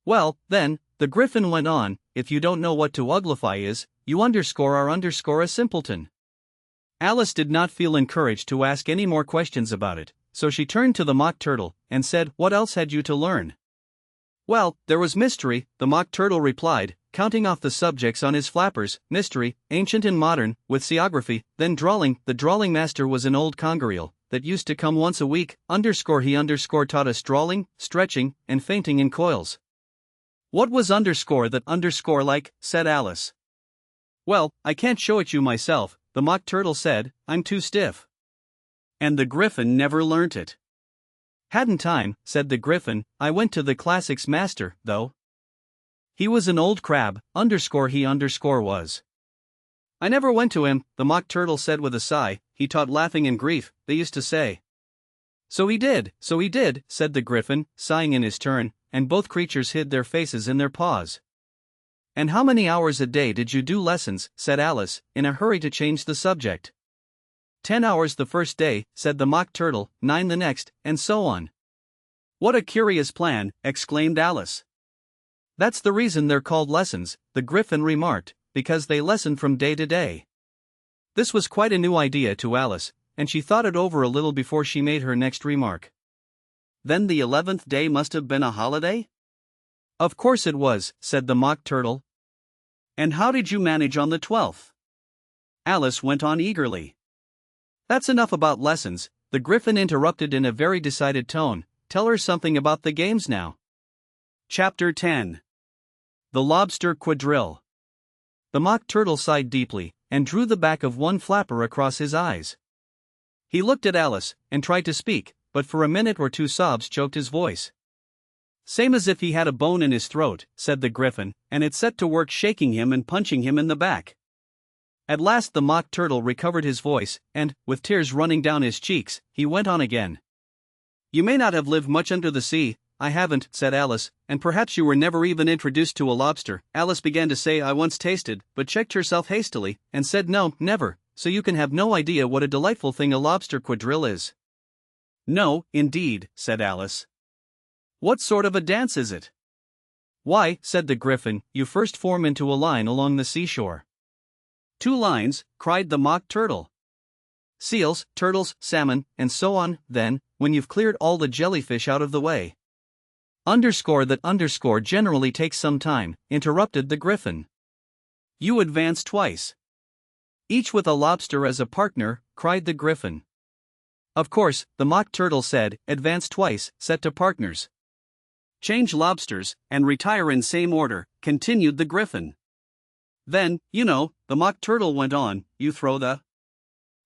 "Well, then," the Gryphon went on, "if you don't know what to uglify is, you are a simpleton." Alice did not feel encouraged to ask any more questions about it, so she turned to the Mock Turtle and said, "What else had you to learn?" "Well, there was mystery," the Mock Turtle replied, counting off the subjects on his flappers: mystery, ancient and modern, with seaography, then drawling. The drawling master was an old congareel that used to come once a week. He taught us drawling, stretching, and fainting in coils. "What was that like?" said Alice. "Well, I can't show it you myself," the Mock Turtle said, "I'm too stiff." And the Gryphon never learnt it. "Hadn't time," said the Gryphon. "I went to the classics master, though. He was an old crab, he was." "I never went to him," the Mock Turtle said with a sigh. "He taught laughing and grief, they used to say." So he did," said the Gryphon, sighing in his turn, and both creatures hid their faces in their paws. "And how many hours a day did you do lessons?" said Alice, in a hurry to change the subject. 10 hours the first day," said the Mock Turtle, 9 the next, and so on. "What a curious plan!" exclaimed Alice. "That's the reason they're called lessons," the Gryphon remarked, "because they lesson from day to day." This was quite a new idea to Alice, and she thought it over a little before she made her next remark. "Then the 11th day must have been a holiday?" "Of course it was," said the Mock Turtle. "And how did you manage on the 12th?" Alice went on eagerly. "That's enough about lessons," the Gryphon interrupted in a very decided tone. "Tell her something about the games now." Chapter 10. The Lobster Quadrille. The Mock Turtle sighed deeply, and drew the back of one flapper across his eyes. He looked at Alice, and tried to speak, but for a minute or two sobs choked his voice. "Same as if he had a bone in his throat," said the Gryphon, and it set to work shaking him and punching him in the back. At last the Mock Turtle recovered his voice, and, with tears running down his cheeks, he went on again. "You may not have lived much under the sea." "I haven't," said Alice, "and perhaps you were never even introduced to a lobster." Alice began to say "I once tasted," but checked herself hastily, and said "No, never, so you can have no idea what a delightful thing a lobster quadrille is." "No, indeed," said Alice. "What sort of a dance is it?" "Why," said the Gryphon, "you first form into a line along the seashore." "2 lines," cried the Mock Turtle. "Seals, turtles, salmon, and so on, then, when you've cleared all the jellyfish out of the way." That generally takes some time," interrupted the Gryphon. "You advance twice." "Each with a lobster as a partner," cried the Gryphon. "Of course," the Mock Turtle said, "advance twice, set to partners." "Change lobsters, and retire in same order," continued the Gryphon. "Then, you know," the Mock Turtle went on, "you throw the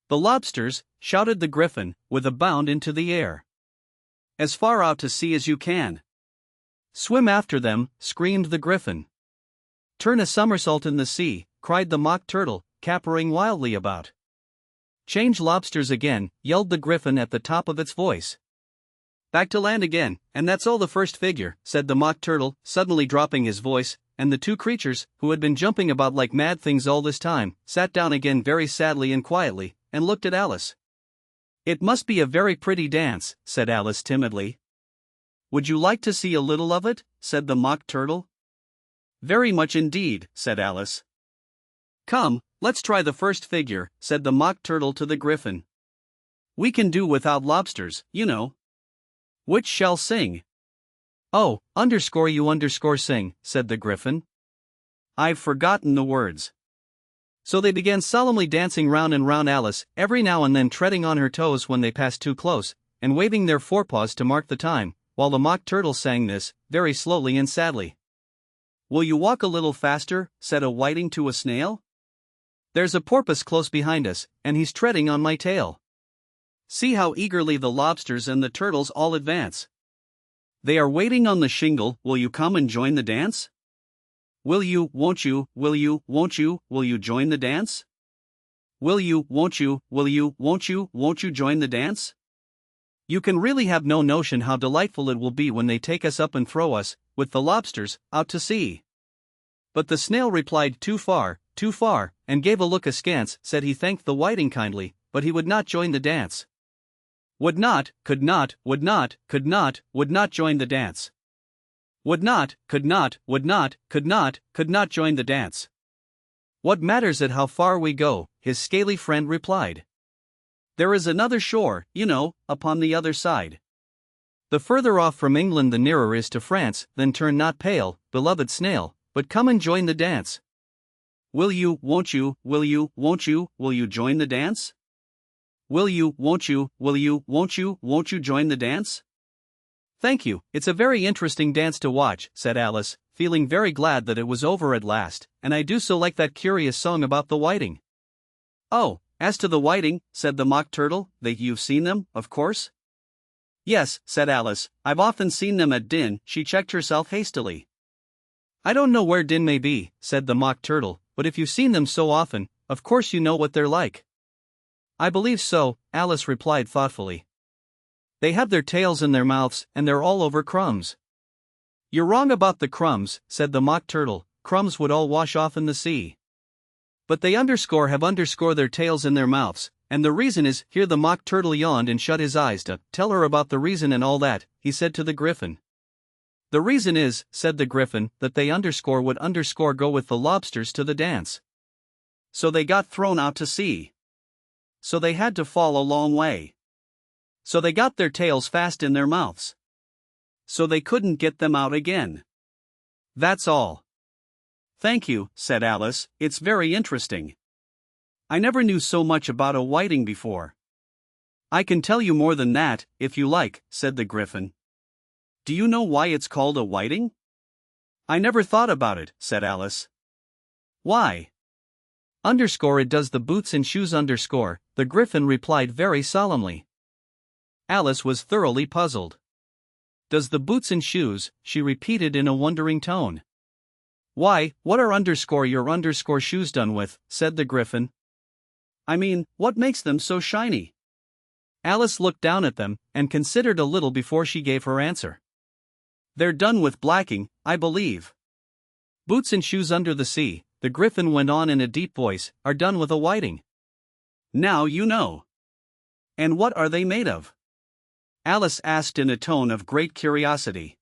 The lobsters, shouted the Gryphon, with a bound into the air. As far out to sea as you can. Swim after them, screamed the Gryphon. Turn a somersault in the sea, cried the Mock Turtle, capering wildly about. Change lobsters again, yelled the Gryphon at the top of its voice. Back to land again, and that's all the first figure, said the Mock Turtle, suddenly dropping his voice, and the two creatures, who had been jumping about like mad things all this time, sat down again very sadly and quietly, and looked at Alice. It must be a very pretty dance, said Alice timidly. Would you like to see a little of it? Said the Mock Turtle. Very much indeed, said Alice. Come, let's try the first figure, said the Mock Turtle to the Gryphon. We can do without lobsters, you know. Which shall sing? Oh, _ sing, said the Gryphon. I've forgotten the words. So they began solemnly dancing round and round Alice, every now and then treading on her toes when they passed too close, and waving their forepaws to mark the time, while the Mock Turtle sang this, very slowly and sadly. Will you walk a little faster? Said a whiting to a snail. There's a porpoise close behind us, and he's treading on my tail. See how eagerly the lobsters and the turtles all advance. They are waiting on the shingle. Will you come and join the dance? Will you, won't you, will you, won't you join the dance? Will you, won't you, will you, won't you join the dance? You can really have no notion how delightful it will be when they take us up and throw us, with the lobsters, out to sea. But the snail replied too far, and gave a look askance, said he thanked the whiting kindly, but he would not join the dance. Would not, could not, would not join the dance. Would not, could not join the dance. What matters it how far we go, his scaly friend replied. There is another shore, you know, upon the other side. The further off from England the nearer is to France, then turn not pale, beloved snail, but come and join the dance. Will you, won't you join the dance? Will you, won't you join the dance? Thank you, it's a very interesting dance to watch, said Alice, feeling very glad that it was over at last, and I do so like that curious song about the whiting. Oh, as to the whiting, said the Mock Turtle, that you've seen them, of course? Yes, said Alice, I've often seen them at Din. She checked herself hastily. I don't know where Din may be, said the Mock Turtle, but if you've seen them so often, of course you know what they're like. I believe so, Alice replied thoughtfully. They have their tails in their mouths, and they're all over crumbs. You're wrong about the crumbs, said the Mock Turtle, crumbs would all wash off in the sea. But they have their tails in their mouths, and the reason is, here the Mock Turtle yawned and shut his eyes to tell her about the reason and all that, he said to the Gryphon. The reason is, said the Gryphon, that they would go with the lobsters to the dance. So they got thrown out to sea. So they had to fall a long way. So they got their tails fast in their mouths. So they couldn't get them out again. That's all. Thank you, said Alice, it's very interesting. I never knew so much about a whiting before. I can tell you more than that, if you like, said the Gryphon. Do you know why it's called a whiting? I never thought about it, said Alice. Why? It does the boots and shoes . The Gryphon replied very solemnly. Alice was thoroughly puzzled. Does the boots and shoes, she repeated in a wondering tone. Why, what are your shoes done with, said the Gryphon. I mean, what makes them so shiny? Alice looked down at them, and considered a little before she gave her answer. They're done with blacking, I believe. Boots and shoes under the sea, the Gryphon went on in a deep voice, are done with a whiting. Now you know. And what are they made of? Alice asked in a tone of great curiosity.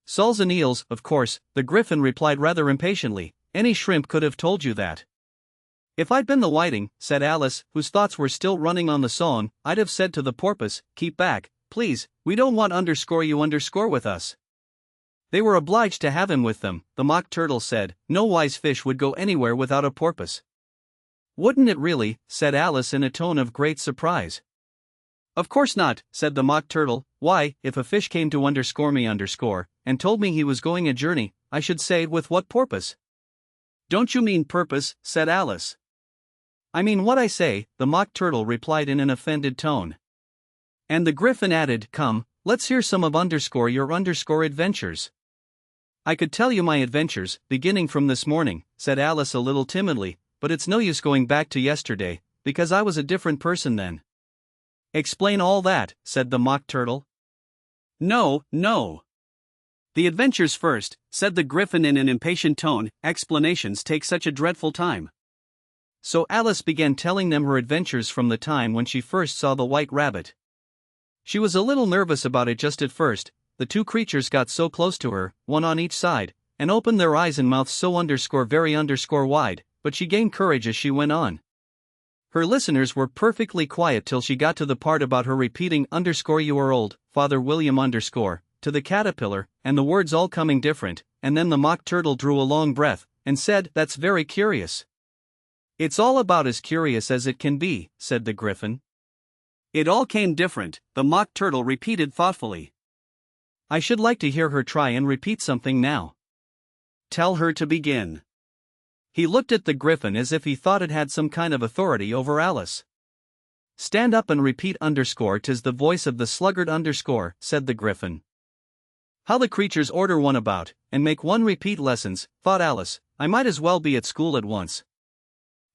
Soles and eels, of course, the Gryphon replied rather impatiently, any shrimp could have told you that. If I'd been the whiting, said Alice, whose thoughts were still running on the song, I'd have said to the porpoise, keep back, please, we don't want you with us. They were obliged to have him with them, the Mock Turtle said, no wise fish would go anywhere without a porpoise. Wouldn't it really, said Alice in a tone of great surprise. Of course not, said the Mock Turtle, why, if a fish came to me and told me he was going a journey, I should say with what purpose? Don't you mean purpose, said Alice. I mean what I say, the Mock Turtle replied in an offended tone. And the Griffin added, come, let's hear some of your adventures. I could tell you my adventures, beginning from this morning, said Alice a little timidly, but it's no use going back to yesterday, because I was a different person then. Explain all that, said the Mock Turtle. No. The adventures first, said the Griffin in an impatient tone, explanations take such a dreadful time. So Alice began telling them her adventures from the time when she first saw the White Rabbit. She was a little nervous about it just at first. The two creatures got so close to her, one on each side, and opened their eyes and mouths so very wide, but she gained courage as she went on. Her listeners were perfectly quiet till she got to the part about her repeating "you are old, Father William" to the caterpillar, and the words all coming different, and then the Mock Turtle drew a long breath, and said, "That's very curious." "It's all about as curious as it can be," said the Griffin. "It all came different," the Mock Turtle repeated thoughtfully. "I should like to hear her try and repeat something now." "Tell her to begin." He looked at the Griffin as if he thought it had some kind of authority over Alice. "Stand up and repeat "'tis the voice of the sluggard " said the Griffin. How the creatures order one about, and make one repeat lessons, thought Alice. I might as well be at school at once.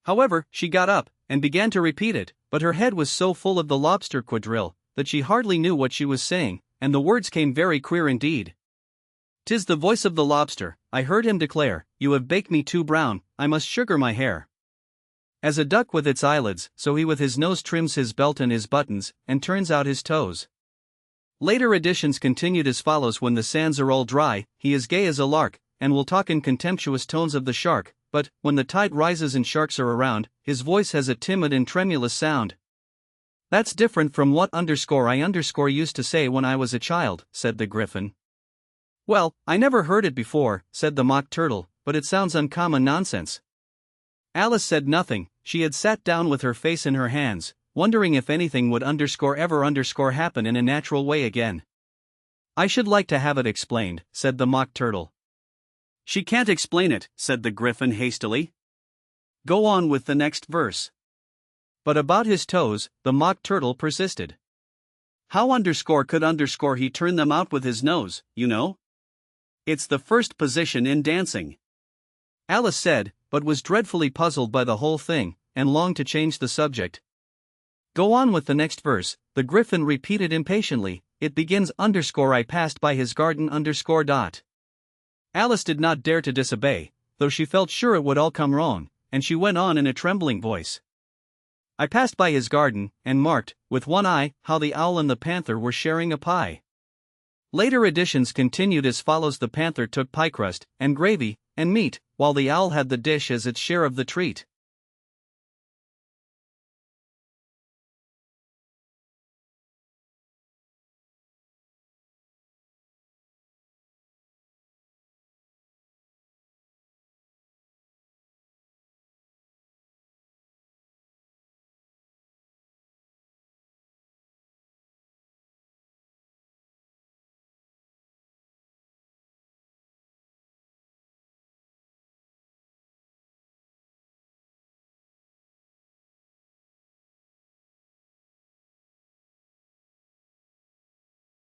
However, she got up, and began to repeat it, but her head was so full of the lobster quadrille, that she hardly knew what she was saying, and the words came very queer indeed. "'Tis the voice of the lobster, I heard him declare, you have baked me too brown, I must sugar my hair. As a duck with its eyelids, so he with his nose trims his belt and his buttons, and turns out his toes." Later editions continued as follows: when the sands are all dry, he is gay as a lark, and will talk in contemptuous tones of the shark, but, when the tide rises and sharks are around, his voice has a timid and tremulous sound. "That's different from what I used to say when I was a child," said the Griffin. "Well, I never heard it before," said the Mock Turtle, "but it sounds uncommon nonsense." Alice said nothing. She had sat down with her face in her hands, wondering if anything would ever happen in a natural way again. "I should like to have it explained," said the Mock Turtle. "She can't explain it," said the Griffin hastily. "Go on with the next verse." But about his toes, the Mock Turtle persisted. "How could he turn them out with his nose, you know? It's the first position in dancing." Alice said, but was dreadfully puzzled by the whole thing, and longed to change the subject. "Go on with the next verse," the Griffin repeated impatiently. "It begins I passed by his garden . Alice did not dare to disobey, though she felt sure it would all come wrong, and she went on in a trembling voice. "I passed by his garden, and marked, with one eye, how the owl and the panther were sharing a pie." Later editions continued as follows: the panther took pie crust, and gravy, and meat, while the owl had the dish as its share of the treat.